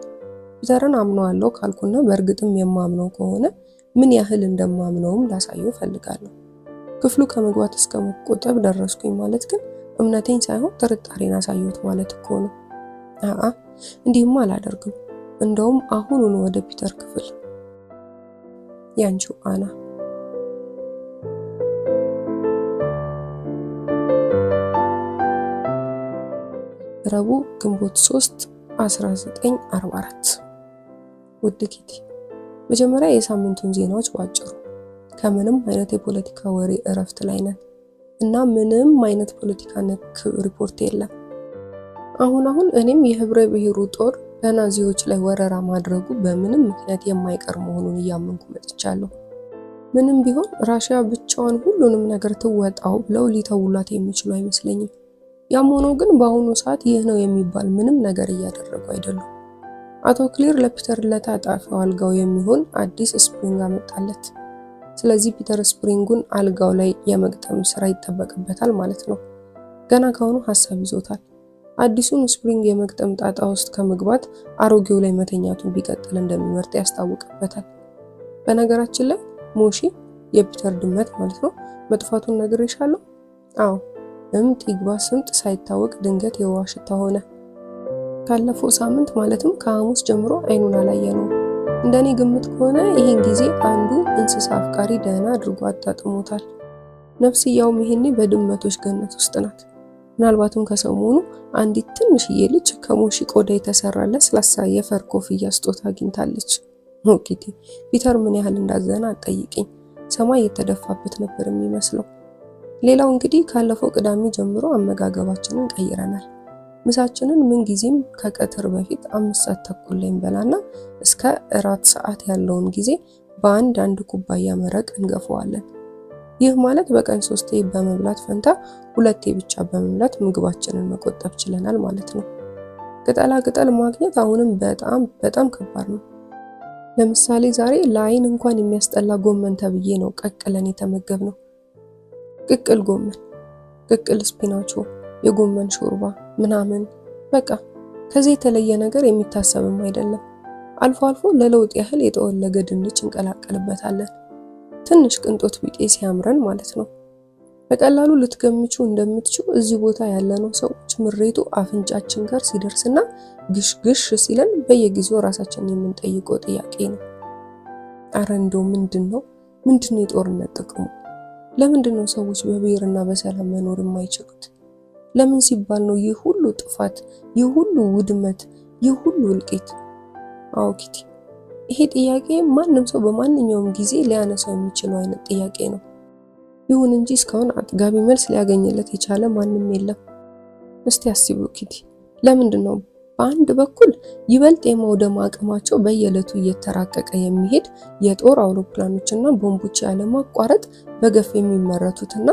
ፒተርን አምነዋለሁ ካልኩና በእርግጥም የማምነው ከሆነ ምን ያህል እንደማምነውም ላሳየው ፈልጋለሁ። ክፍሉ ከመግባት እስከ መቆጠብ ደረስኩኝ ማለት ግን እምነቴን ሳይሆን ጥርጣሬን አሳየሁት ማለት እኮ ነው። እንዲህማ አላደርግም። እንደውም አሁኑን ወደ ፒተር ክፍል። ያንቺው አና። ረቡዕ ግንቦት 3 1944። ውድ ኪቲ፣ መጀመሪያ የሳምንቱን ዜናዎች ባጭሩ። ከምንም አይነት የፖለቲካ ወሬ እረፍት ላይ ነን እና ምንም አይነት ፖለቲካ ነክ ሪፖርት የለም። አሁን እኔም የህብረ ብሔሩ ጦር በናዚዎች ላይ ወረራ ማድረጉ በምንም ምክንያት የማይቀር መሆኑን እያመንኩ መጥቻለሁ። ምንም ቢሆን ራሽያ ብቻዋን ሁሉንም ነገር ትወጣው ብለው ሊተውላት የሚችሉ አይመስለኝም። ያም ሆኖ ግን በአሁኑ ሰዓት ይህ ነው የሚባል ምንም ነገር እያደረጉ አይደሉም። አቶ ክሊር ለፒተር ለታጣፊው አልጋው የሚሆን አዲስ ስፕሪንግ አመጣለት። ስለዚህ ፒተር ስፕሪንጉን አልጋው ላይ የመግጠም ስራ ይጠበቅበታል ማለት ነው። ገና ካሁኑ ሐሳብ ይዞታል። አዲሱን ስፕሪንግ የመግጠም ጣጣ ውስጥ ከመግባት አሮጌው ላይ መተኛቱን ቢቀጥል እንደሚመርጥ ያስታውቅበታል። በነገራችን ላይ ሞሺ የፒተር ድመት ማለት ነው መጥፋቱን ነግሬሻለሁ። አዎ እምጥ ይግባ ስምጥ ሳይታወቅ ድንገት የውሃ ሽታ ሆነ። ካለፈው ሳምንት ማለትም ከሐሙስ ጀምሮ አይኑን አላየነውም። እንደኔ ግምት ከሆነ ይሄን ጊዜ አንዱ እንስሳ አፍቃሪ ደህና አድርጎ አጣጥሞታል። ነፍስያውም ይሄኔ በድመቶች ገነት ውስጥ ናት። ምናልባትም ከሰሞኑ አንዲት ትንሽዬ ልጅ ከሞሺ ቆዳ የተሰራ ለስላሳ የፈር ኮፍያ ስጦታ አግኝታለች። ሞኪቲ ፒተር ምን ያህል እንዳዘነ አትጠይቂኝ። ሰማይ የተደፋበት ነበር የሚመስለው። ሌላው እንግዲህ ካለፈው ቅዳሜ ጀምሮ አመጋገባችንን ቀይረናል። ምሳችንን ምን ጊዜም ከቀትር በፊት 5 ሰዓት ተኩል ላይ እንበላና እስከ እራት ሰዓት ያለውን ጊዜ በአንድ ኩባያ መረቅ እንገፈዋለን። ይህ ማለት በቀን 3 በመብላት ፈንታ 2 ብቻ በመብላት ምግባችንን መቆጠብ ችለናል ማለት ነው። ቅጠል ማግኘት አሁንም በጣም ከባድ ነው። ለምሳሌ ዛሬ ለአይን እንኳን የሚያስጠላ ጎመን ተብዬ ነው ቀቅለን የተመገብነው። ቅቅል ጎመን፣ ቅቅል ስፒናቾ፣ የጎመን ሾርባ ምናምን በቃ ከዚህ የተለየ ነገር የሚታሰብም አይደለም። አልፎ አልፎ ለለውጥ ያህል የተወለገ ድንች እንቀላቀልበታለን። ትንሽ ቅንጦት ቢጤ ሲያምረን ማለት ነው። በቀላሉ ልትገምቹ እንደምትችሉ እዚህ ቦታ ያለነው ሰዎች ምሬቱ አፍንጫችን ጋር ሲደርስና ግሽግሽ ሲለን በየጊዜው ራሳችንን የምንጠይቀው ጥያቄ ነው። አረ እንደው ምንድነው የጦርነት ጥቅሙ? ለምንድነው ሰዎች በብሔርና በሰላም መኖር የማይችሉት? ለምን ሲባል ነው ይህ ሁሉ ጥፋት፣ ይህ ሁሉ ውድመት፣ ይህ ሁሉ እልቂት? አዎ ኪቲ፣ ይሄ ጥያቄ ማንም ሰው በማንኛውም ጊዜ ሊያነሳው የሚችለው አይነት ጥያቄ ነው። ይሁን እንጂ እስካሁን አጥጋቢ መልስ ሊያገኝለት የቻለ ማንም የለም። እስቲ አስቡ ኪቲ፣ ለምንድነው በአንድ በኩል ይበልጥ የማውደም አቅማቸው በየዕለቱ እየተራቀቀ የሚሄድ የጦር አውሮፕላኖችና ቦምቦች ያለማቋረጥ በገፍ የሚመረቱትና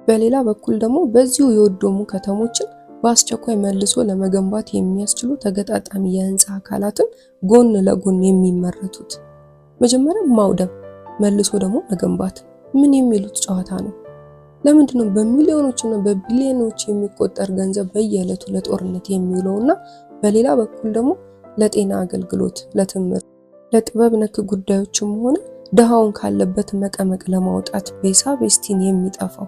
በሌላ በኩል ደግሞ በዚሁ የወደሙ ከተሞችን በአስቸኳይ መልሶ ለመገንባት የሚያስችሉ ተገጣጣሚ የህንፃ አካላትን ጎን ለጎን የሚመረቱት? መጀመሪያ ማውደም፣ መልሶ ደግሞ መገንባት። ምን የሚሉት ጨዋታ ነው? ለምንድነው በሚሊዮኖችና በቢሊዮኖች የሚቆጠር ገንዘብ በየዕለቱ ለጦርነት የሚውለውና በሌላ በኩል ደግሞ ለጤና አገልግሎት፣ ለትምህርት፣ ለጥበብ ነክ ጉዳዮችም ሆነ ድሃውን ካለበት መቀመቅ ለማውጣት ቤሳቤስቲን የሚጠፋው?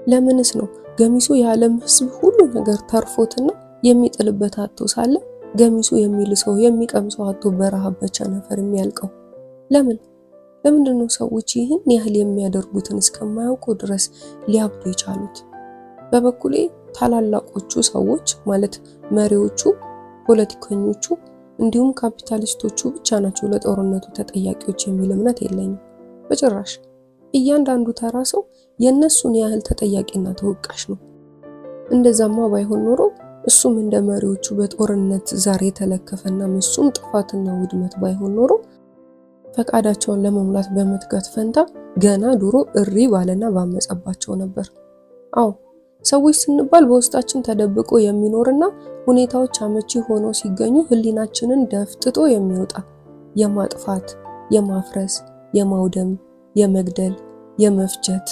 ለምንስ ነው ገሚሱ የዓለም ሕዝብ ሁሉ ነገር ተርፎትና የሚጥልበት አጥቶ ሳለ ገሚሱ የሚልሰው የሚቀምሰው አጥቶ በረሃብ በቸነፈር የሚያልቀው? ለምንድነው ሰዎች ይህን ያህል የሚያደርጉትን እስከማያውቁ ድረስ ሊያብዱ የቻሉት? በበኩሌ ታላላቆቹ ሰዎች ማለት መሪዎቹ፣ ፖለቲከኞቹ እንዲሁም ካፒታሊስቶቹ ብቻ ናቸው ለጦርነቱ ተጠያቂዎች የሚል እምነት የለኝም በጭራሽ። እያንዳንዱ ተራ ሰው የነሱን ያህል ተጠያቂና ተወቃሽ ነው። እንደዛማ ባይሆን ኖሮ እሱም እንደ መሪዎቹ በጦርነት ዛሬ የተለከፈና እሱም ጥፋትና ውድመት ባይሆን ኖሮ ፈቃዳቸውን ለመሙላት በመትጋት ፈንታ ገና ድሮ እሪ ባለና ባመጸባቸው ነበር። አዎ ሰዎች ስንባል በውስጣችን ተደብቆ የሚኖርና ሁኔታዎች አመቺ ሆነው ሲገኙ ህሊናችንን ደፍጥጦ የሚወጣ የማጥፋት፣ የማፍረስ፣ የማውደም፣ የመግደል፣ የመፍጀት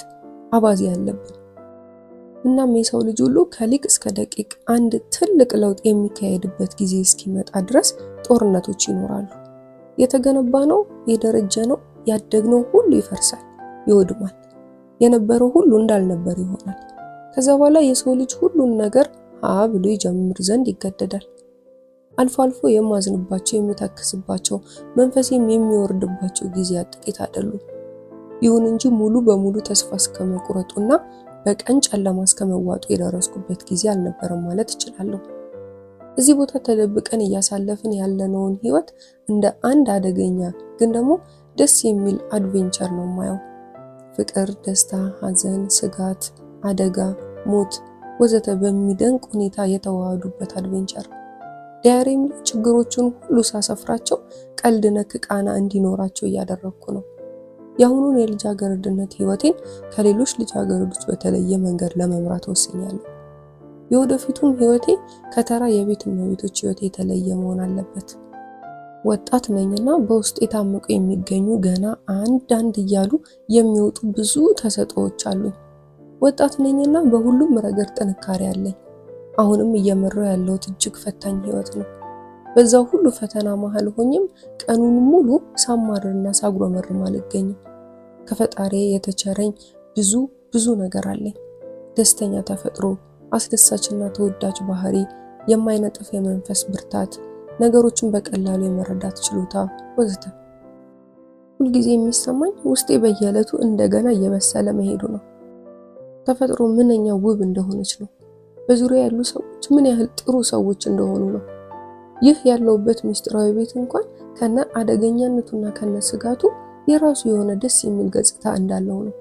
አባዜ ያለብን። እናም የሰው ልጅ ሁሉ ከሊቅ እስከ ደቂቅ አንድ ትልቅ ለውጥ የሚካሄድበት ጊዜ እስኪመጣ ድረስ ጦርነቶች ይኖራሉ። የተገነባ ነው፣ የደረጀ ነው፣ ያደግነው ሁሉ ይፈርሳል፣ ይወድማል። የነበረው ሁሉ እንዳልነበር ይሆናል። ከዛ በኋላ የሰው ልጅ ሁሉን ነገር ብሎ ይጀምር ዘንድ ይገደዳል። አልፎ አልፎ የማዝንባቸው የሚታከስባቸው መንፈሴም የሚወርድባቸው ጊዜያት ጥቂት አይደሉም። ይሁን እንጂ ሙሉ በሙሉ ተስፋ እስከመቁረጡና በቀን ጨለማ እስከመዋጡ የደረስኩበት ጊዜ አልነበረም ማለት እችላለሁ። እዚህ ቦታ ተደብቀን እያሳለፍን ያለነውን ህይወት እንደ አንድ አደገኛ ግን ደግሞ ደስ የሚል አድቬንቸር ነው ማየው። ፍቅር፣ ደስታ፣ ሐዘን፣ ስጋት፣ አደጋ፣ ሞት ወዘተ በሚደንቅ ሁኔታ የተዋሃዱበት አድቬንቸር። ዳያሪም ችግሮቹን ሁሉ ሳሰፍራቸው ቀልድ ነክ ቃና እንዲኖራቸው እያደረኩ ነው። የአሁኑን የልጃገረድነት ህይወቴን ከሌሎች ልጃገረዶች በተለየ መንገድ ለመምራት ወስኛለሁ። የወደፊቱም ህይወቴ ከተራ የቤት እመቤቶች ህይወት የተለየ መሆን አለበት። ወጣት ነኝና በውስጥ የታመቁ የሚገኙ ገና አንድ እያሉ የሚወጡ ብዙ ተሰጥኦዎች አሉኝ። ወጣት ነኝና በሁሉም ረገድ ጥንካሬ አለኝ። አሁንም እየመራው ያለሁት እጅግ ፈታኝ ህይወት ነው። በዛው ሁሉ ፈተና መሃል ሆኜም ቀኑን ሙሉ ሳማርና ሳጉረመርም አልገኝም። ከፈጣሪ የተቸረኝ ብዙ ነገር አለኝ። ደስተኛ ተፈጥሮ፣ አስደሳችና ተወዳጅ ባህሪ፣ የማይነጥፍ የመንፈስ ብርታት፣ ነገሮችን በቀላሉ የመረዳት ችሎታ ወዘተ። ሁልጊዜ የሚሰማኝ ውስጤ በየዕለቱ እንደገና እየበሰለ መሄዱ ነው። ተፈጥሮ ምንኛ ውብ እንደሆነች ነው። በዙሪያ ያሉ ሰዎች ምን ያህል ጥሩ ሰዎች እንደሆኑ ነው። ይህ ያለውበት ምስጢራዊ ቤት እንኳን ከነ አደገኛነቱና ከነ ስጋቱ የራሱ የሆነ ደስ የሚል ገጽታ እንዳለው ነው።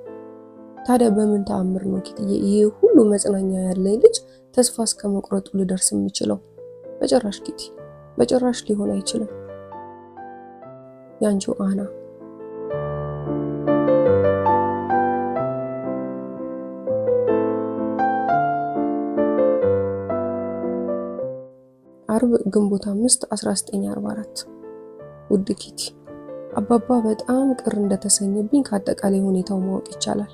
ታዲያ በምን ተአምር ነው ኪትዬ ይሄ ሁሉ መጽናኛ ያለኝ ልጅ ተስፋ እስከመቁረጡ ልደርስ የምችለው? በጭራሽ ኪቲ፣ በጭራሽ ሊሆን አይችልም። ያንቺው አና። አርብ ግንቦት 5 1944። ውድ ኪቲ፣ አባባ በጣም ቅር እንደተሰኘብኝ ከአጠቃላይ ሁኔታው ማወቅ ይቻላል።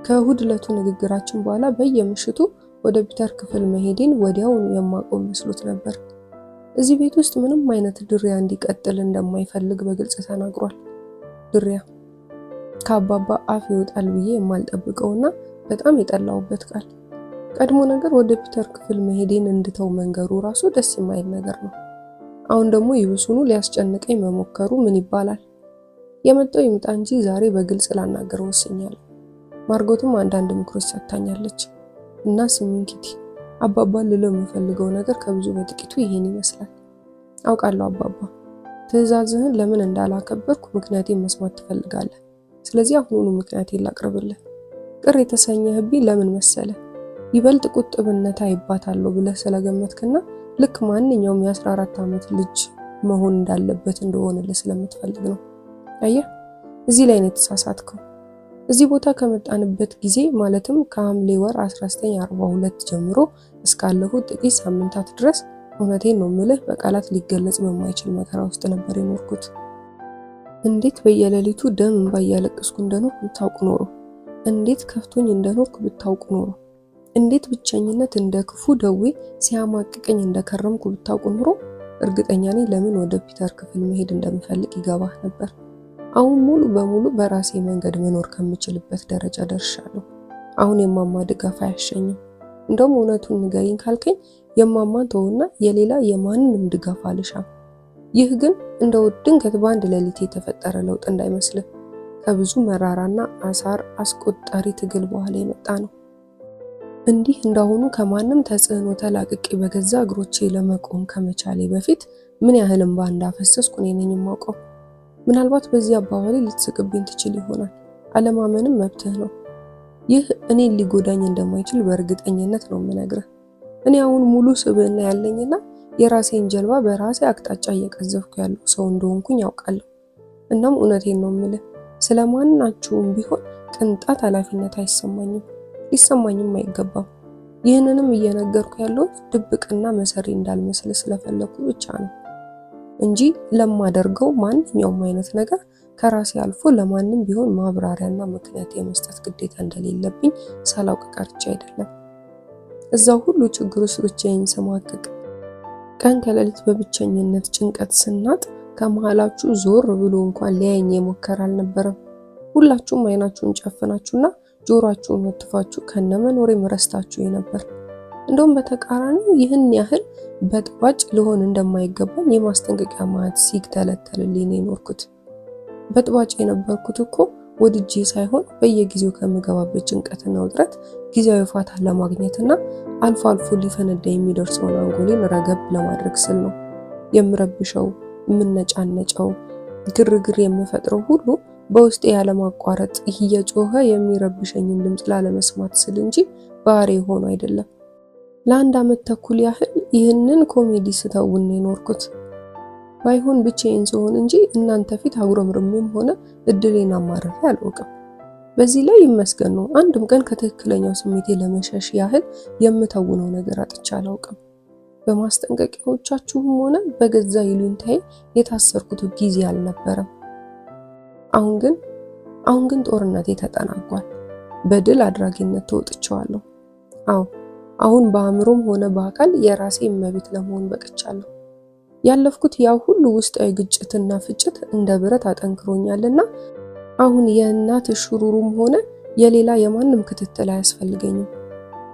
ከእሁድ ዕለቱ ንግግራችን በኋላ በየምሽቱ ወደ ፒተር ክፍል መሄዴን ወዲያውኑ የማቆም መስሎት ነበር። እዚህ ቤት ውስጥ ምንም አይነት ድሪያ እንዲቀጥል እንደማይፈልግ በግልጽ ተናግሯል። ድሪያ ከአባባ አፍ ይወጣል ብዬ የማልጠብቀውና በጣም የጠላውበት ቃል። ቀድሞ ነገር ወደ ፒተር ክፍል መሄዴን እንድተው መንገሩ ራሱ ደስ የማይል ነገር ነው። አሁን ደግሞ ይብሱኑ ሊያስጨንቀኝ መሞከሩ ምን ይባላል? የመጣው ይምጣ እንጂ ዛሬ በግልጽ ላናገረው ወስኛለሁ። ማርጎትም አንዳንድ ምክሮች ሰጥታኛለች እና ስሚኝ ኪቲ፣ አባባ ልለው የምፈልገው ነገር ከብዙ በጥቂቱ ይሄን ይመስላል። አውቃለሁ አባባ፣ ትዕዛዝህን ለምን እንዳላከበርኩ ምክንያቴን መስማት ትፈልጋለህ። ስለዚህ አሁኑኑ ምክንያቴን ላቅርብልህ። ቅር የተሰኘህብኝ ለምን መሰለ? ይበልጥ ቁጥብነት አይባታለሁ ብለህ ስለገመትክና ልክ ማንኛውም የ14 ዓመት ልጅ መሆን እንዳለበት እንደሆነልህ ስለምትፈልግ ነው። አየህ፣ እዚህ ላይ ነው የተሳሳትከው። እዚህ ቦታ ከመጣንበት ጊዜ ማለትም ከሐምሌ ወር 1942 ጀምሮ እስካለፉት ጥቂት ሳምንታት ድረስ እውነቴን ነው የምልህ በቃላት ሊገለጽ በማይችል መከራ ውስጥ ነበር የኖርኩት። እንዴት በየሌሊቱ ደም እንባ እያለቀስኩ እንደኖርኩ ብታውቁ ኖሮ፣ እንዴት ከፍቶኝ እንደኖርኩ ብታውቁ ኖሮ፣ እንዴት ብቸኝነት እንደ ክፉ ደዌ ሲያማቅቀኝ እንደከረምኩ ብታውቁ ኖሮ እርግጠኛ ነኝ ለምን ወደ ፒተር ክፍል መሄድ እንደምፈልግ ይገባህ ነበር። አሁን ሙሉ በሙሉ በራሴ መንገድ መኖር ከምችልበት ደረጃ ደርሻለሁ። አሁን የማማ ድጋፍ አያሸኝም። እንደውም እውነቱን ንገሪኝ ካልከኝ የማማን ተውና የሌላ የማንንም ድጋፍ አልሻም። ይህ ግን እንደው ድንገት በአንድ ሌሊት የተፈጠረ ለውጥ እንዳይመስልህ፣ ከብዙ መራራና አሳር አስቆጣሪ ትግል በኋላ የመጣ ነው። እንዲህ እንዳሁኑ ከማንም ተጽዕኖ ተላቅቄ በገዛ እግሮቼ ለመቆም ከመቻሌ በፊት ምን ያህል እንባ እንዳፈሰስኩ እኔ ነኝ የማውቀው። ምናልባት በዚህ አባባሌ ልትስቅብኝ ትችል ይሆናል። አለማመንም መብትህ ነው። ይህ እኔን ሊጎዳኝ እንደማይችል በእርግጠኝነት ነው የምነግርህ። እኔ አሁን ሙሉ ስብዕና ያለኝና የራሴን ጀልባ በራሴ አቅጣጫ እየቀዘፍኩ ያለው ሰው እንደሆንኩኝ ያውቃለሁ። እናም እውነቴን ነው የምልህ፣ ስለማናችሁም ቢሆን ቅንጣት ኃላፊነት አይሰማኝም፣ ሊሰማኝም አይገባም። ይህንንም እየነገርኩ ያለሁት ድብቅና መሰሪ እንዳልመስል ስለፈለኩ ብቻ ነው እንጂ ለማደርገው ማንኛውም አይነት ነገር ከራሴ አልፎ ለማንም ቢሆን ማብራሪያና ምክንያት የመስጠት ግዴታ እንደሌለብኝ ሳላውቅ ቀርቼ አይደለም። እዛው ሁሉ ችግር ውስጥ ብቻዬን ስማቅቅ፣ ቀን ከሌሊት በብቸኝነት ጭንቀት ስናጥ ከመሃላችሁ ዞር ብሎ እንኳን ሊያየኝ የሞከረ አልነበረም። ሁላችሁም አይናችሁን ጨፍናችሁና ጆሮአችሁን ወጥፋችሁ ከነመኖሬም ረስታችሁ ነበር። እንደውም በተቃራኒው ይህን ያህል በጥባጭ ልሆን እንደማይገባኝ የማስጠንቀቂያ ማዕት ሲግተለተልልኝ ነው የኖርኩት። በጥባጭ የነበርኩት እኮ ወድጄ ሳይሆን በየጊዜው ከምገባበት ጭንቀትና ውጥረት ጊዜያዊ ፋታ ለማግኘትና አልፎ አልፎ ሊፈነዳ የሚደርሰውን አንጎሌን ረገብ ለማድረግ ስል ነው። የምረብሸው፣ የምነጫነጨው፣ ግርግር የምፈጥረው ሁሉ በውስጤ ያለማቋረጥ እየጮኸ የሚረብሸኝን ድምፅ ላለመስማት ስል እንጂ ባህሪ ሆኖ አይደለም። ለአንድ ዓመት ተኩል ያህል ይህንን ኮሜዲ ስተውን የኖርኩት። ባይሆን ብቻዬን ስሆን እንጂ እናንተ ፊት አጉረምርሜም ሆነ እድሌን አማርሬ አላውቅም። በዚህ ላይ ይመስገን ነው አንድም ቀን ከትክክለኛው ስሜቴ ለመሸሽ ያህል የምተውነው ነገር አጥቼ አላውቅም። በማስጠንቀቂያዎቻችሁም ሆነ በገዛ ይሉኝታዬ የታሰርኩት ጊዜ አልነበረም። አሁን ግን ጦርነቴ ተጠናቋል። በድል አድራጊነት ተወጥቼዋለሁ። አሁን በአእምሮም ሆነ በአካል የራሴ እመቤት ለመሆን በቅቻለሁ። ያለፍኩት ያው ሁሉ ውስጣዊ ግጭትና ፍጭት እንደ ብረት አጠንክሮኛልና አሁን የእናት ሽሩሩም ሆነ የሌላ የማንም ክትትል አያስፈልገኝም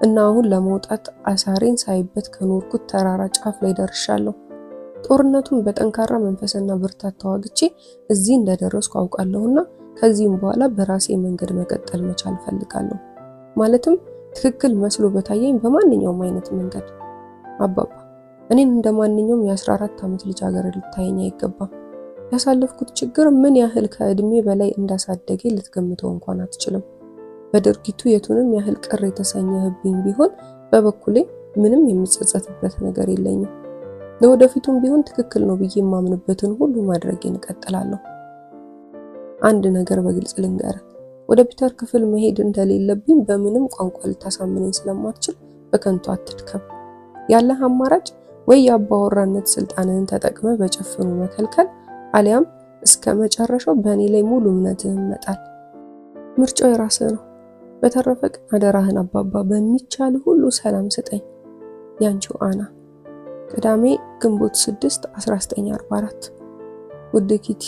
እና አሁን ለመውጣት አሳሬን ሳይበት ከኖርኩት ተራራ ጫፍ ላይ ደርሻለሁ። ጦርነቱን በጠንካራ መንፈስና ብርታት ተዋግቼ እዚህ እንደደረስኩ አውቃለሁና ከዚህም በኋላ በራሴ መንገድ መቀጠል መቻል ፈልጋለሁ። ማለትም ትክክል መስሎ በታየኝ በማንኛውም አይነት መንገድ። አባባ እኔን እንደማንኛውም የ14 ዓመት ልጃገረድ ልታየኝ አይገባም። ያሳለፍኩት ችግር ምን ያህል ከእድሜ በላይ እንዳሳደገኝ ልትገምተው እንኳን አትችልም። በድርጊቱ የቱንም ያህል ቅር የተሰኘህብኝ ቢሆን በበኩሌ ምንም የምጸጸትበት ነገር የለኝም። ለወደፊቱም ቢሆን ትክክል ነው ብዬ የማምንበትን ሁሉ ማድረጌን እቀጥላለሁ። አንድ ነገር በግልጽ ልንገርህ፣ ወደ ፒተር ክፍል መሄድ እንደሌለብኝ በምንም ቋንቋ ልታሳምነኝ ስለማትችል በከንቱ አትድከም። ያለህ አማራጭ ወይ የአባወራነት ስልጣንህን ተጠቅመ በጭፍኑ መከልከል አሊያም እስከ መጨረሻው በእኔ ላይ ሙሉ እምነትህን መጣል። ምርጫው የራስህ ነው። በተረፈ ግን አደራህን አባባ በሚቻል ሁሉ ሰላም ስጠኝ። ያንቺው አና። ቅዳሜ ግንቦት 6 1944። ውድ ኪቲ፣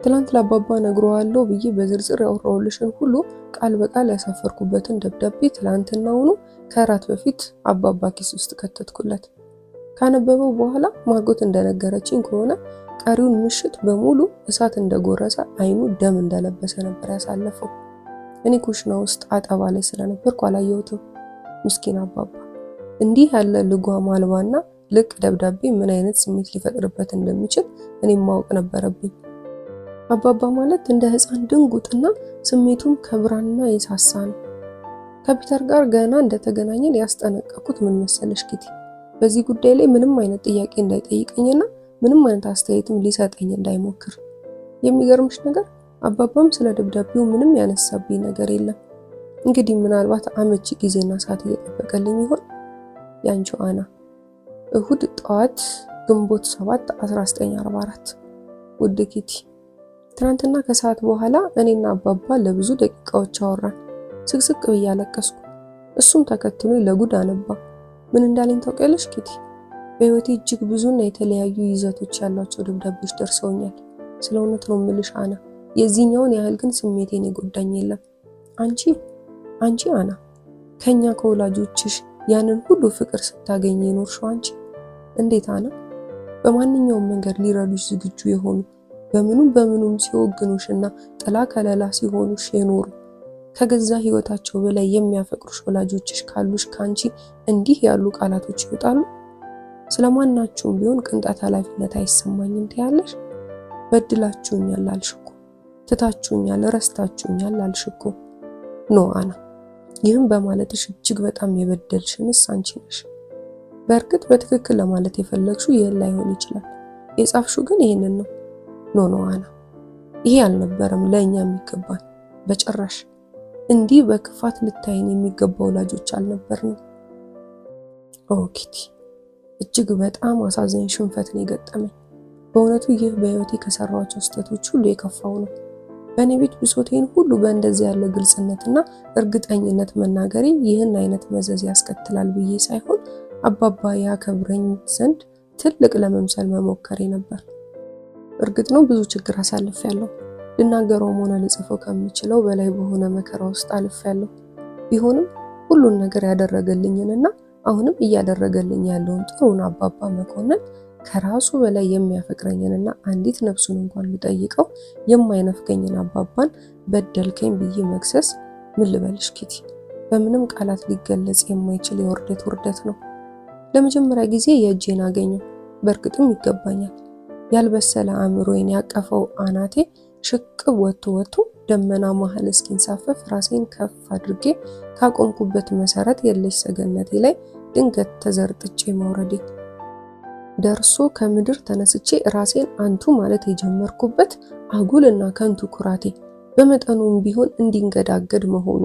ትላንት ለአባባ ነግረዋለሁ ብዬ በዝርዝር ያወራሁልሽን ሁሉ ቃል በቃል ያሰፈርኩበትን ደብዳቤ ትላንትናውኑ ከራት በፊት አባባ ኪስ ውስጥ ከተትኩለት። ካነበበው በኋላ ማርጎት እንደነገረችኝ ከሆነ ቀሪውን ምሽት በሙሉ እሳት እንደጎረሰ አይኑ ደም እንደለበሰ ነበር ያሳለፈው። እኔ ኩሽና ውስጥ አጠባ ላይ ስለነበርኩ አላየሁትም። ምስኪን አባባ። እንዲህ ያለ ልጓም አልባና ልቅ ደብዳቤ ምን አይነት ስሜት ሊፈጥርበት እንደሚችል እኔም ማወቅ ነበረብኝ። አባባ ማለት እንደ ሕፃን ድንጉጥና ስሜቱም ከብራና የሳሳ ነው። ከፒተር ጋር ገና እንደተገናኘን ያስጠነቀኩት ምን መሰለሽ ኪቲ፣ በዚህ ጉዳይ ላይ ምንም አይነት ጥያቄ እንዳይጠይቀኝና ምንም አይነት አስተያየትም ሊሰጠኝ እንዳይሞክር። የሚገርምሽ ነገር አባባም ስለ ደብዳቤው ምንም ያነሳብኝ ነገር የለም። እንግዲህ ምናልባት አመቺ ጊዜና ሰዓት እየጠበቀልኝ ይሆን። ያንቺው አና። እሁድ ጠዋት ግንቦት 7 1944። ውድ ኪቲ፣ ትናንትና ከሰዓት በኋላ እኔና አባባ ለብዙ ደቂቃዎች አወራን። ስቅስቅ ብዬ አለቀስኩ። እሱም ተከትሎኝ ለጉድ አነባ። ምን እንዳለኝ ታውቂያለሽ ኪቲ? በህይወቴ እጅግ ብዙና የተለያዩ ይዘቶች ያሏቸው ደብዳቤዎች ደርሰውኛል። ስለ እውነት ነው የምልሽ አና፣ የዚህኛውን ያህል ግን ስሜቴን የጎዳኝ የለም። አንቺ አና፣ ከኛ ከወላጆችሽ ያንን ሁሉ ፍቅር ስታገኝ የኖርሽው አንቺ እንዴት አና! በማንኛውም መንገድ ሊረዱሽ ዝግጁ የሆኑ በምኑም ሲወግኑሽና ጥላ ከለላ ሲሆኑሽ የኖሩ ከገዛ ህይወታቸው በላይ የሚያፈቅሩሽ ወላጆችሽ ካሉሽ ካንቺ እንዲህ ያሉ ቃላቶች ይወጣሉ? ስለማናችሁም ቢሆን ቅንጣት ኃላፊነት አይሰማኝም ትያለሽ? በድላችሁኛል አልሽኮ፣ ትታችሁኛል፣ ረስታችሁኛል አልሽኮ። ኖ አና፣ ይህም በማለትሽ እጅግ በጣም የበደልሽንስ አንቺ ነሽ። በእርግጥ በትክክል ለማለት የፈለግሽው ይህን ላይሆን ይችላል። የጻፍሽው ግን ይህንን ነው። ኖ አና፣ ይሄ አልነበረም ለእኛ የሚገባን በጭራሽ። እንዲህ በክፋት ልታይን የሚገባ ወላጆች አልነበርንም። ኦ ኪቲ፣ እጅግ በጣም አሳዛኝ ሽንፈት ነው የገጠመኝ። በእውነቱ ይህ በህይወቴ ከሰራኋቸው ስህተቶች ሁሉ የከፋው ነው። በእኔ ቤት ብሶቴን ሁሉ በእንደዚህ ያለ ግልጽነትና እርግጠኝነት መናገሬ ይህን አይነት መዘዝ ያስከትላል ብዬ ሳይሆን አባባ ያከብረኝ ዘንድ ትልቅ ለመምሰል መሞከሬ ነበር። እርግጥ ነው ብዙ ችግር አሳልፌያለሁ። ልናገረውም ሆነ ልጽፈው ከምችለው በላይ በሆነ መከራ ውስጥ አልፌያለሁ። ቢሆንም ሁሉን ነገር ያደረገልኝንና አሁንም እያደረገልኝ ያለውን ጥሩን አባባ መኮንን ከራሱ በላይ የሚያፈቅረኝንና አንዲት ነፍሱን እንኳን ልጠይቀው የማይነፍገኝን አባባን በደልከኝ ብዬ መክሰስ ምን ልበልሽ ኪቲ፣ በምንም ቃላት ሊገለጽ የማይችል የውርደት ነው። ለመጀመሪያ ጊዜ የእጄን አገኘው። በእርግጥም ይገባኛል። ያልበሰለ አእምሮዬን ያቀፈው አናቴ ሽቅብ ወጥቶ ደመና መሃል እስኪንሳፈፍ ራሴን ከፍ አድርጌ ካቆምኩበት መሰረት የለሽ ሰገነቴ ላይ ድንገት ተዘርጥጬ መውረዴ ደርሶ ከምድር ተነስቼ ራሴን አንቱ ማለት የጀመርኩበት አጉልና ከንቱ ኩራቴ በመጠኑም ቢሆን እንዲንገዳገድ መሆኑ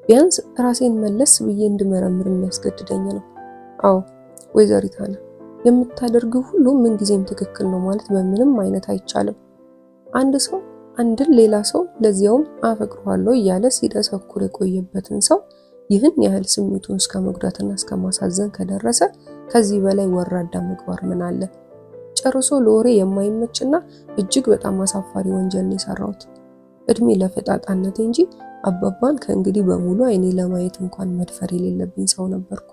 ቢያንስ ራሴን መለስ ብዬ እንድመረምር የሚያስገድደኝ ነው። አዎ ወይዘሪት አና፣ የምታደርገው ሁሉ ምንጊዜም ትክክል ነው ማለት በምንም አይነት አይቻልም። አንድ ሰው አንድን ሌላ ሰው ለዚያውም አፈቅረዋለሁ እያለ ሲደሰኩር የቆየበትን ሰው ይህን ያህል ስሜቱን እስከ መጉዳትና እስከ ማሳዘን ከደረሰ ከዚህ በላይ ወራዳ ምግባር ምን አለ? ጨርሶ ለወሬ የማይመችና እጅግ በጣም አሳፋሪ ወንጀል ነው የሰራሁት። እድሜ ለፈጣጣነት እንጂ አባባን ከእንግዲህ በሙሉ አይኔ ለማየት እንኳን መድፈር የሌለብኝ ሰው ነበርኩ።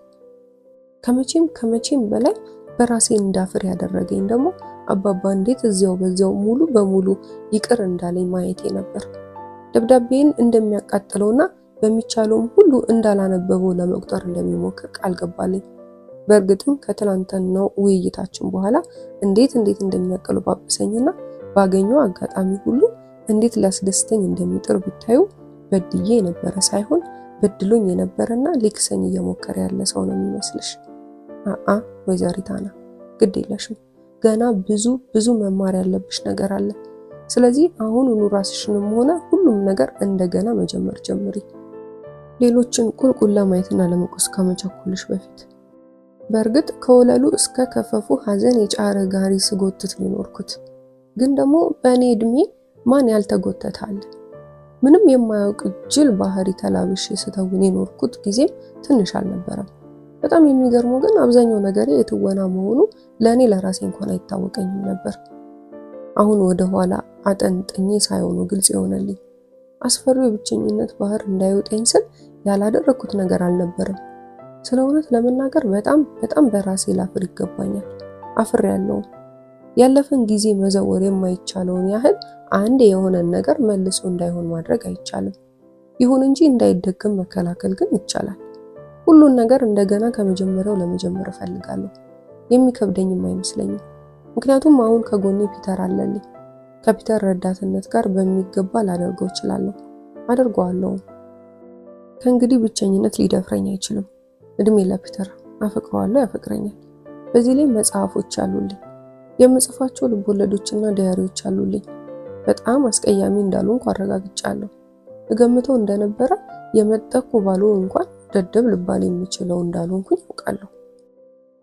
ከመቼም በላይ በራሴ እንዳፍር ያደረገኝ ደግሞ አባባ እንዴት እዚያው በዚያው ሙሉ በሙሉ ይቅር እንዳለኝ ማየቴ ነበር። ደብዳቤን እንደሚያቃጥለውና በሚቻለውም ሁሉ እንዳላነበበው ለመቁጠር እንደሚሞክር ቃል ገባልኝ። በእርግጥም ከትላንትናው ውይይታችን በኋላ እንዴት እንደሚያቀለባብሰኝና ባገኘው አጋጣሚ ሁሉ እንዴት ሊያስደስተኝ እንደሚጥር ብታዩ በድዬ የነበረ ሳይሆን በድሎኝ የነበረና ሊክሰኝ እየሞከረ ያለ ሰው ነው የሚመስልሽ። ወይዘሪት አና፣ ግድ የለሽም። ገና ብዙ መማር ያለብሽ ነገር አለ። ስለዚህ አሁኑኑ ራስሽንም ሆነ ሁሉም ነገር እንደገና መጀመር ጀምሪ። ሌሎችን ቁልቁል ለማየትና ለመቆስ ከመቸኮልሽ በፊት። በእርግጥ ከወለሉ እስከ ከፈፉ ሐዘን የጫረ ጋሪ ስጎትት ነው የኖርኩት። ግን ደግሞ በእኔ እድሜ ማን ያልተጎተተ አለ? ምንም የማያውቅ ጅል ባህሪ ተላብሼ ስተውን የኖርኩት ጊዜም ትንሽ አልነበረም። በጣም የሚገርመው ግን አብዛኛው ነገሬ የትወና መሆኑ ለእኔ ለራሴ እንኳን አይታወቀኝም ነበር። አሁን ወደ ኋላ አጠንጥኜ ሳይሆኑ ግልጽ የሆነልኝ አስፈሪው የብቸኝነት ባህር እንዳይወጠኝ ስል ያላደረኩት ነገር አልነበረም። ስለ እውነት ለመናገር በጣም በራሴ ላፍር ይገባኛል። አፍሬያለሁ። ያለፈን ጊዜ መዘወር የማይቻለውን ያህል አንድ የሆነን ነገር መልሶ እንዳይሆን ማድረግ አይቻልም። ይሁን እንጂ እንዳይደገም መከላከል ግን ይቻላል። ሁሉን ነገር እንደገና ከመጀመሪያው ለመጀመር እፈልጋለሁ። የሚከብደኝም አይመስለኝም። ምክንያቱም አሁን ከጎኔ ፒተር አለልኝ። ከፒተር ረዳትነት ጋር በሚገባ ላደርገው እችላለሁ፣ አደርገዋለሁ። ከእንግዲህ ብቸኝነት ሊደፍረኝ አይችልም። እድሜ ለፒተር፣ አፈቅረዋለሁ፣ ያፈቅረኛል። በዚህ ላይ መጽሐፎች አሉልኝ። የምጽፋቸው ልቦለዶችና ዳያሪዎች አሉልኝ። በጣም አስቀያሚ እንዳልሆንኩ አረጋግጫለሁ። እገምተው እንደነበረ የመጠኩ ባልሆን እንኳን ደደብ ልባል የሚችለው እንዳልሆንኩኝ አውቃለሁ።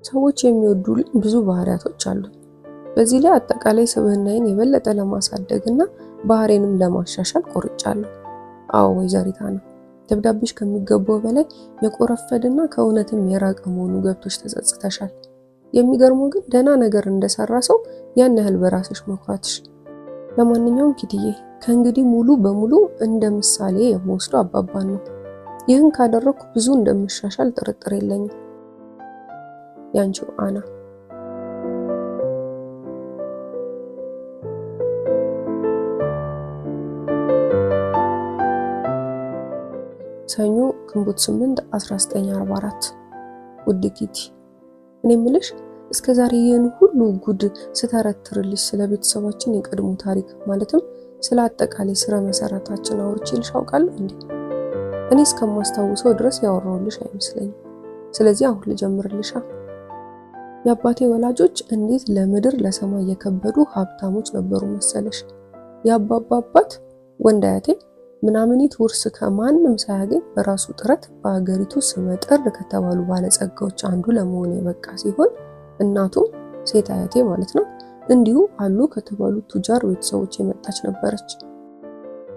ሰዎች የሚወዱልኝ ብዙ ባህሪያቶች አሉ። በዚህ ላይ አጠቃላይ ስብዕናዬን የበለጠ ለማሳደግና ባህሪንም ለማሻሻል ቆርጫለሁ። አዎ ወይዘሪት አና፣ ደብዳቤሽ ከሚገባው በላይ የቆረፈደና ከእውነትም የራቀ መሆኑ ገብቶሽ ተጸጽተሻል። የሚገርመው ግን ደህና ነገር እንደሰራ ሰው ያን ያህል በራስሽ መኩራትሽ። ለማንኛውም ኪትዬ ከእንግዲህ ሙሉ በሙሉ እንደ ምሳሌ የምወስደው አባባን ነው። ይህን ካደረኩ ብዙ እንደምሻሻል ጥርጥር የለኝም። ያንቺው አና። ሰኞ ግንቦት 8 1944። ውድ ኪቲ፣ እኔ የምልሽ እስከ ዛሬ ይህን ሁሉ ጉድ ስተረትርልሽ ስለ ቤተሰባችን የቀድሞ ታሪክ ማለትም ስለ አጠቃላይ ስረ መሰረታችን አውርቼልሽ አውቃለሁ እንዴ? እኔ እስከማስታውሰው ድረስ ያወራሁልሽ አይመስለኝም። ስለዚህ አሁን ልጀምርልሻ። የአባቴ ወላጆች እንዴት ለምድር ለሰማይ የከበዱ ሀብታሞች ነበሩ መሰለሽ። የአባባ አባት ወንድ አያቴ ምናምኒት ውርስ ከማንም ሳያገኝ በራሱ ጥረት በአገሪቱ ስመጥር ከተባሉ ባለጸጋዎች አንዱ ለመሆን የበቃ ሲሆን እናቱም ሴት አያቴ ማለት ነው እንዲሁ አሉ ከተባሉ ቱጃር ቤተሰቦች የመጣች ነበረች።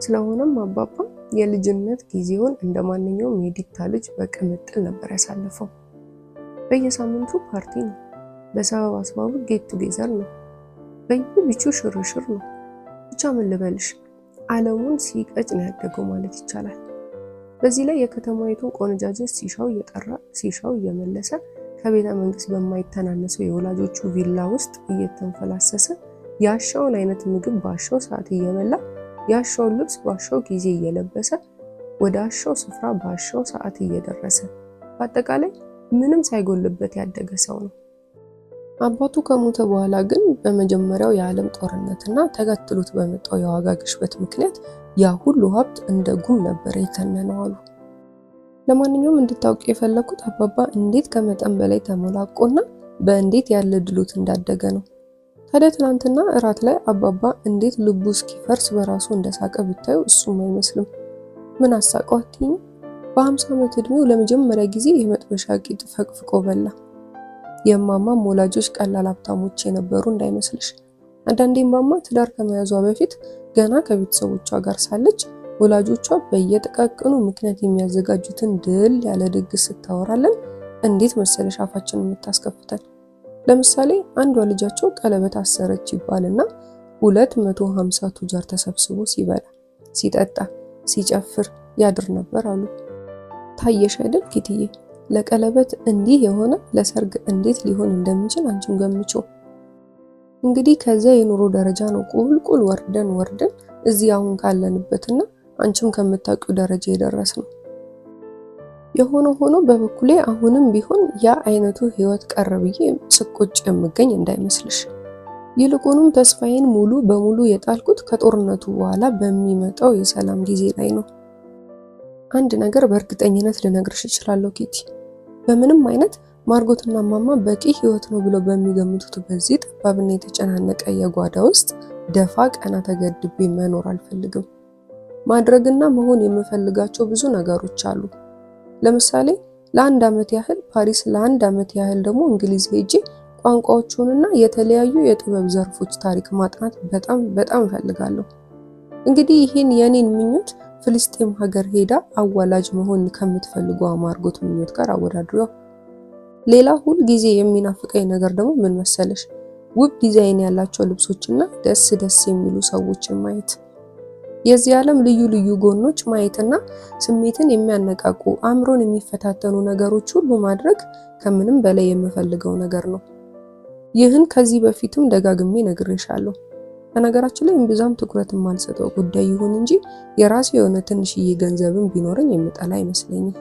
ስለሆነም አባባ የልጅነት ጊዜውን እንደማንኛውም የዲታ ልጅ በቅምጥል ነበር ያሳለፈው። በየሳምንቱ ፓርቲ ነው፣ በሰበብ አስባቡ ጌት ቱጌዘር ነው፣ በየቢቹ ሽርሽር ነው። ብቻ ምን ልበልሽ ዓለሙን ሲቀጭ ነው ያደገው ማለት ይቻላል። በዚህ ላይ የከተማይቱን ቆነጃጀት ሲሻው እየጠራ ሲሻው እየመለሰ ከቤተ መንግስት በማይተናነሰው የወላጆቹ ቪላ ውስጥ እየተንፈላሰሰ ያሻውን አይነት ምግብ ባሻው ሰዓት እየበላ ያሻውን ልብስ ባሻው ጊዜ እየለበሰ ወደ አሻው ስፍራ ባሻው ሰዓት እየደረሰ በአጠቃላይ ምንም ሳይጎልበት ያደገ ሰው ነው። አባቱ ከሞተ በኋላ ግን በመጀመሪያው የዓለም ጦርነትና ተከትሎት በመጣው የዋጋ ግሽበት ምክንያት ያ ሁሉ ሀብት እንደ ጉም ነበር የተነነው አሉ። ለማንኛውም እንድታውቂ የፈለኩት አባባ እንዴት ከመጠን በላይ ተሞላቆና በእንዴት ያለ ድሎት እንዳደገ ነው። ታዲያ ትናንትና እራት ላይ አባባ እንዴት ልቡ እስኪፈርስ በራሱ እንደሳቀ ብታዩ እሱም አይመስልም። ምን አሳቀው አትይኝ? በ50 ዓመት እድሜው ለመጀመሪያ ጊዜ የመጥበሻ ቂጥ ፈቅፍቆ በላ። የማማም ወላጆች ቀላል ሀብታሞች የነበሩ እንዳይመስልሽ። አንዳንዴ ማማ ትዳር ከመያዟ በፊት ገና ከቤተሰቦቿ ጋር ሳለች ወላጆቿ በየጥቃቅኑ ምክንያት የሚያዘጋጁትን ድል ያለ ድግስ ስታወራለን እንዴት መሰለሽ አፋችንን የምታስከፍተን። ለምሳሌ አንዷ ልጃቸው ቀለበት አሰረች ይባልና 250 ቱጃር ተሰብስቦ ሲበላ፣ ሲጠጣ፣ ሲጨፍር ያድር ነበር አሉ። ታየሽ አይደል ኪትዬ? ለቀለበት እንዲህ የሆነ ለሰርግ እንዴት ሊሆን እንደሚችል አንቺም ገምጪው። እንግዲህ ከዚያ የኑሮ ደረጃ ነው ቁልቁል ወርደን እዚህ አሁን ካለንበትና አንቺም ከምታውቂው ደረጃ የደረስ ነው። የሆነ ሆኖ በበኩሌ አሁንም ቢሆን ያ አይነቱ ህይወት ቀረ ብዬ ስቆጭ የምገኝ እንዳይመስልሽ። ይልቁንም ተስፋዬን ሙሉ በሙሉ የጣልኩት ከጦርነቱ በኋላ በሚመጣው የሰላም ጊዜ ላይ ነው። አንድ ነገር በእርግጠኝነት ልነግርሽ እችላለሁ ኪቲ፣ በምንም አይነት ማርጎትና ማማ በቂ ህይወት ነው ብለው በሚገምቱት በዚህ ጠባብና የተጨናነቀ የጓዳ ውስጥ ደፋ ቀና ተገድቤ መኖር አልፈልግም። ማድረግና መሆን የምፈልጋቸው ብዙ ነገሮች አሉ። ለምሳሌ ለአንድ ዓመት ያህል ፓሪስ፣ ለአንድ ዓመት ያህል ደግሞ እንግሊዝ ሄጄ ቋንቋዎቹንና የተለያዩ የጥበብ ዘርፎች ታሪክ ማጥናት በጣም እፈልጋለሁ። እንግዲህ ይህን የኔን ምኞት ፍልስጤም ሀገር ሄዳ አዋላጅ መሆን ከምትፈልገው ማርጎት ምኞት ጋር አወዳድረው። ሌላ ሁል ጊዜ የሚናፍቀኝ ነገር ደግሞ ምን መሰለሽ? ውብ ዲዛይን ያላቸው ልብሶችና ደስ የሚሉ ሰዎችን ማየት። የዚህ ዓለም ልዩ ጎኖች ማየትና ስሜትን የሚያነቃቁ አእምሮን የሚፈታተኑ ነገሮች ሁሉ ማድረግ ከምንም በላይ የምፈልገው ነገር ነው። ይህን ከዚህ በፊትም ደጋግሜ ነግሬሻለሁ። በነገራችን ላይ እምብዛም ትኩረት የማልሰጠው ጉዳይ ይሁን እንጂ የራሴ የሆነ ትንሽዬ ገንዘብም ቢኖረኝ የምጠላ አይመስለኝም።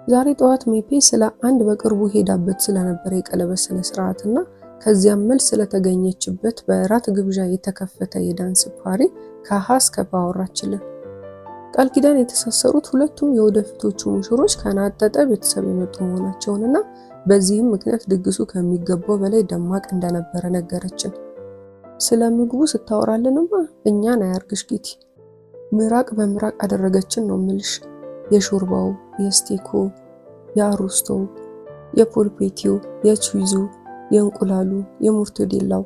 ዛሬ ጠዋት ሜፔ ስለ አንድ በቅርቡ ሄዳበት ስለነበረ የቀለበት ስነ ስርዓትና ከዚያም መልስ ስለተገኘችበት በራት ግብዣ የተከፈተ የዳንስ ፓሪ ከሀ እስከ ፐ አወራችልን። ቃል ኪዳን የተሳሰሩት ሁለቱም የወደፊቶቹ ሙሽሮች ከናጠጠ ቤተሰብ የመጡ መሆናቸውንና በዚህም ምክንያት ድግሱ ከሚገባው በላይ ደማቅ እንደነበረ ነገረችን። ስለ ምግቡ ስታወራልንማ እኛን አያርግሽ ጌቲ፣ ምራቅ በምራቅ አደረገችን ነው ምልሽ። የሾርባው፣ የስቴኩ፣ የአሩስቶ፣ የፖልፔቲው፣ የቹይዙ፣ የእንቁላሉ፣ የሞርቶዴላው፣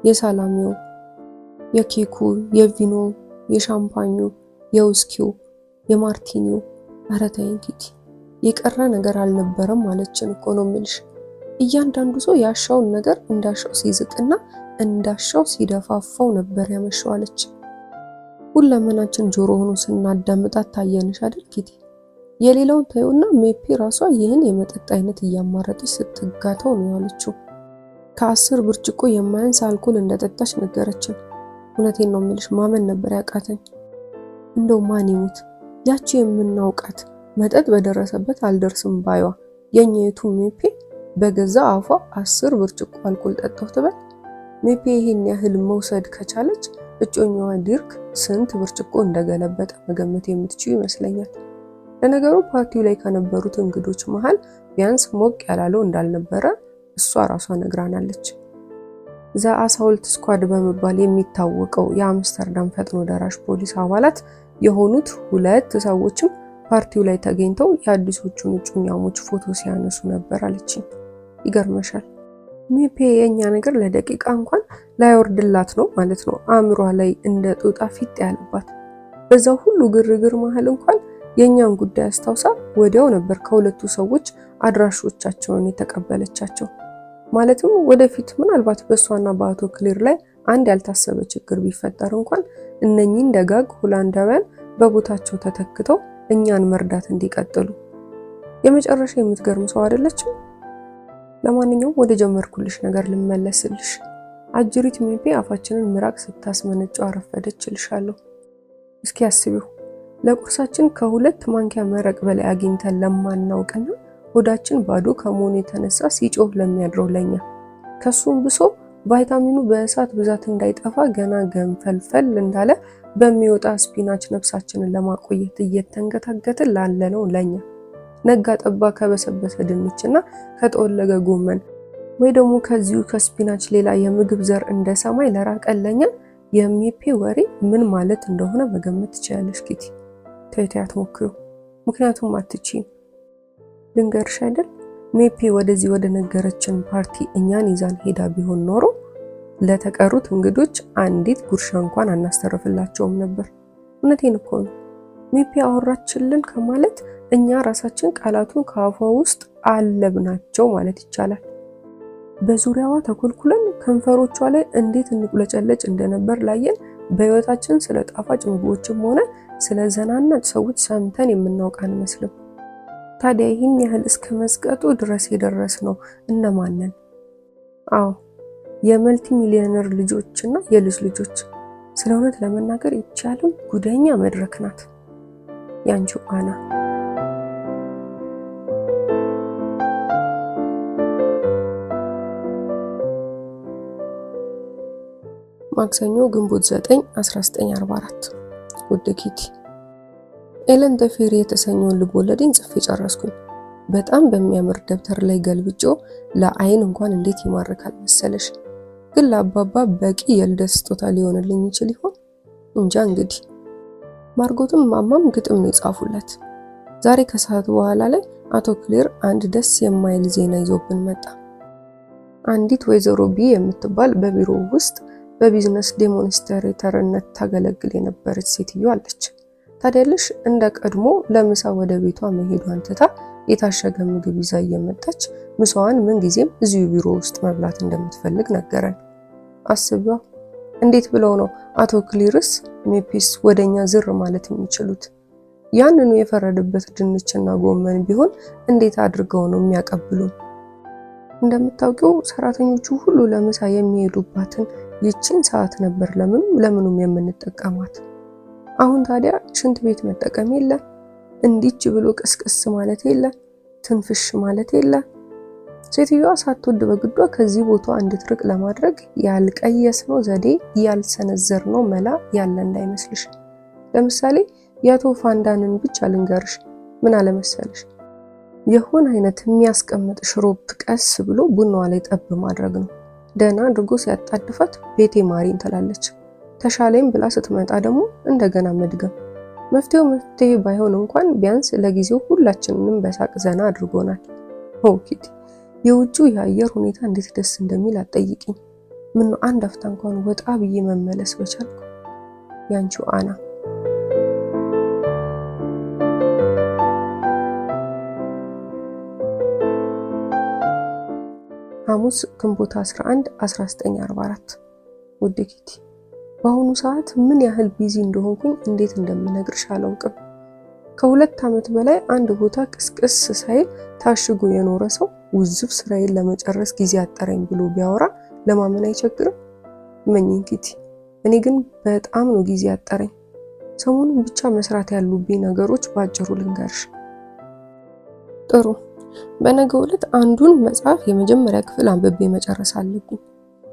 የሳላሚው፣ የኬኩ፣ የቪኖ፣ የሻምፓኙ፣ የውስኪው፣ የማርቲኒው። ኧረ ተይኝ ኪቲ፣ የቀረ ነገር አልነበረም ማለችን እኮ ነው የምልሽ። እያንዳንዱ ሰው ያሻውን ነገር እንዳሻው ሲዝቅና እንዳሻው ሲደፋፋው ነበር ያመሸው አለች። ሁለመናችን ጆሮ ሆኖ ስናዳምጣት ታየንሽ አይደል ኪቲ? የሌላውን ታዩና ሜፔ ራሷ ይህን የመጠጥ አይነት እያማረጠች ስትጋተው ነው ያለችው። ከ10 ብርጭቆ የማያንስ አልኮል እንደጠጣች ነገረችን። እውነቴን ነው የምልሽ ማመን ነበር ያቃተኝ። እንደው ማን ይሙት ያቺ የምናውቃት መጠጥ በደረሰበት አልደርስም ባይዋ የኛይቱ ሜፔ በገዛ አፏ 10 ብርጭቆ አልኮል ጠጣሁ ትበል። ሜፔ ይሄን ያህል መውሰድ ከቻለች እጮኛዋ ዲርክ ስንት ብርጭቆ እንደገለበጠ መገመት የምትችሉ ይመስለኛል። ለነገሩ ፓርቲው ላይ ከነበሩት እንግዶች መሃል ቢያንስ ሞቅ ያላለው እንዳልነበረ እሷ ራሷ ነግራናለች። ዘአሳውልት ስኳድ በመባል የሚታወቀው የአምስተርዳም ፈጥኖ ደራሽ ፖሊስ አባላት የሆኑት 2 ሰዎችም ፓርቲው ላይ ተገኝተው የአዲሶቹን እጮኛሞች ፎቶ ሲያነሱ ነበር አለችኝ። ይገርመሻል ሜፔ የኛ ነገር ለደቂቃ እንኳን ላይወርድላት ነው ማለት ነው። አእምሯ ላይ እንደ ጦጣ ፊት ያለባት። በዛው ሁሉ ግርግር መሃል እንኳን የኛን ጉዳይ አስታውሳ ወዲያው ነበር ከሁለቱ ሰዎች አድራሾቻቸውን የተቀበለቻቸው። ማለትም ወደፊት ምናልባት በእሷና በአቶ ክሊር ላይ አንድ ያልታሰበ ችግር ቢፈጠር እንኳን እነኚህን ደጋግ ሆላንዳውያን በቦታቸው ተተክተው እኛን መርዳት እንዲቀጥሉ። የመጨረሻ የምትገርም ሰው አይደለችም? ለማንኛውም ወደ ጀመርኩልሽ ነገር ልመለስልሽ። አጅሪት ሜፔ አፋችንን ምራቅ ስታስመነጨው አረፈደች እልሻለሁ። እስኪ አስቢው፣ ለቁርሳችን ከ2 ማንኪያ መረቅ በላይ አግኝተን ለማናውቅና ሆዳችን ባዶ ከመሆኑ የተነሳ ሲጮህ ለሚያድረው ለኛ፣ ከሱም ብሶ ቫይታሚኑ በእሳት ብዛት እንዳይጠፋ ገና ገንፈልፈል እንዳለ በሚወጣ ስፒናች ነፍሳችንን ለማቆየት እየተንገታገትን ላለነው ለኛ፣ ነጋ ጠባ ከበሰበሰ ድንችና ከጠወለገ ጎመን ወይ ደግሞ ከዚሁ ከስፒናች ሌላ የምግብ ዘር እንደ ሰማይ ለራቀለኛ የሜፔ ወሬ ምን ማለት እንደሆነ መገመት ትችላለሽ ኪቲ። ተይት አትሞክሩ፣ ምክንያቱም አትችይም። ልንገርሽ አይደል ሜፔ ወደዚህ ወደ ነገረችን ፓርቲ እኛን ይዛን ሄዳ ቢሆን ኖሮ ለተቀሩት እንግዶች አንዲት ጉርሻ እንኳን አናስተርፍላቸውም ነበር። እውነቴን እኮ ነው። ሜፔ አወራችልን ከማለት እኛ ራሳችን ቃላቱን ከአፏ ውስጥ አለብናቸው ማለት ይቻላል። በዙሪያዋ ተኮልኩለን ከንፈሮቿ ላይ እንዴት እንቁለጨለጭ እንደነበር ላየን በህይወታችን ስለ ጣፋጭ ምግቦችም ሆነ ስለ ዘናናጭ ሰዎች ሰምተን የምናውቅ አንመስልም። ታዲያ ይህን ያህል እስከ መስቀጡ ድረስ የደረስነው እነማን ነን? አዎ የመልቲ ሚሊዮነር ልጆችና የልጅ ልጆች። ስለ እውነት ለመናገር ይቻላል ጉደኛ መድረክ ናት ያንቺው አና። ማክሰኞ ግንቦት 9 1944። ውድ ኪቲ፣ ኤለን ተፌሪ የተሰኘውን ልቦለዴን ጽፌ ጨረስኩኝ። በጣም በሚያምር ደብተር ላይ ገልብጬው ለአይን እንኳን እንዴት ይማርካል መሰለሽ። ግን ለአባባ በቂ የልደት ስጦታ ሊሆንልኝ ይችል ይሆን? እንጃ እንግዲህ። ማርጎትም ማማም ግጥም ነው የጻፉለት። ዛሬ ከሰዓት በኋላ ላይ አቶ ክሊር አንድ ደስ የማይል ዜና ይዞብን መጣ። አንዲት ወይዘሮ ቢ የምትባል በቢሮ ውስጥ በቢዝነስ ዴሞንስትሬተርነት ታገለግል የነበረች ሴትዮ አለች። ታዲያለሽ እንደ ቀድሞ ለምሳ ወደ ቤቷ መሄዷን ትታ የታሸገ ምግብ ይዛ እየመጣች ምሳዋን ምን ጊዜም እዚሁ ቢሮ ውስጥ መብላት እንደምትፈልግ ነገረን። አስቢዋ፣ እንዴት ብለው ነው አቶ ክሊርስ ሜፔስ ወደኛ ዝር ማለት የሚችሉት? ያንኑ የፈረደበት ድንችና ጎመን ቢሆን እንዴት አድርገው ነው የሚያቀብሉን? እንደምታውቂው ሰራተኞቹ ሁሉ ለምሳ የሚሄዱባትን ይችን ሰዓት ነበር ለምኑም የምንጠቀማት። አሁን ታዲያ ሽንት ቤት መጠቀም የለ፣ እንዲች ብሎ ቅስቅስ ማለት የለ፣ ትንፍሽ ማለት የለ። ሴትዮዋ ሳትወድ በግዷ ከዚህ ቦታ እንድትርቅ ለማድረግ ያልቀየስነው ዘዴ ያልሰነዘርነው መላ ያለ እንዳይመስልሽ። ለምሳሌ የአቶ ፋንዳንን ብቻ ልንገርሽ። ምን አለመሰልሽ፣ የሆነ አይነት የሚያስቀምጥ ሽሮፕ ቀስ ብሎ ቡናዋ ላይ ጠብ ማድረግ ነው። ደህና አድርጎ ሲያጣድፋት ቤቴ ማሪን ትላለች። ተሻለኝ ብላ ስትመጣ ደግሞ እንደገና መድገም። መፍትሄው መፍትሄ ባይሆን እንኳን ቢያንስ ለጊዜው ሁላችንንም በሳቅ ዘና አድርጎናል። ኪቲ፣ የውጭው የአየር ሁኔታ እንዴት ደስ እንደሚል አትጠይቂኝ። ምነው አንድ አፍታ እንኳን ወጣ ብዬ መመለስ በቻልኩ። ያንቺው አና። ሐሙስ ግንቦት 11 1944። ውድ ኪቲ፣ በአሁኑ ሰዓት ምን ያህል ቢዚ እንደሆንኩኝ እንዴት እንደምነግርሽ አላውቅም። ከ2 ዓመት በላይ አንድ ቦታ ቅስቅስ ሳይል ታሽጎ የኖረ ሰው ውዝፍ ስራዬን ለመጨረስ ጊዜ አጠረኝ ብሎ ቢያወራ ለማመን አይቸግርም። መኝን ኪቲ፣ እኔ ግን በጣም ነው ጊዜ አጠረኝ። ሰሞኑን ብቻ መስራት ያሉብኝ ነገሮች ባጭሩ ልንገርሽ። ጥሩ። በነገው ዕለት አንዱን መጽሐፍ የመጀመሪያ ክፍል አንብቤ መጨረስ አለብኝ።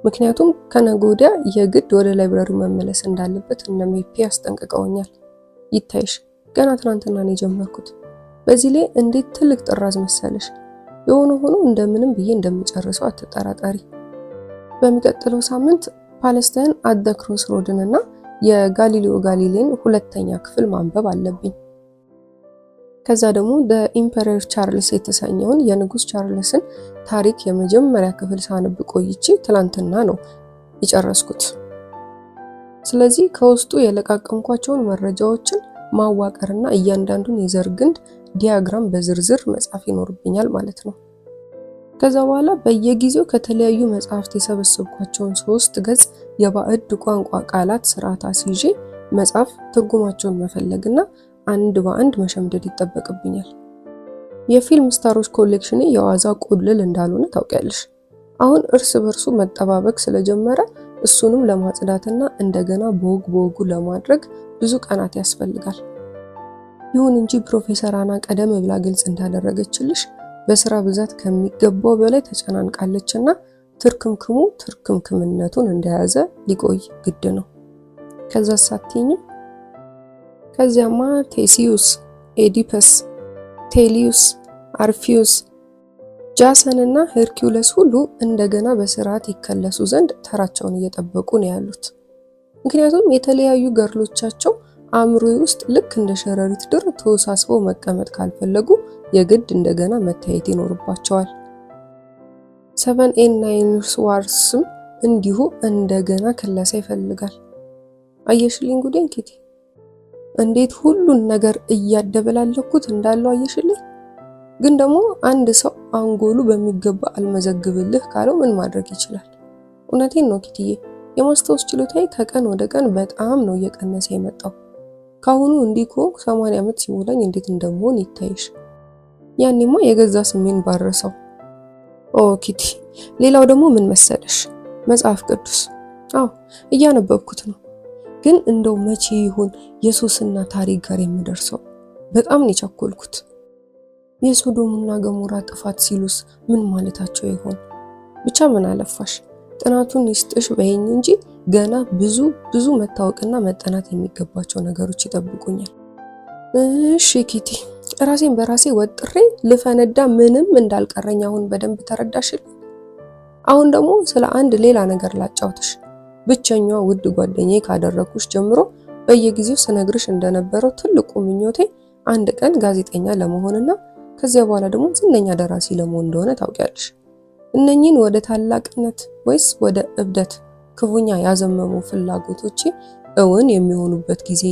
ምክንያቱም ከነገ ወዲያ የግድ ወደ ላይብረሪ መመለስ እንዳለበት እነ ሜፒ አስጠንቅቀውኛል። ይታይሽ፣ ገና ትናንትና ነው የጀመርኩት። በዚህ ላይ እንዴት ትልቅ ጥራዝ መሰለሽ። የሆነ ሆኖ እንደምንም ብዬ እንደምጨርሰው አትጠራጠሪ። በሚቀጥለው ሳምንት ፓለስታይን አት ዘ ክሮስ ሮድን እና የጋሊሊዮ ጋሊሌን 2ኛ ክፍል ማንበብ አለብኝ። ከዛ ደግሞ ዘ ኢምፐረር ቻርልስ የተሰኘውን የንጉስ ቻርልስን ታሪክ የመጀመሪያ ክፍል ሳነብ ቆይቼ ትላንትና ነው የጨረስኩት። ስለዚህ ከውስጡ የለቃቀምኳቸውን መረጃዎችን ማዋቀርና እያንዳንዱን የዘር ግንድ ዲያግራም በዝርዝር መጻፍ ይኖርብኛል ማለት ነው። ከዛ በኋላ በየጊዜው ከተለያዩ መጽሐፍት የሰበሰብኳቸውን 3 ገጽ የባዕድ ቋንቋ ቃላት ስርዓት አስይዤ መጽሐፍ ትርጉማቸውን መፈለግና አንድ በአንድ መሸምደድ ይጠበቅብኛል። የፊልም ስታሮች ኮሌክሽኔ የዋዛ ቁልል እንዳልሆነ ታውቂያለሽ። አሁን እርስ በርሱ መጠባበቅ ስለጀመረ እሱንም ለማጽዳትና እንደገና በወጉ ለማድረግ ብዙ ቀናት ያስፈልጋል። ይሁን እንጂ ፕሮፌሰር አና ቀደም ብላ ግልጽ እንዳደረገችልሽ በስራ ብዛት ከሚገባው በላይ ተጨናንቃለችና ትርክምክምነቱን እንደያዘ ሊቆይ ግድ ነው። ከዛ ሳትኝ ከዚያማ ቴሲዩስ፣ ኤዲፐስ፣ ቴሊዩስ፣ አርፊዩስ፣ ጃሰን እና ሄርኩለስ ሁሉ እንደገና በስርዓት ይከለሱ ዘንድ ተራቸውን እየጠበቁ ነው ያሉት። ምክንያቱም የተለያዩ ገርሎቻቸው አእምሮዬ ውስጥ ልክ እንደ ሸረሪት ድር ተወሳስበው መቀመጥ ካልፈለጉ የግድ እንደገና መታየት ይኖርባቸዋል። 7 and 9 ዋርስም እንዲሁ እንደገና ክለሳ ይፈልጋል። አየሽልኝ ጉዴን ኪቲ፣ እንዴት ሁሉን ነገር እያደበላለኩት እንዳለው አየሽልኝ። ግን ደግሞ አንድ ሰው አንጎሉ በሚገባ አልመዘግብልህ ካለው ምን ማድረግ ይችላል? እውነቴን ነው ኪቲዬ፣ የማስታወስ ችሎታዬ ከቀን ወደ ቀን በጣም ነው እየቀነሰ የመጣው። ካሁኑ እንዲኮ 80 ዓመት ሲሞላኝ እንዴት እንደምሆን ይታይሽ። ያኔማ የገዛ ስሜን ባረሰው። ኦ ኪቲ፣ ሌላው ደግሞ ምን መሰለሽ? መጽሐፍ ቅዱስ። አዎ እያነበብኩት ነው። ግን እንደው መቼ ይሁን የሱስና ታሪክ ጋር የምደርሰው? በጣም ነው የቸኮልኩት። የሶዶምና ገሞራ ጥፋት ሲሉስ ምን ማለታቸው ይሆን? ብቻ ምን አለፋሽ ጥናቱን ይስጥሽ በይኝ እንጂ ገና ብዙ መታወቅና መጠናት የሚገባቸው ነገሮች ይጠብቁኛል። እሺ ኪቲ፣ ራሴን በራሴ ወጥሬ ልፈነዳ ምንም እንዳልቀረኝ አሁን በደንብ ተረዳሽልኝ። አሁን ደግሞ ስለ አንድ ሌላ ነገር ላጫውትሽ። ብቸኛዋ ውድ ጓደኛዬ ካደረኩሽ ጀምሮ በየጊዜው ስነግርሽ እንደነበረው ትልቁ ምኞቴ አንድ ቀን ጋዜጠኛ ለመሆንና ከዚያ በኋላ ደግሞ ዝነኛ ደራሲ ለመሆን እንደሆነ ታውቂያለሽ። እነኚህን ወደ ታላቅነት ወይስ ወደ እብደት ክፉኛ ያዘመሙ ፍላጎቶቼ እውን የሚሆኑበት ጊዜ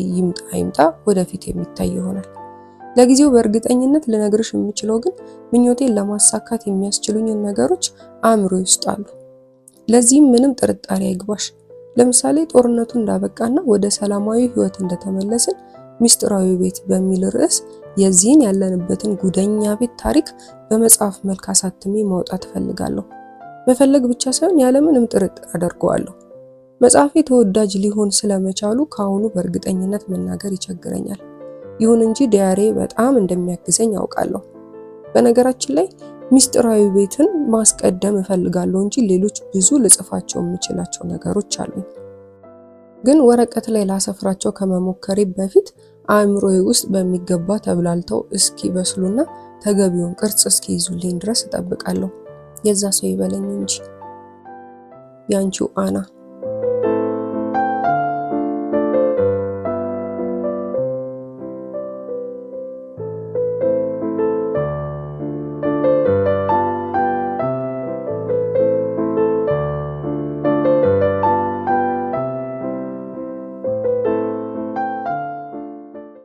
ይምጣ ወደፊት የሚታይ ይሆናል። ለጊዜው በእርግጠኝነት ልነግርሽ የምችለው ግን ምኞቴን ለማሳካት የሚያስችሉኝን ነገሮች አእምሮዬ ውስጥ አሉ። ለዚህም ምንም ጥርጣሬ አይግባሽ። ለምሳሌ ጦርነቱ እንዳበቃና ወደ ሰላማዊ ህይወት እንደተመለስን ሚስጥራዊ ቤት በሚል ርዕስ የዚህን ያለንበትን ጉደኛ ቤት ታሪክ በመጽሐፍ መልክ አሳትሜ ማውጣት እፈልጋለሁ። መፈለግ ብቻ ሳይሆን ያለምንም ጥርጥር አደርገዋለሁ። መጽሐፌ ተወዳጅ ሊሆን ስለመቻሉ ካሁኑ በእርግጠኝነት መናገር ይቸግረኛል። ይሁን እንጂ ዲያሪ በጣም እንደሚያግዘኝ ያውቃለሁ። በነገራችን ላይ ሚስጥራዊ ቤትን ማስቀደም እፈልጋለሁ እንጂ ሌሎች ብዙ ልጽፋቸው የምችላቸው ነገሮች አሉኝ። ግን ወረቀት ላይ ላሰፍራቸው ከመሞከሬ በፊት አእምሮዬ ውስጥ በሚገባ ተብላልተው እስኪ በስሉና ተገቢውን ቅርጽ እስኪይዙልኝ ድረስ እጠብቃለሁ። የዛ ሰው ይበለኝ እንጂ። ያንቺው አና።